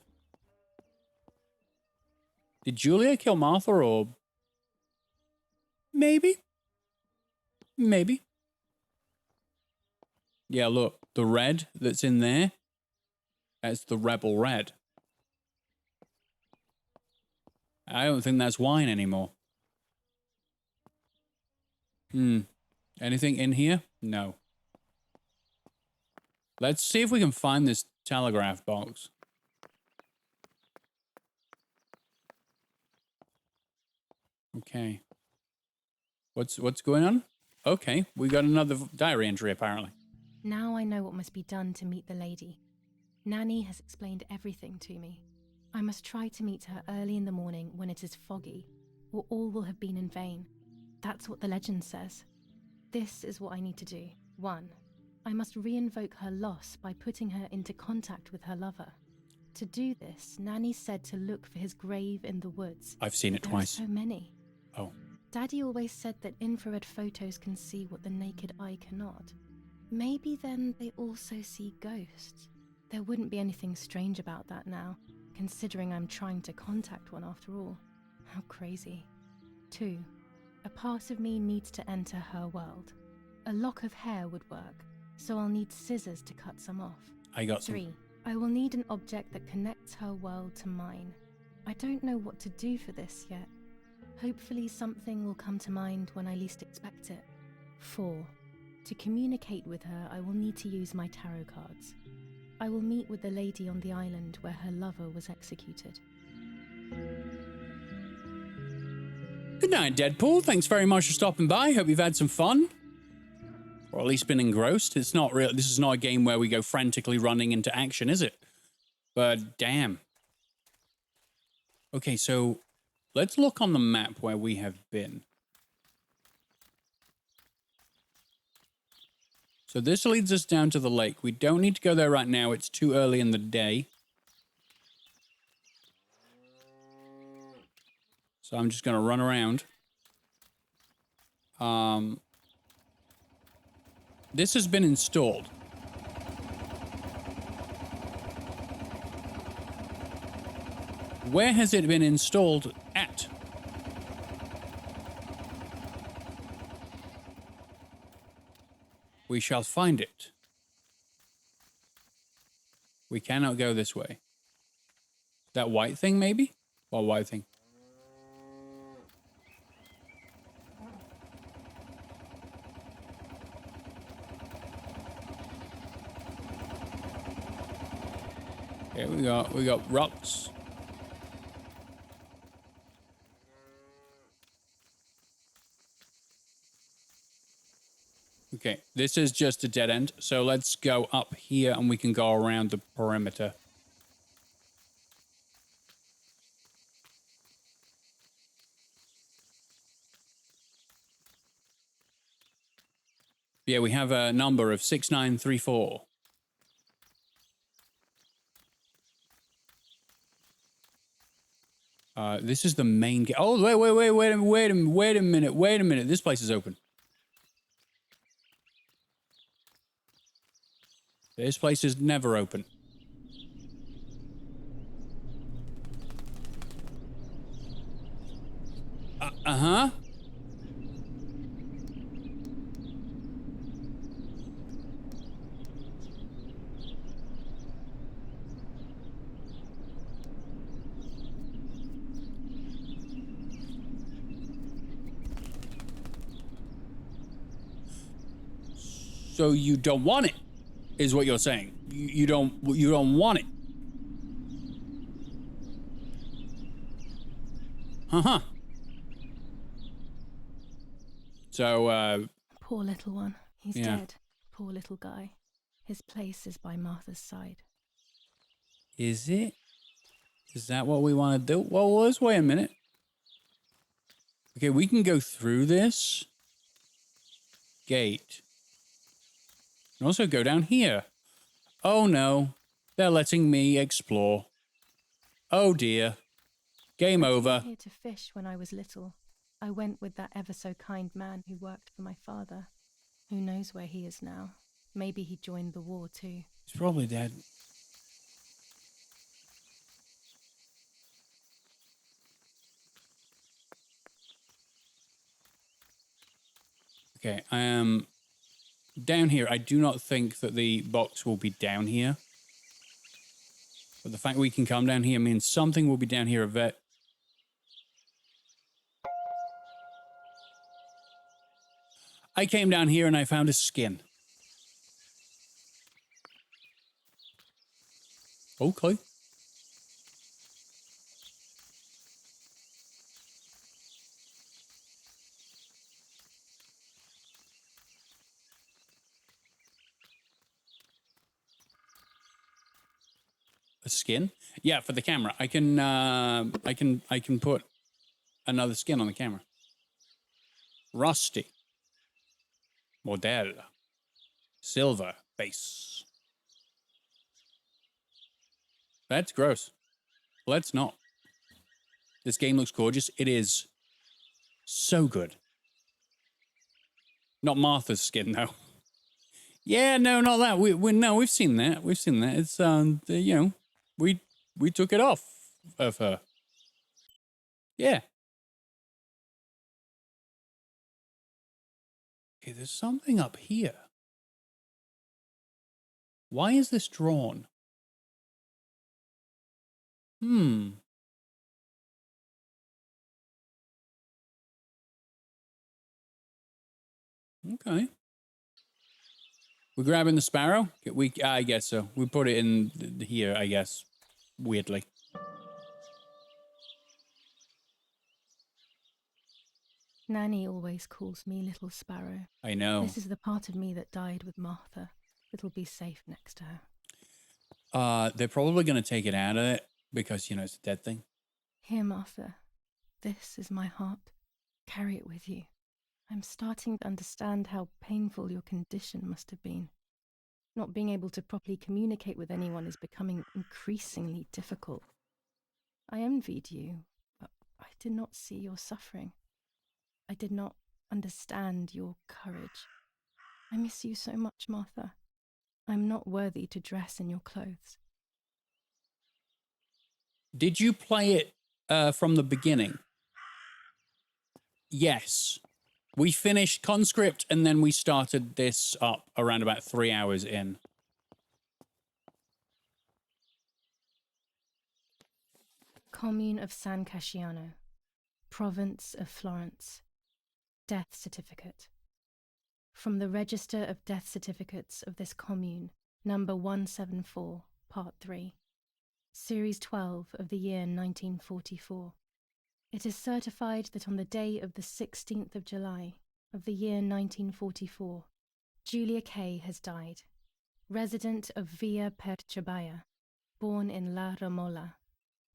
Did Julia kill Martha, or maybe? Maybe. Yeah, look, the red that's in there, that's the rebel red. I don't think that's wine anymore. Anything in here? No. Let's see if we can find this telegraph box. Okay. What's going on? Okay, we got another diary entry, apparently. Now I know what must be done to meet the lady. Nanny has explained everything to me. I must try to meet her early in the morning when it is foggy, or all will have been in vain. That's what the legend says. This is what I need to do. 1. I must reinvoke her loss by putting her into contact with her lover. To do this, Nanny said to look for his grave in the woods. I've seen it twice. There are so many. Oh. Daddy always said that infrared photos can see what the naked eye cannot. Maybe then they also see ghosts. There wouldn't be anything strange about that now, considering I'm trying to contact one after all. How crazy. 2. A part of me needs to enter her world. A lock of hair would work, so I'll need scissors to cut some off. I got 3. I will need an object that connects her world to mine. I don't know what to do for this yet. Hopefully something will come to mind when I least expect it. 4. To communicate with her, I will need to use my tarot cards. I will meet with the lady on the island where her lover was executed. Good night, Deadpool. Thanks very much for stopping by. Hope you've had some fun. Or at least been engrossed. It's not real. This is not a game where we go frantically running into action, is it? But damn. Okay, so let's look on the map where we have been. So this leads us down to the lake. We don't need to go there right now. It's too early in the day. So I'm just going to run around. This has been installed. Where has it been installed at? We shall find it. We cannot go this way. That white thing, maybe? What white thing? Okay, we got rocks. Okay, this is just a dead end, so let's go up here and we can go around the perimeter. Yeah, we have a number of 6934. This is the main gate. Oh, wait a minute. This place is open. This place is never open. Uh-huh. So you don't want it, is what you're saying. You don't want it. Uh-huh. So, Poor little one. He's yeah. dead. Poor little guy. His place is by Martha's side. Is it? Is that what we want to do? Well, let's wait a minute. Okay, we can go through this gate. And also go down here. Oh no, they're letting me explore. Oh dear. Game I over. came here to fish when I was little. I went with that ever so kind man who worked for my father. Who knows where he is now? Maybe he joined the war too. He's probably dead. Okay, I am down here. I do not think that the box will be down here. But the fact we can come down here means something will be down here a bit. I came down here and I found a skin. Okay. A skin? Yeah, for the camera. I can put another skin on the camera. Rusty. Model. Silver base. That's gross. Let's not. This game looks gorgeous. It is so good. Not Martha's skin though. Yeah, no, not that. We've seen that. We've seen that. It's you know, we took it off of her. Yeah. Okay, there's something up here. Why is this drawn? Okay. We're grabbing the sparrow? I guess so. We put it in here, I guess. Weirdly. Nanny always calls me Little Sparrow. I know. This is the part of me that died with Martha. It'll be safe next to her. They're probably going to take it out of it because, you know, it's a dead thing. Here, Martha. This is my heart. Carry it with you. I'm starting to understand how painful your condition must have been. Not being able to properly communicate with anyone is becoming increasingly difficult. I envied you, but I did not see your suffering. I did not understand your courage. I miss you so much, Martha. I'm not worthy to dress in your clothes. Did you play it from the beginning? Yes. We finished Conscript and then we started this up around about 3 hours in. Commune of San Casciano, Province of Florence. Death certificate. From the Register of Death Certificates of this commune, number 174, part 3, series 12 of the year 1944. It is certified that on the day of the 16th of July of the year 1944, Julia Kay has died, resident of Via Perchabaya, born in La Romola.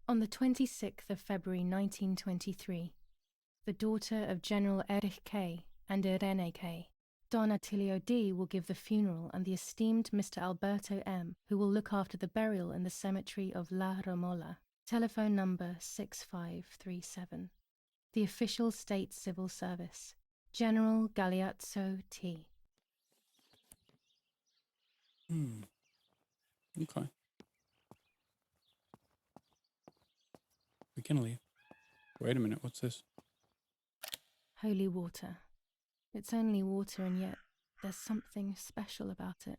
On the 26th of February 1923, the daughter of General Erich Kay and Irene Kay, Don Attilio D. will give the funeral, and the esteemed Mr. Alberto M., who will look after the burial in the cemetery of La Romola, Telephone number 6537. The official state civil service. General Galeazzo T. Okay. We can leave. Wait a minute, what's this? Holy water. It's only water, and yet there's something special about it.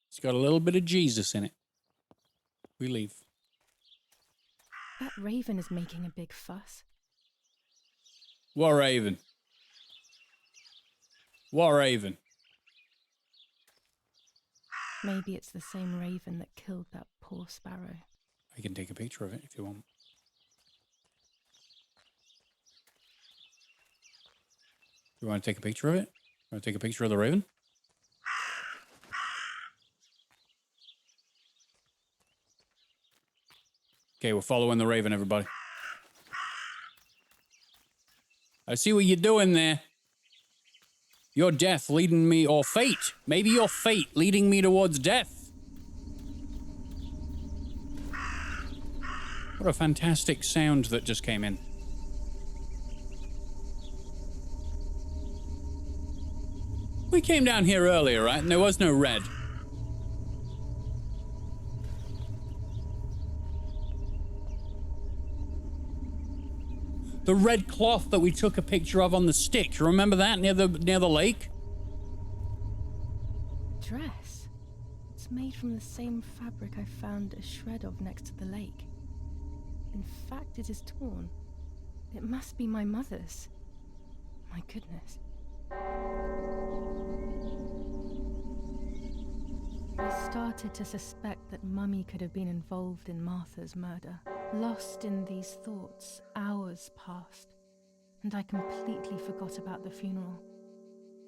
It's got a little bit of Jesus in it. We leave. That raven is making a big fuss. What raven? What raven? Maybe it's the same raven that killed that poor sparrow. I can take a picture of it if you want. You want to take a picture of it? Want to take a picture of the raven? Okay, we're following the raven, everybody. I see what you're doing there. Your death leading me, or fate. Maybe your fate leading me towards death. What a fantastic sound that just came in. We came down here earlier, right? And there was no red. The red cloth that we took a picture of on the stick. You remember that near the lake? Dress. It's made from the same fabric I found a shred of next to the lake. In fact, it is torn. It must be my mother's. My goodness. I started to suspect that Mummy could have been involved in Martha's murder. Lost in these thoughts, hours passed, and I completely forgot about the funeral.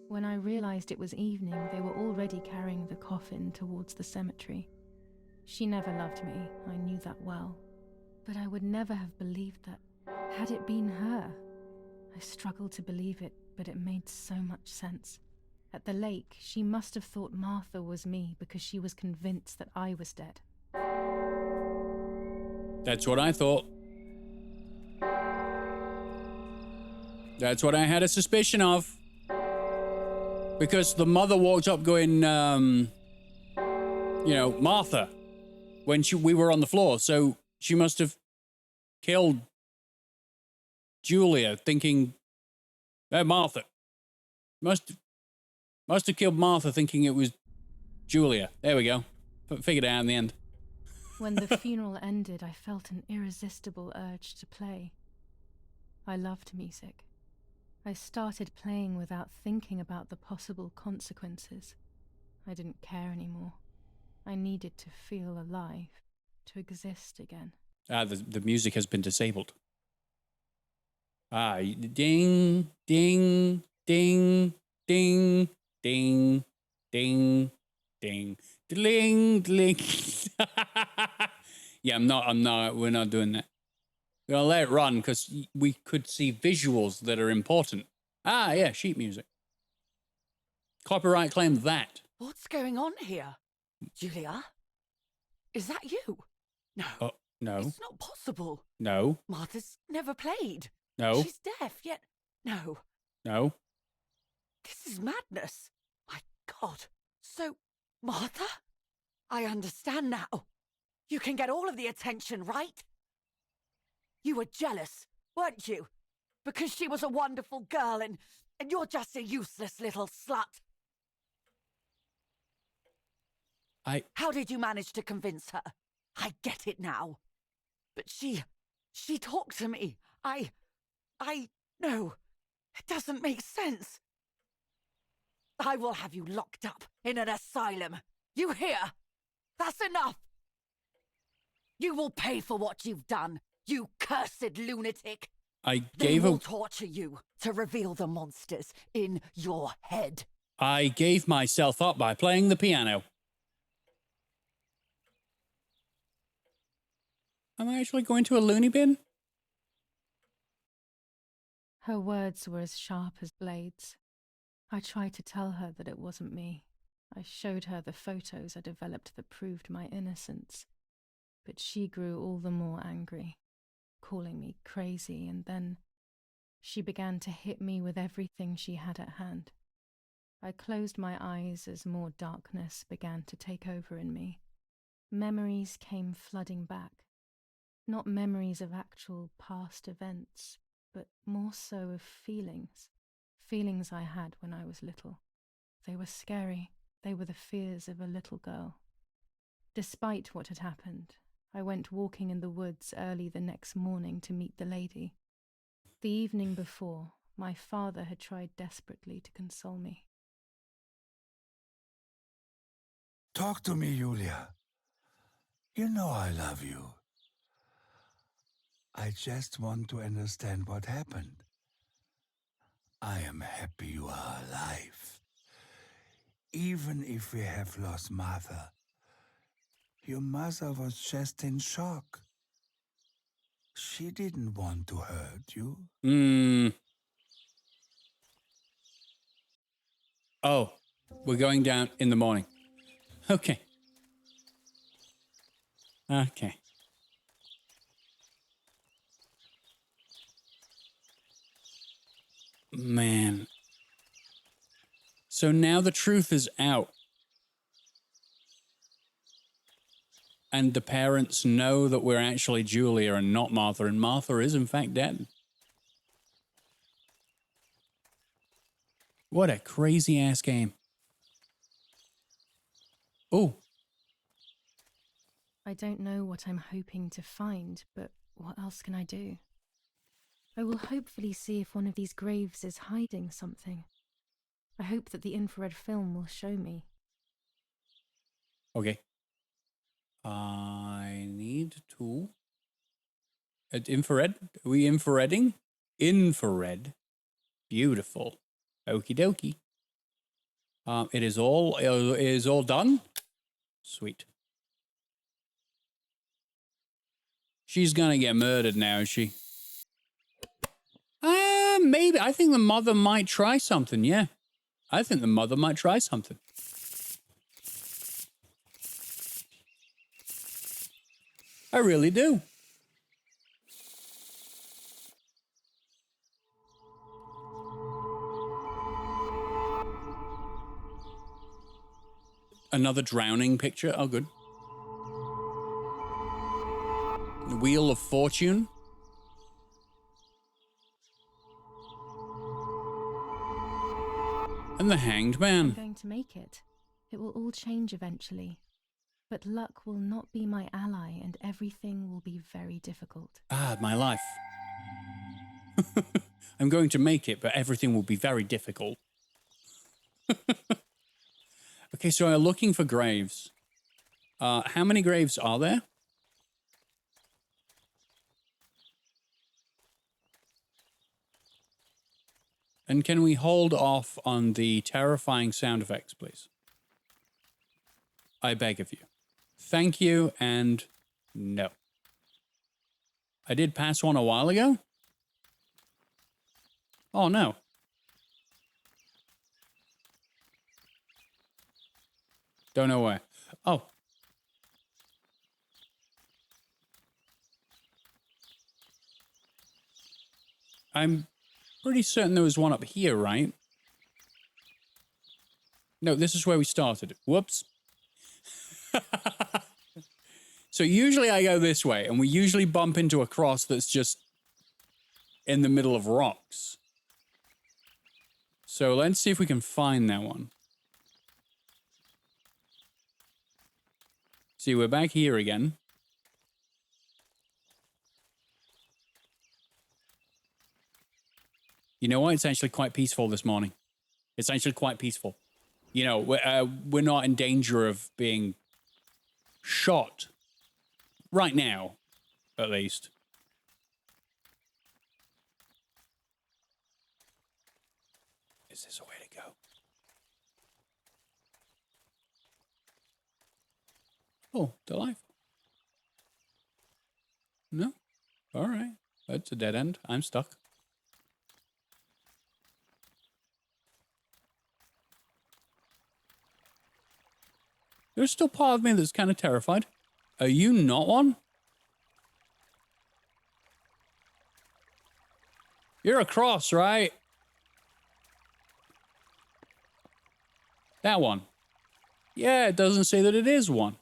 When I realized it was evening, they were already carrying the coffin towards the cemetery. She never loved me, I knew that well. But I would never have believed that, had it been her. I struggled to believe it, but it made so much sense. At the lake, she must have thought Martha was me because she was convinced that I was dead. That's what I thought. That's what I had a suspicion of. Because the mother walked up going, Martha, when we were on the floor. So she must have killed Julia thinking, Martha. Must have killed Martha thinking it was Julia. There we go. Figured it out in the end. When the funeral ended, I felt an irresistible urge to play. I loved music. I started playing without thinking about the possible consequences. I didn't care anymore. I needed to feel alive, to exist again. The music has been disabled. Ding, ding, ding, ding, ding, ding, ding, ding, ding. Yeah, we're not doing that. We're gonna let it run because we could see visuals that are important. Yeah, sheet music. Copyright claim that. What's going on here? Julia? Is that you? No. No. It's not possible. No. Martha's never played. No. She's deaf, yet... No. No. This is madness. My God. So, Martha? I understand now. You can get all of the attention, right? You were jealous, weren't you? Because she was a wonderful girl and you're just a useless little slut. How did you manage to convince her? I get it now. But she talked to me. No, it doesn't make sense. I will have you locked up in an asylum. You hear? That's enough. You will pay for what you've done, you cursed lunatic. They will torture you to reveal the monsters in your head. I gave myself up by playing the piano. Am I actually going to a loony bin? Her words were as sharp as blades. I tried to tell her that it wasn't me. I showed her the photos I developed that proved my innocence. but she grew all the more angry, calling me crazy, and then she began to hit me with everything she had at hand. I closed my eyes as more darkness began to take over in me. Memories came flooding back. Not memories of actual past events, but more so of feelings. Feelings I had when I was little. They were scary. They were the fears of a little girl. Despite what had happened, I went walking in the woods early the next morning to meet the lady. The evening before, my father had tried desperately to console me. Talk to me, Julia. You know I love you. I just want to understand what happened. I am happy you are alive. Even if we have lost Martha, your mother was just in shock. She didn't want to hurt you. Oh, we're going down in the morning. Okay. Okay. Man. So now the truth is out. And the parents know that we're actually Julia and not Martha, and Martha is in fact dead. What a crazy ass game. Oh. I don't know what I'm hoping to find, but what else can I do? I will hopefully see if one of these graves is hiding something. I hope that the infrared film will show me. Okay. I need to... At infrared? Are we infrareding? Infrared. Beautiful. Okie dokie. It is all done. Sweet. She's gonna get murdered now, is she? Maybe. I think the mother might try something, yeah. I think the mother might try something. I really do. Another drowning picture. Oh, good. The Wheel of Fortune. And the Hanged Man. I'm going to make it. It will all change eventually. But luck will not be my ally, and everything will be very difficult. Ah, my life. I'm going to make it, but everything will be very difficult. Okay, so I'm looking for graves. How many graves are there? And can we hold off on the terrifying sound effects, please? I beg of you. Thank you, and no. I did pass one a while ago. Oh, no. Don't know where. Oh. I'm pretty certain there was one up here, right? No, this is where we started. Whoops. So usually I go this way, and we usually bump into a cross that's just in the middle of rocks. So let's see if we can find that one. See, we're back here again. You know what? It's actually quite peaceful this morning. It's actually quite peaceful. You know, we're not in danger of being shot. Right now, at least. Is this a way to go? Oh, delightful. No? All right. That's a dead end. I'm stuck. There's still part of me that's kind of terrified. Are you not one? You're a cross, right? That one. Yeah, it doesn't say that it is one.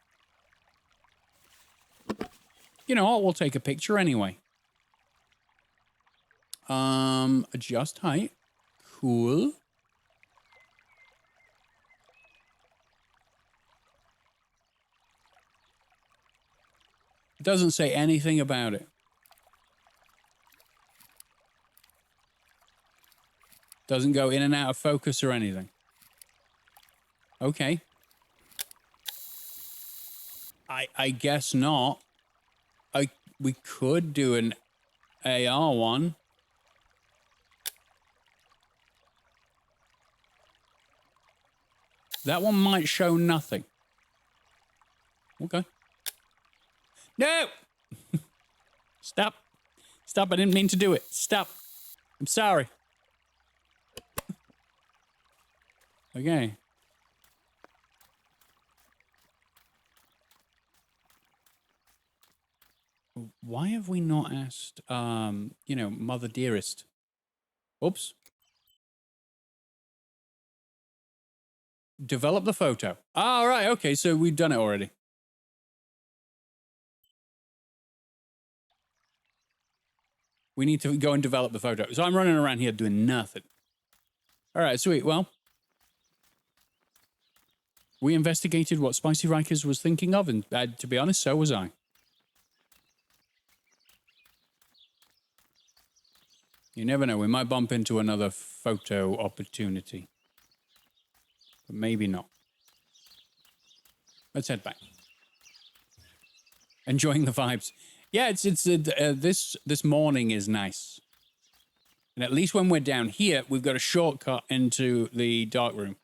You know what? We'll take a picture anyway. Adjust height. Cool. It doesn't say anything about it. Doesn't go in and out of focus or anything. Okay. I guess not. We could do an AR one. That one might show nothing. Okay. No! Stop. Stop. I didn't mean to do it. Stop. I'm sorry. Okay. Why have we not asked, you know, Mother Dearest? Oops. Develop the photo. Ah, all right. Okay, so we've done it already. We need to go and develop the photo. So I'm running around here doing nothing. All right, sweet. Well, we investigated what Spicy Rikers was thinking of, and to be honest, so was I. You never know. We might bump into another photo opportunity. But maybe not. Let's head back. Enjoying the vibes. Yeah, this morning is nice. And at least when we're down here, we've got a shortcut into the dark room.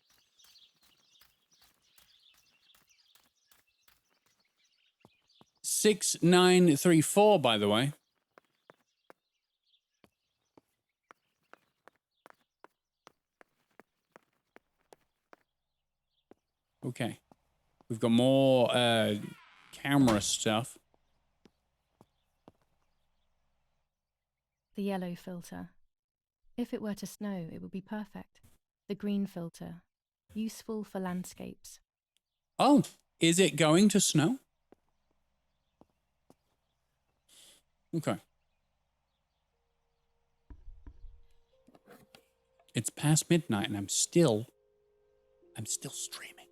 $6,934, by the way. Okay. We've got more camera stuff. The yellow filter. If it were to snow, it would be perfect. The green filter. Useful for landscapes. Oh, is it going to snow? Okay. It's past midnight and I'm still streaming.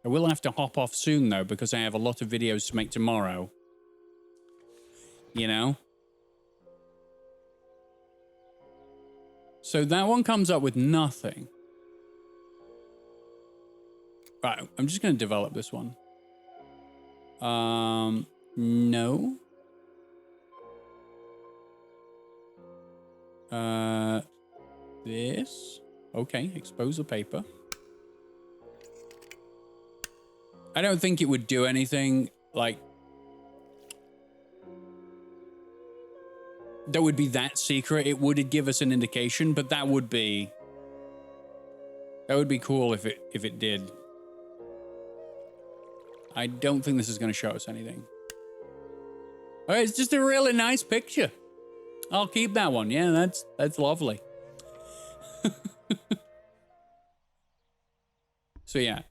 I will have to hop off soon though, because I have a lot of videos to make tomorrow. You know? So that one comes up with nothing. Right, I'm just going to develop this one. No. This. Okay, expose the paper. I don't think it would do anything, like, that would be that secret. It would give us an indication, but that would be cool if it did. I don't think this is going to show us anything. Oh, it's just a really nice picture. I'll keep that one. Yeah, that's lovely. So yeah,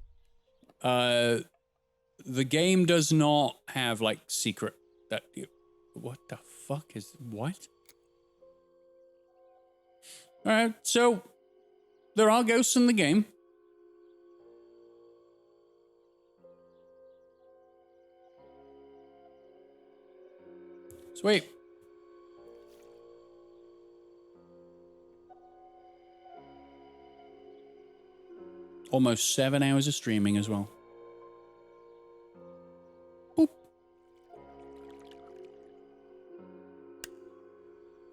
the game does not have like secret that you. What the fuck is what? All right, so there are ghosts in the game. Sweet. Almost 7 hours of streaming as well. Boop.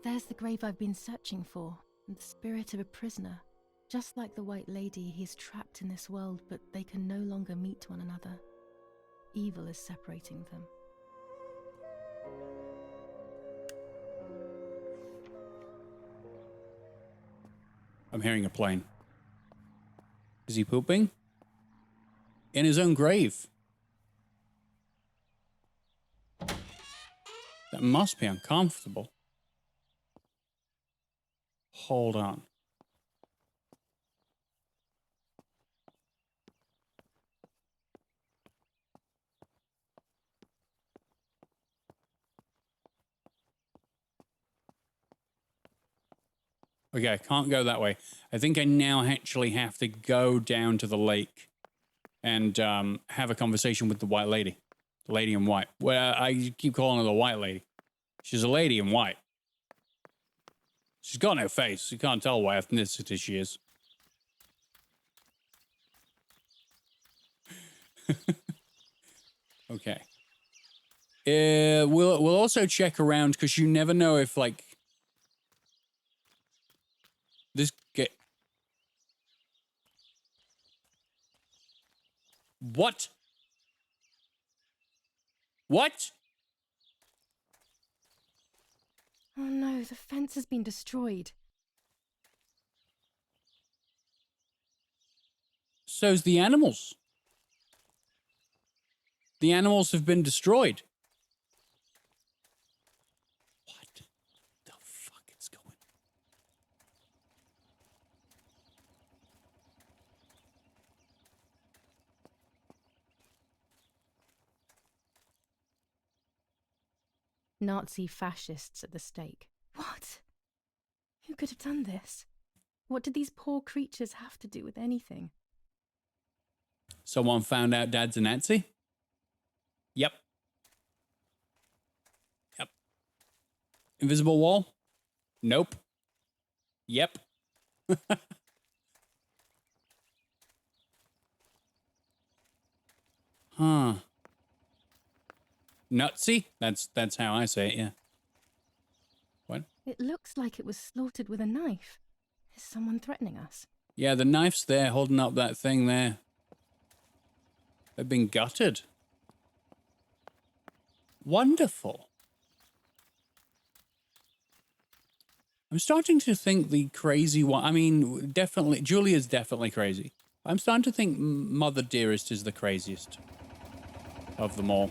There's the grave I've been searching for, and the spirit of a prisoner. Just like the White Lady, he's trapped in this world, but they can no longer meet one another. Evil is separating them. I'm hearing a plane. Is he pooping? in his own grave. That must be uncomfortable. Hold on. Okay, I can't go that way. I think I now actually have to go down to the lake and have a conversation with the white lady. The lady in white. Well, I keep calling her the white lady. She's a lady in white. She's got no face. You can't tell what ethnicity she is. Okay. We'll also check around because you never know if like this get. What? What? Oh no, the fence has been destroyed. So's the animals. The animals have been destroyed. What the fuck is going on? Nazi fascists at the stake. What? Who could have done this? What did these poor creatures have to do with anything? Someone found out Dad's a Nazi? Yep. Yep. Invisible wall? Nope. Yep. Huh. Nutsy? That's how I say it, yeah. What? It looks like it was slaughtered with a knife. Is someone threatening us? Yeah, the knife's there holding up that thing there. They've been gutted. Wonderful. I'm starting to think the crazy one. I mean, definitely, Julia's definitely crazy. I'm starting to think Mother Dearest is the craziest of them all.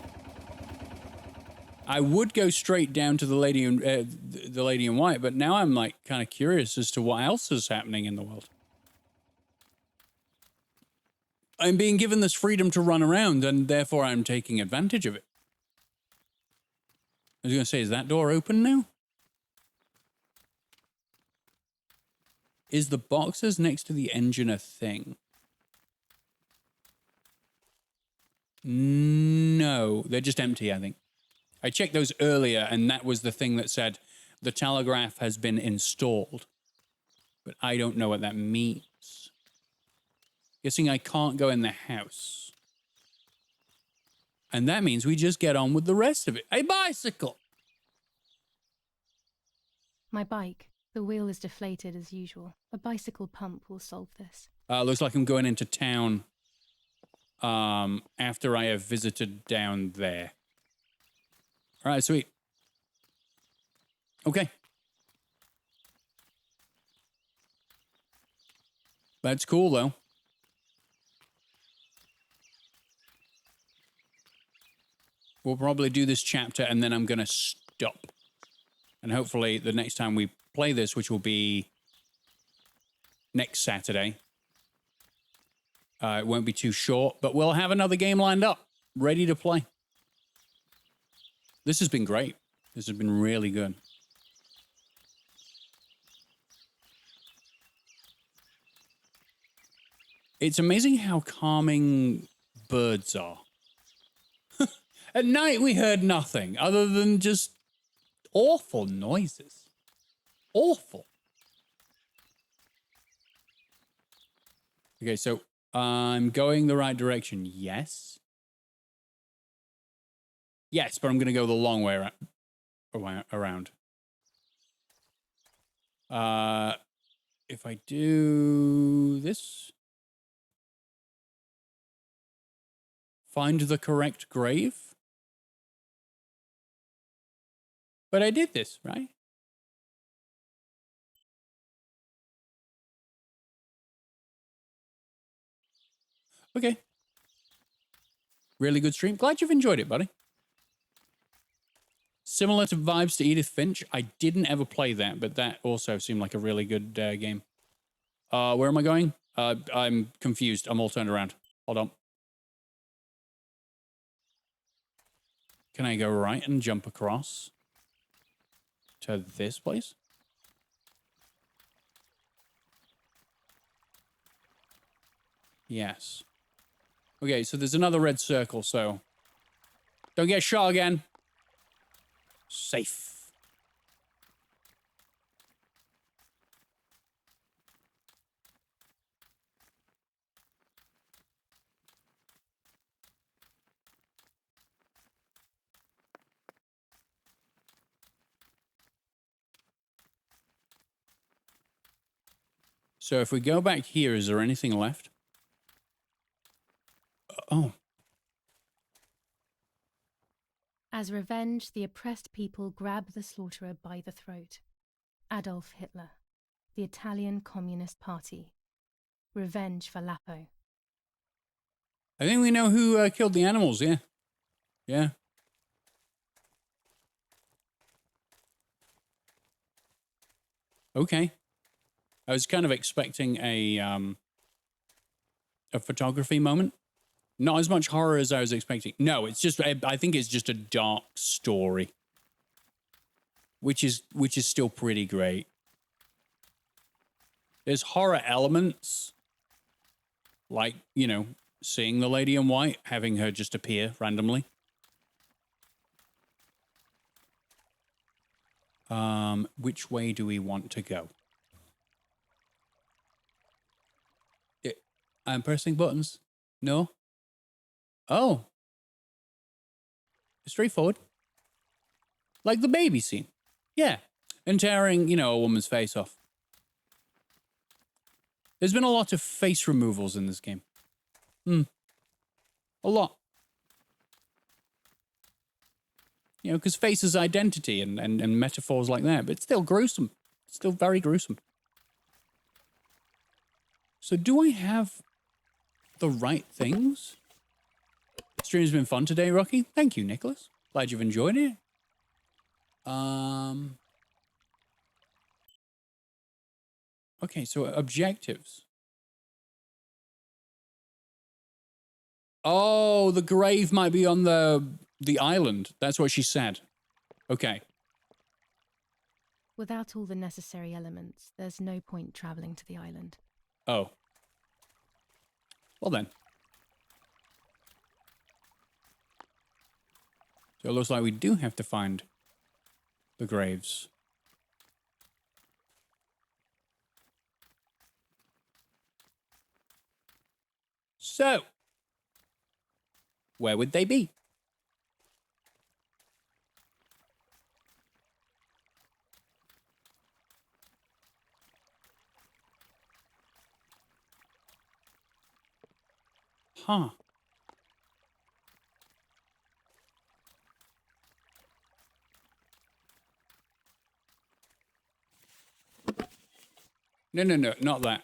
I would go straight down to the lady in white, but now I'm like kind of curious as to what else is happening in the world. I'm being given this freedom to run around, and therefore I'm taking advantage of it. I was going to say, is that door open now? Is the boxes next to the engine a thing? No, they're just empty, I think. I checked those earlier, and that was the thing that said the telegraph has been installed. But I don't know what that means. Guessing I can't go in the house. And that means we just get on with the rest of it. A bicycle! My bike. The wheel is deflated as usual. A bicycle pump will solve this. Looks like I'm going into town after I have visited down there. All right, sweet. Okay. That's cool, though. We'll probably do this chapter, and then I'm going to stop. And hopefully the next time we play this, which will be next Saturday, it won't be too short, but we'll have another game lined up, ready to play. This has been great. This has been really good. It's amazing how calming birds are. At night, we heard nothing other than just awful noises. Awful. Okay, so I'm going the right direction. Yes. Yes, but I'm going to go the long way around. If I do this. Find the correct grave. But I did this, right? Okay. Really good stream. Glad you've enjoyed it, buddy. Similar to vibes to Edith Finch. I didn't ever play that, but that also seemed like a really good game. Where am I going? I'm confused. I'm all turned around. Hold on. Can I go right and jump across to this place? Yes. Okay, so there's another red circle, so don't get shot again. Safe. So if we go back here, is there anything left? Oh. As revenge, the oppressed people grab the slaughterer by the throat. Adolf Hitler, the Italian Communist Party. Revenge for Lapo. I think we know who killed the animals, yeah. Yeah. Okay. I was kind of expecting a photography moment. Not as much horror as I was expecting. No, it's just, I think it's just a dark story. Which is still pretty great. There's horror elements. Like, you know, seeing the lady in white, having her just appear randomly. Which way do we want to go? I'm pressing buttons. No? Oh. Straightforward. Like the baby scene. Yeah. And tearing, you know, a woman's face off. There's been a lot of face removals in this game. A lot. You know, because face is identity and metaphors like that, but it's still gruesome. It's still very gruesome. So do I have the right things? Stream's been fun today, Rocky. Thank you, Nicholas. Glad you've enjoyed it. Okay, so objectives. Oh, the grave might be on the island. That's what she said. Okay. Without all the necessary elements, there's no point traveling to the island. Oh. Well then. So it looks like we do have to find the graves. So, where would they be? Huh. No, not that.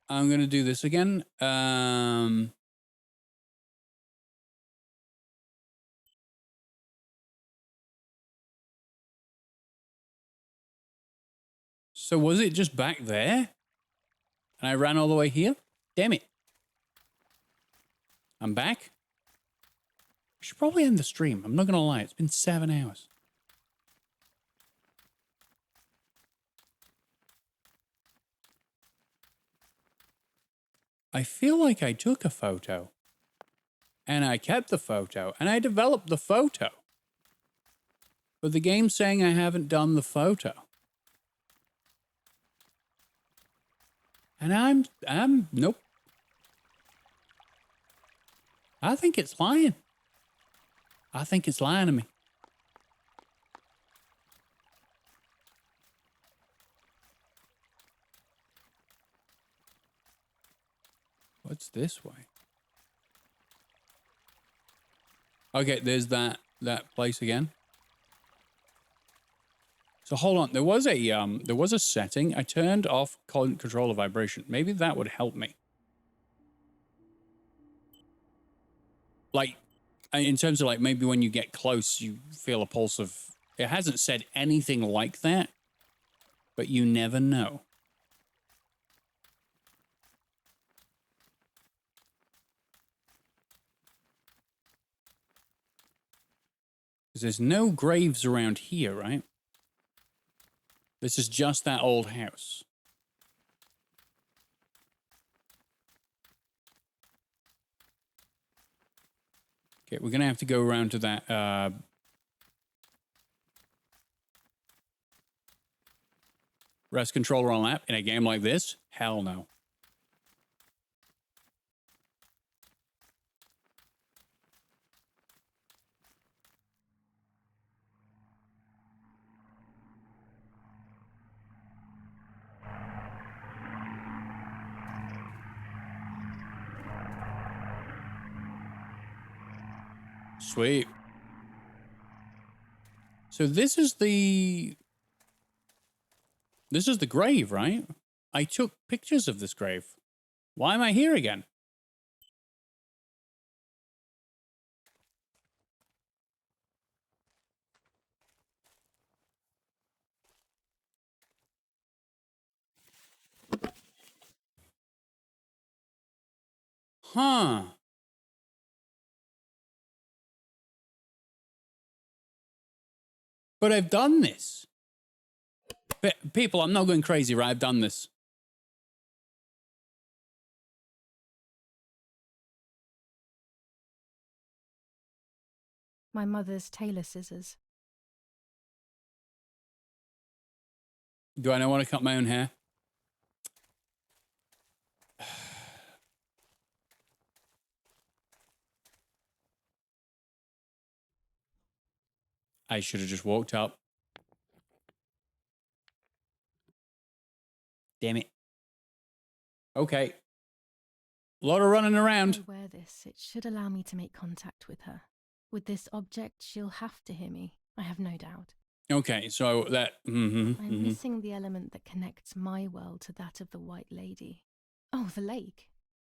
I'm going to do this again. So was it just back there? And I ran all the way here? Damn it. I'm back. I should probably end the stream. I'm not going to lie. It's been 7 hours. I feel like I took a photo. And I kept the photo. And I developed the photo. But the game's saying I haven't done the photo. And I'm nope. I think it's lying. I think it's lying to me. What's this way? Okay, there's that place again. So hold on, there was a setting. I turned off control of vibration. Maybe that would help me. Like in terms of like maybe when you get close, you feel a pulse of. It hasn't said anything like that, but you never know. Because there's no graves around here, right? This is just that old house. Okay, we're going to have to go around to that rest controller on lap in a game like this? Hell no. Sweet. So this is the grave, right? I took pictures of this grave. Why am I here again? Huh. But I've done this. People, I'm not going crazy, right? I've done this. My mother's tailor scissors. Do I not want to cut my own hair? I should have just walked up. Damn it. Okay. A lot of running around. If I wear this, it should allow me to make contact with her. With this object, she'll have to hear me, I have no doubt. Okay, so that... I'm missing the element that connects my world to that of the White Lady. Oh, the lake.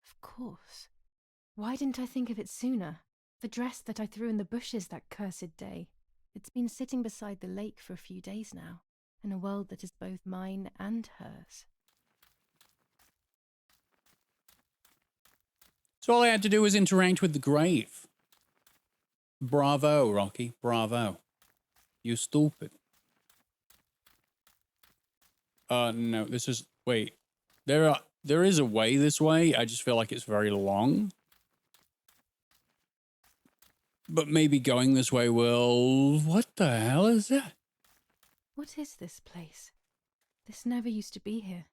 Of course. Why didn't I think of it sooner? The dress that I threw in the bushes that cursed day. It's been sitting beside the lake for a few days now, in a world that is both mine and hers. So all I had to do was interact with the grave. Bravo, Rocky. Bravo. You stupid. No, this is... Wait. There is a way this way. I just feel like it's very long. But maybe going this way will... What the hell is that? What is this place? This never used to be here.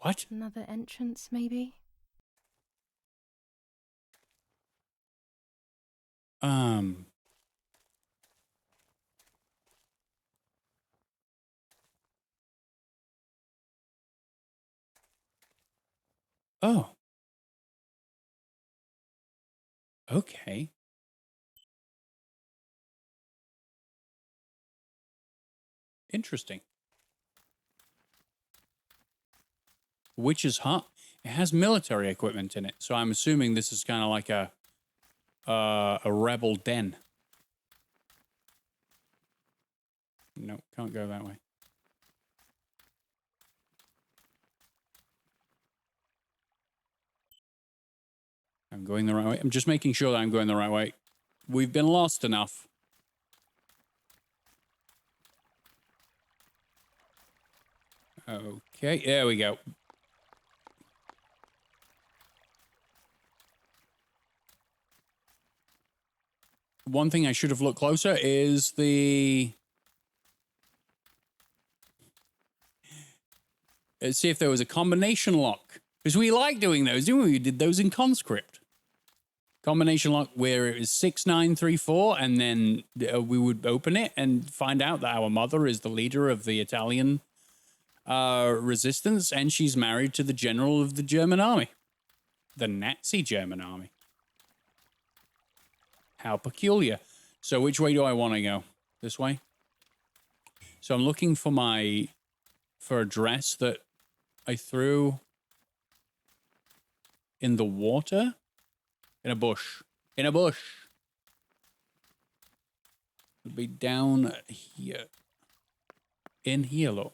What? Another entrance, maybe? Oh. Okay. Interesting. Witch's Hut. It has military equipment in it, so I'm assuming this is kind of like a rebel den. No, can't go that way. I'm going the right way. I'm just making sure that I'm going the right way. We've been lost enough. Okay, there we go. One thing I should have looked closer is the... Let's see if there was a combination lock. Because we like doing those, didn't we? We did those in conscript. Combination lock where it was 6934, and then we would open it and find out that our mother is the leader of the Italian resistance, and she's married to the general of the German army. The Nazi German army. How peculiar. So which way do I want to go? This way? So I'm looking for a dress that I threw in the water? In a bush. In a bush. It'll be down here. In here, look.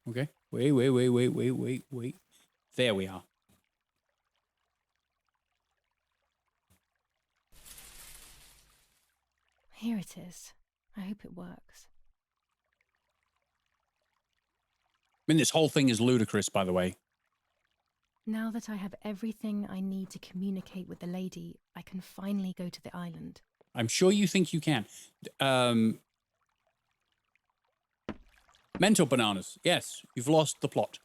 Okay. Wait. There we are. Here it is. I hope it works. I mean, this whole thing is ludicrous, by the way. Now that I have everything I need to communicate with the lady, I can finally go to the island. I'm sure you think you can. Mental bananas. Yes, you've lost the plot.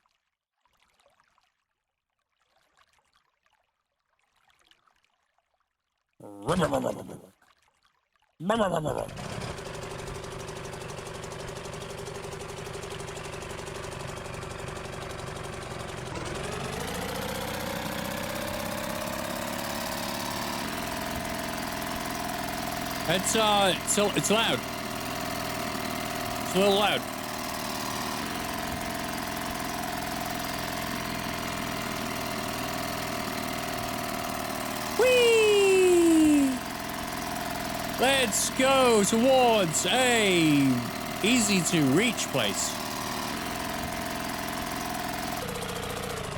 It's loud. It's a little loud. Whee! Let's go towards a easy to reach place.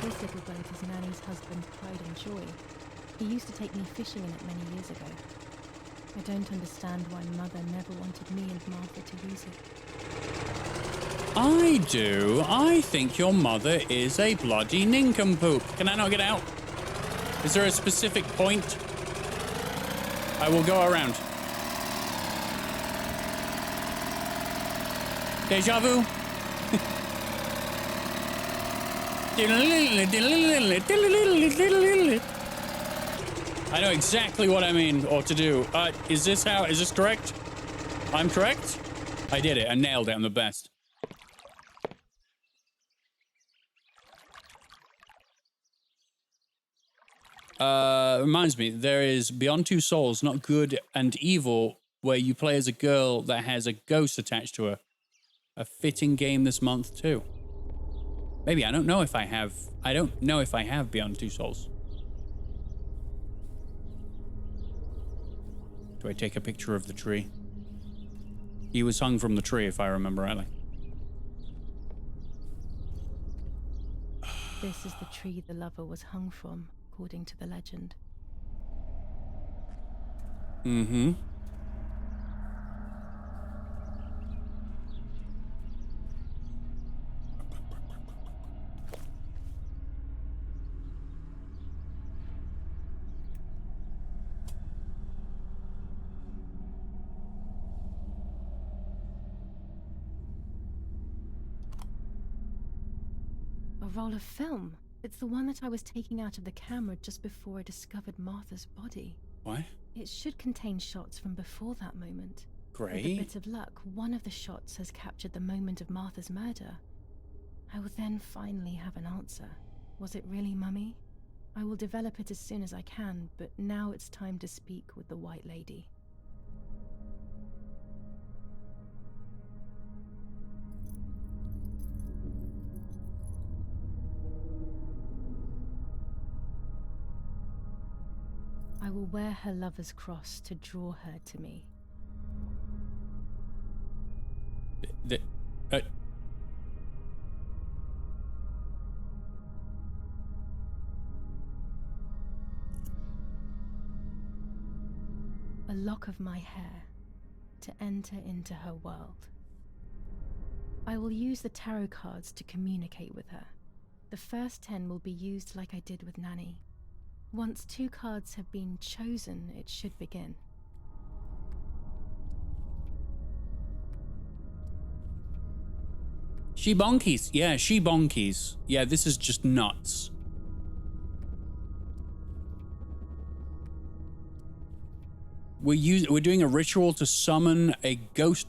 This little boat is Nanny's husband's pride and joy. He used to take me fishing in it many years ago. I don't understand why Mother never wanted me and Martha to use it. I do. I think your mother is a bloody nincompoop. Can I not get out? Is there a specific point? I will go around. Deja vu. I know exactly what I mean or to do. Is this correct? I'm correct? I did it. I nailed it. I'm the best. Reminds me, there is Beyond Two Souls, Not Good and Evil, where you play as a girl that has a ghost attached to her. A fitting game this month too. Maybe, I don't know if I have Beyond Two Souls. Do I take a picture of the tree? He was hung from the tree, if I remember rightly. This is the tree the lover was hung from, according to the legend. Mm-hmm. A roll of film. It's the one that I was taking out of the camera just before I discovered Martha's body. What? It should contain shots from before that moment. Great. With a bit of luck, one of the shots has captured the moment of Martha's murder. I will then finally have an answer. Was it really Mummy? I will develop it as soon as I can, but now it's time to speak with the White Lady. I will wear her lover's cross to draw her to me. A lock of my hair to enter into her world. I will use the tarot cards to communicate with her. The first 10 will be used like I did with Nanny. Once 2 cards have been chosen, it should begin. She bonkies. Yeah, she bonkies. Yeah, this is just nuts. We're doing a ritual to summon a ghost.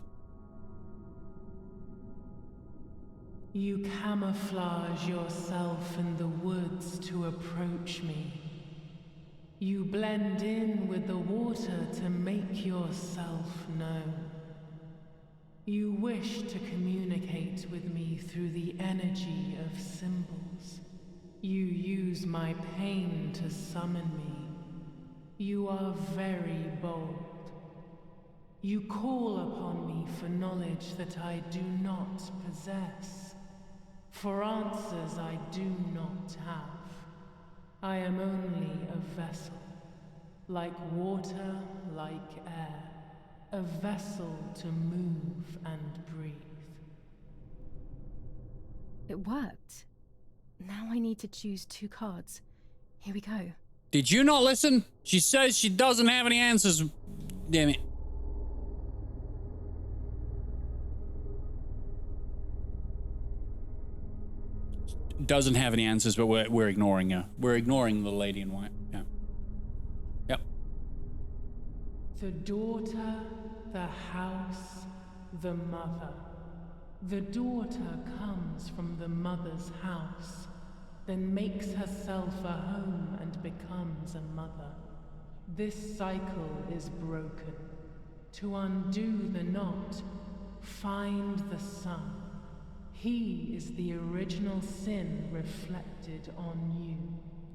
You camouflage yourself in the woods to approach me. You blend in with the water to make yourself known. You wish to communicate with me through the energy of symbols. You use my pain to summon me. You are very bold. You call upon me for knowledge that I do not possess, for answers I do not have. I am only a vessel, like water, like air, a vessel to move and breathe. It worked. Now I need to choose 2 cards. Here we go. Did you not listen? She says she doesn't have any answers. Damn it. Doesn't have any answers, but we're ignoring her. We're ignoring the lady in white. Yeah. Yep. The daughter, the house, the mother. The daughter comes from the mother's house, then makes herself a home and becomes a mother. This cycle is broken. To undo the knot, find the sun. He is the original sin reflected on you.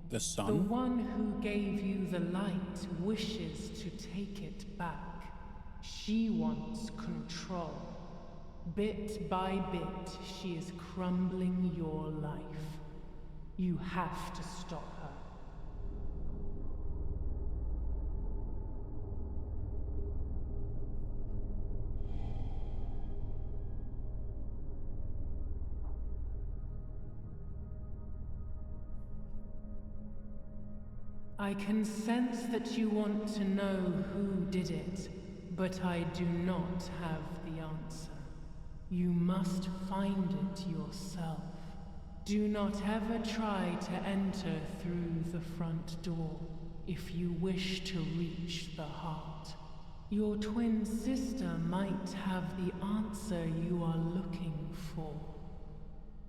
The sun? The one who gave you the light wishes to take it back. She wants control. Bit by bit, she is crumbling your life. You have to stop her. I can sense that you want to know who did it, but I do not have the answer. You must find it yourself. Do not ever try to enter through the front door if you wish to reach the heart. Your twin sister might have the answer you are looking for.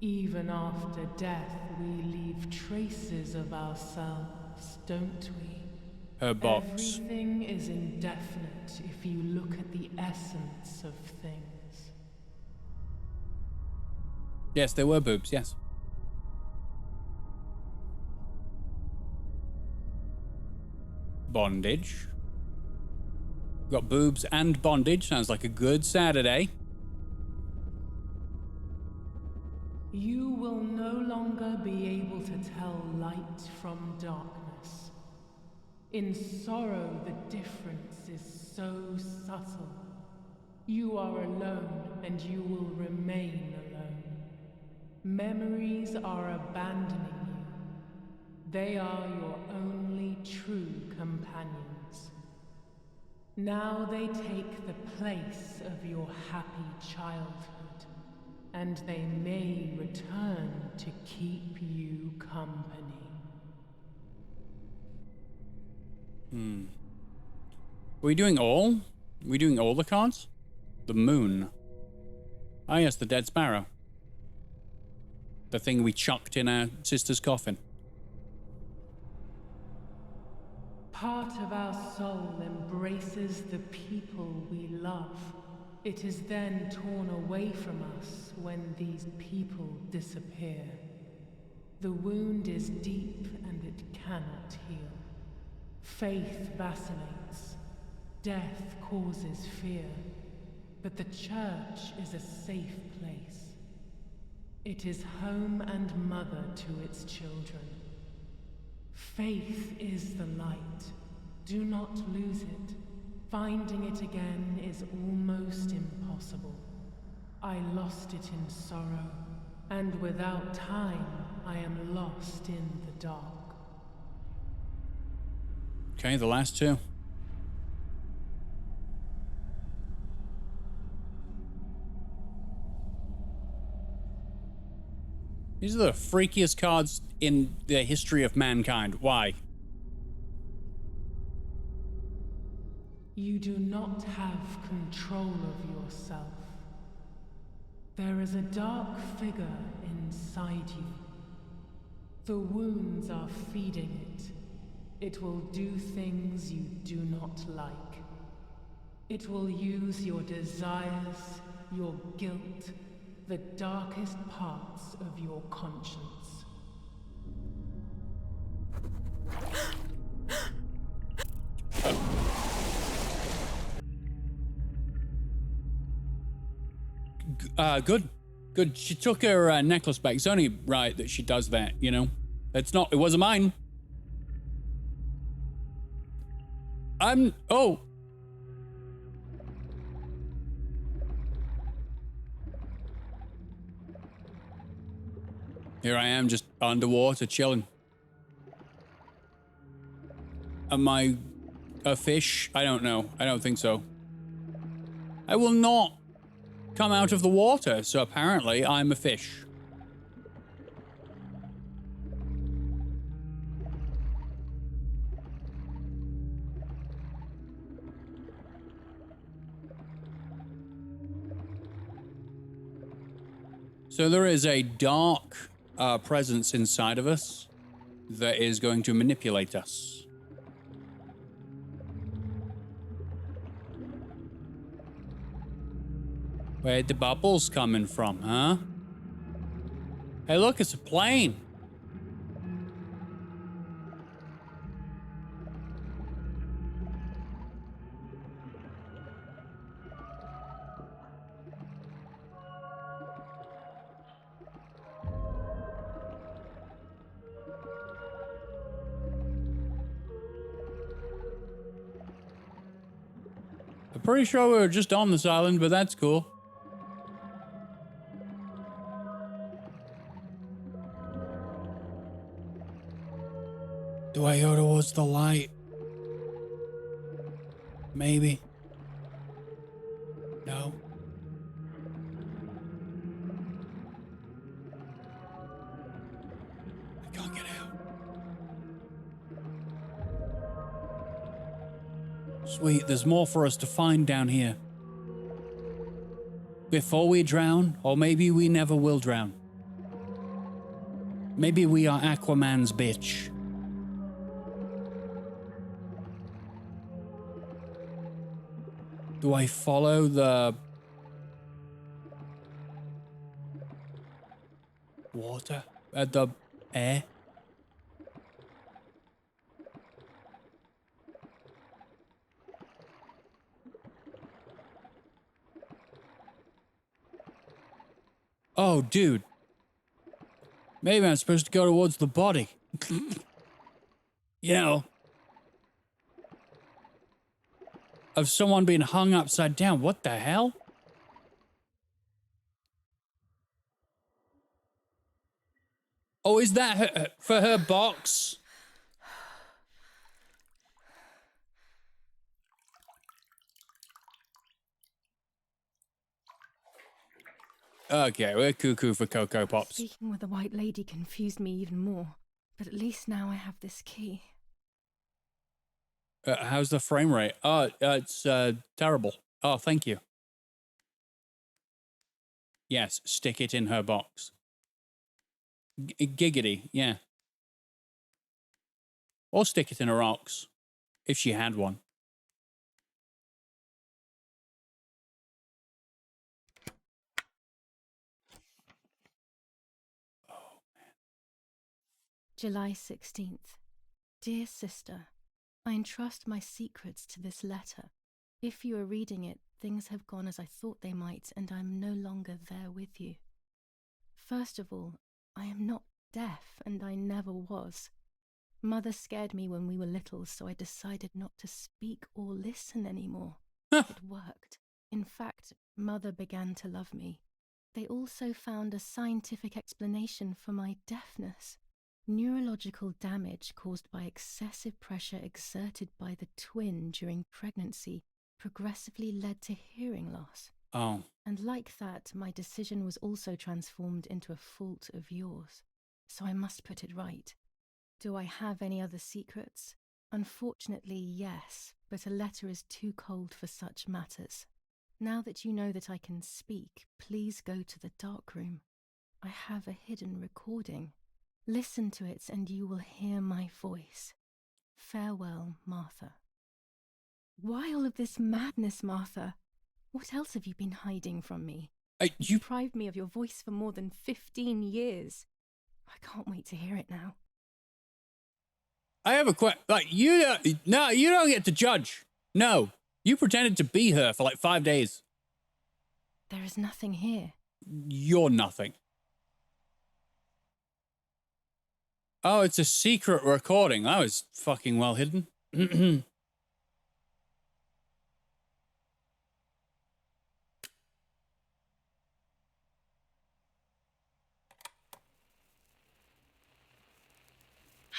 Even after death, we leave traces of ourselves, don't we? Her box. Everything is indefinite if you look at the essence of things. Yes, there were boobs, yes. Bondage. Got boobs and bondage. Sounds like a good Saturday. You will no longer be able to tell light from darkness. In sorrow, the difference is so subtle. You are alone, and you will remain alone. Memories are abandoning you. They are your only true companions. Now they take the place of your happy childhood, and they may return to keep you company. Are we doing all? Are we doing all the cards? The moon. Ah, yes, the dead sparrow. The thing we chucked in our sister's coffin. Part of our soul embraces the people we love. It is then torn away from us when these people disappear. The wound is deep and it cannot heal. Faith vacillates. Death causes fear. But the church is a safe place. It is home and mother to its children. Faith is the light. Do not lose it. Finding it again is almost impossible. I lost it in sorrow, and without time, I am lost in the dark. Okay, the last two. These are the freakiest cards in the history of mankind. Why? You do not have control of yourself. There is a dark figure inside you. The wounds are feeding it. It will do things you do not like. It will use your desires, your guilt, the darkest parts of your conscience. Good. Good. She took her necklace back. It's only right that she does that, you know? It wasn't mine. Oh. Here I am, just underwater, chilling. Am I a fish? I don't know. I don't think so. I will not come out of the water, so apparently I'm a fish. So there is a dark presence inside of us that is going to manipulate us. Where'd the bubbles coming from, huh? Hey, look, it's a plane. I'm pretty sure we were just on this island, but that's cool. Do I go towards the light? Maybe. No. I can't get out. Sweet, there's more for us to find down here. Before we drown, or maybe we never will drown. Maybe we are Aquaman's bitch. Do I follow the water? The air? Oh, dude. Maybe I'm supposed to go towards the body. You know, of someone being hung upside down. What the hell? Oh, is that for her box? Okay, we're cuckoo for Cocoa Pops. Speaking with the White Lady confused me even more, but at least now I have this key. How's the frame rate? Oh, it's terrible. Oh, thank you. Yes, stick it in her box. Giggity, yeah. Or stick it in her ox, if she had one. July 16th. Dear sister, I entrust my secrets to this letter. If you are reading it, things have gone as I thought they might, and I am no longer there with you. First of all, I am not deaf, and I never was. Mother scared me when we were little, so I decided not to speak or listen anymore. It worked. In fact, Mother began to love me. They also found a scientific explanation for my deafness. Neurological damage caused by excessive pressure exerted by the twin during pregnancy progressively led to hearing loss. Oh. And like that, my decision was also transformed into a fault of yours. So I must put it right. Do I have any other secrets? Unfortunately, yes, but a letter is too cold for such matters. Now that you know that I can speak, please go to the dark room. I have a hidden recording. Listen to it and you will hear my voice. Farewell, Martha. Why all of this madness, Martha? What else have you been hiding from me? You deprived me of your voice for more than 15 years. I can't wait to hear it now. I have a question. Like, you don't get to judge. No. You pretended to be her for like 5 days. There is nothing here. You're nothing. Oh, it's a secret recording. That was fucking well hidden.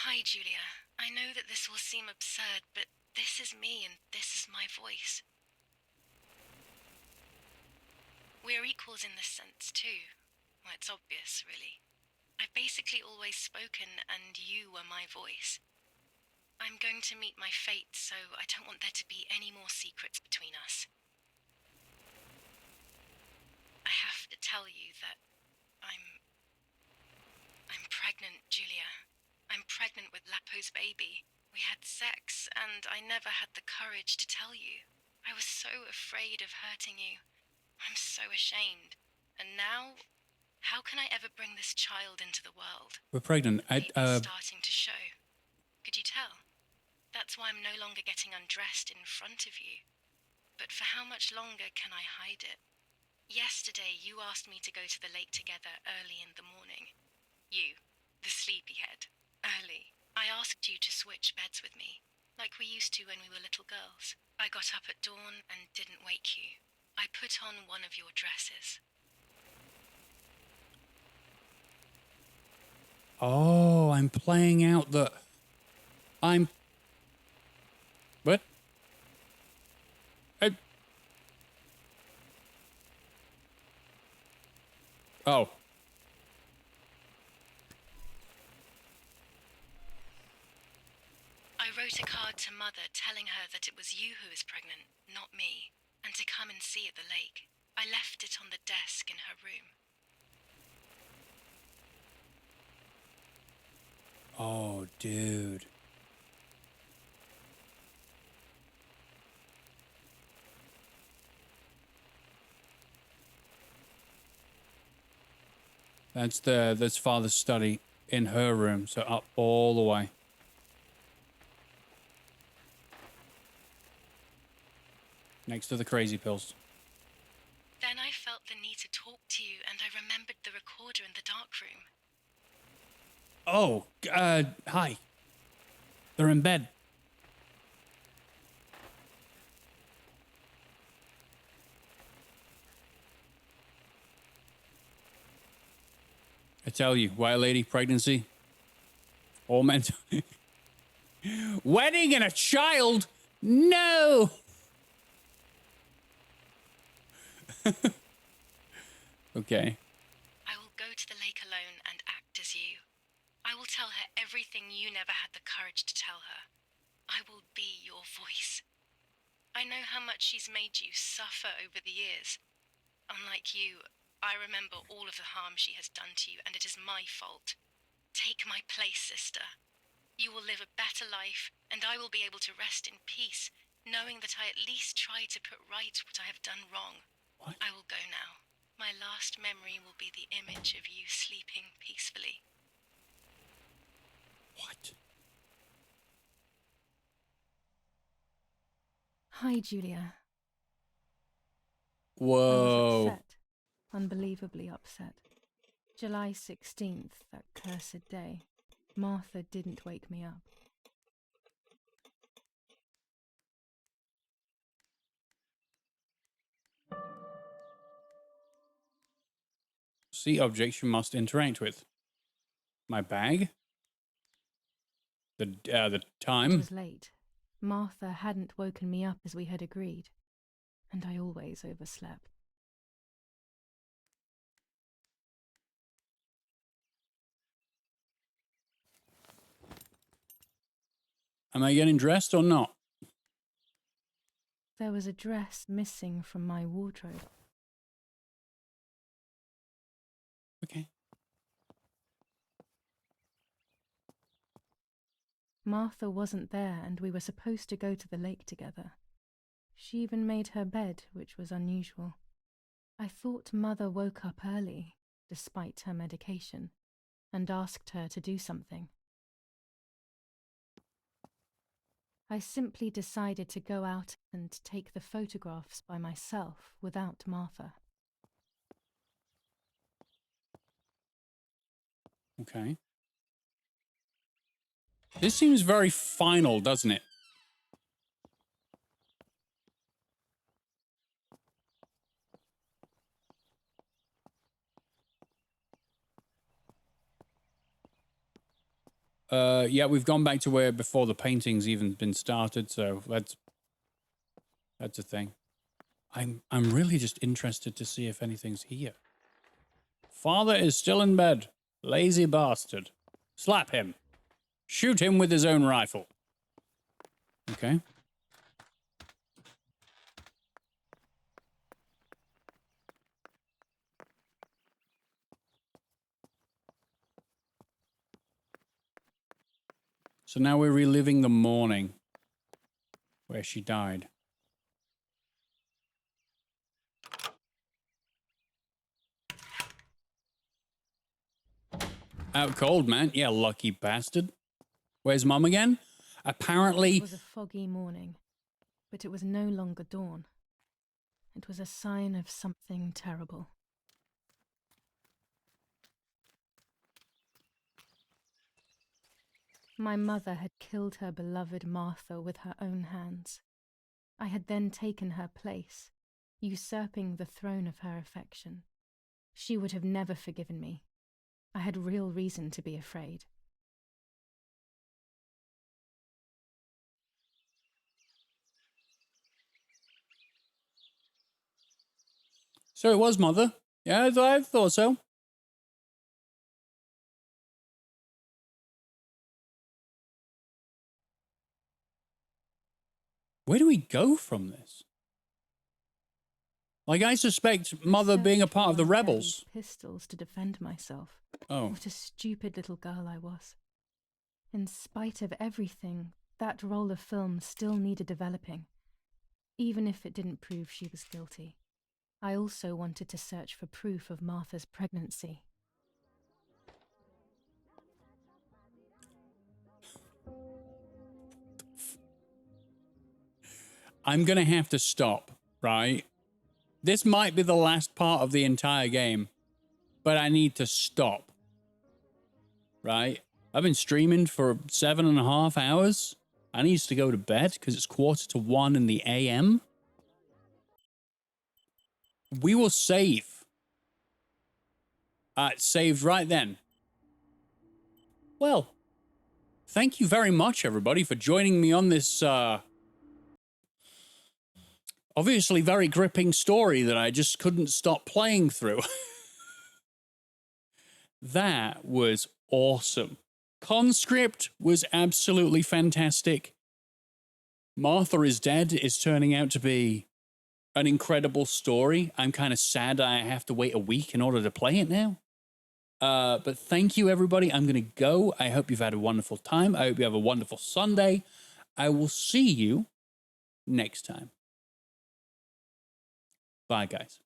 Hi, Julia. I know that this will seem absurd, but this is me and this is my voice. We're equals in this sense, too. Well, it's obvious, really. I've basically always spoken, and you were my voice. I'm going to meet my fate, so I don't want there to be any more secrets between us. I have to tell you that I'm pregnant, Julia. I'm pregnant with Lapo's baby. We had sex, and I never had the courage to tell you. I was so afraid of hurting you. I'm so ashamed. And now, how can I ever bring this child into the world? We're pregnant. It's starting to show. Could you tell? That's why I'm no longer getting undressed in front of you. But for how much longer can I hide it? Yesterday, you asked me to go to the lake together early in the morning. You, the sleepyhead. Early. I asked you to switch beds with me, like we used to when we were little girls. I got up at dawn and didn't wake you. I put on one of your dresses. Oh, I'm playing out the... What? Oh. I wrote a card to Mother telling her that it was you who was pregnant, not me, and to come and see at the lake. I left it on the desk in her room. Oh, dude. That's Father's study in her room, so up all the way. Next to the crazy pills. Then I felt the need to talk to you, and I remembered the recorder in the dark room. Oh, hi. They're in bed. I tell you, white lady, pregnancy, all meant. Wedding and a child? No! Okay. I will go to the lake alone and act as you. I will tell her everything you never had the courage to tell her. I will be your voice. I know how much she's made you suffer over the years. Unlike you, I remember all of the harm she has done to you, and it is my fault. Take my place, sister. You will live a better life, and I will be able to rest in peace, knowing that I at least tried to put right what I have done wrong. What? I will go now. My last memory will be the image of you sleeping peacefully. What? Hi, Julia. Whoa. I was upset. Unbelievably upset. July 16th, that cursed day. Martha didn't wake me up. See objects you must interact with. My bag? The time? It was late. Martha hadn't woken me up as we had agreed, and I always overslept. Am I getting dressed or not? There was a dress missing from my wardrobe. Okay. Martha wasn't there, and we were supposed to go to the lake together. She even made her bed, which was unusual. I thought Mother woke up early, despite her medication, and asked her to do something. I simply decided to go out and take the photographs by myself without Martha. Okay. This seems very final, doesn't it? Yeah, we've gone back to where before the painting's even been started, so that's a thing. I'm really just interested to see if anything's here. Father is still in bed. Lazy bastard. Slap him. Shoot him with his own rifle. Okay. So now we're reliving the morning where she died. Out cold, man. Yeah, lucky bastard. Where's Mum again? Apparently... It was a foggy morning, but it was no longer dawn. It was a sign of something terrible. My mother had killed her beloved Martha with her own hands. I had then taken her place, usurping the throne of her affection. She would have never forgiven me. I had real reason to be afraid. So it was Mother. Yeah, I thought so. Where do we go from this? Like, I suspect Mother being a part of the rebels. Pistols to defend myself. Oh. What a stupid little girl I was. In spite of everything, that roll of film still needed developing, even if it didn't prove she was guilty. I also wanted to search for proof of Martha's pregnancy. I'm going to have to stop, right? This might be the last part of the entire game, but I need to stop, right? I've been streaming for 7.5 hours. I need to go to bed because it's 1:45 in the AM. We will save. Saved right then. Well, thank you very much, everybody, for joining me on this, obviously very gripping story that I just couldn't stop playing through. That was awesome. Conscript was absolutely fantastic. Martha is Dead is turning out to be an incredible story. I'm kind of sad I have to wait a week in order to play it now. But thank you, everybody. I'm going to go. I hope you've had a wonderful time. I hope you have a wonderful Sunday. I will see you next time. Bye, guys.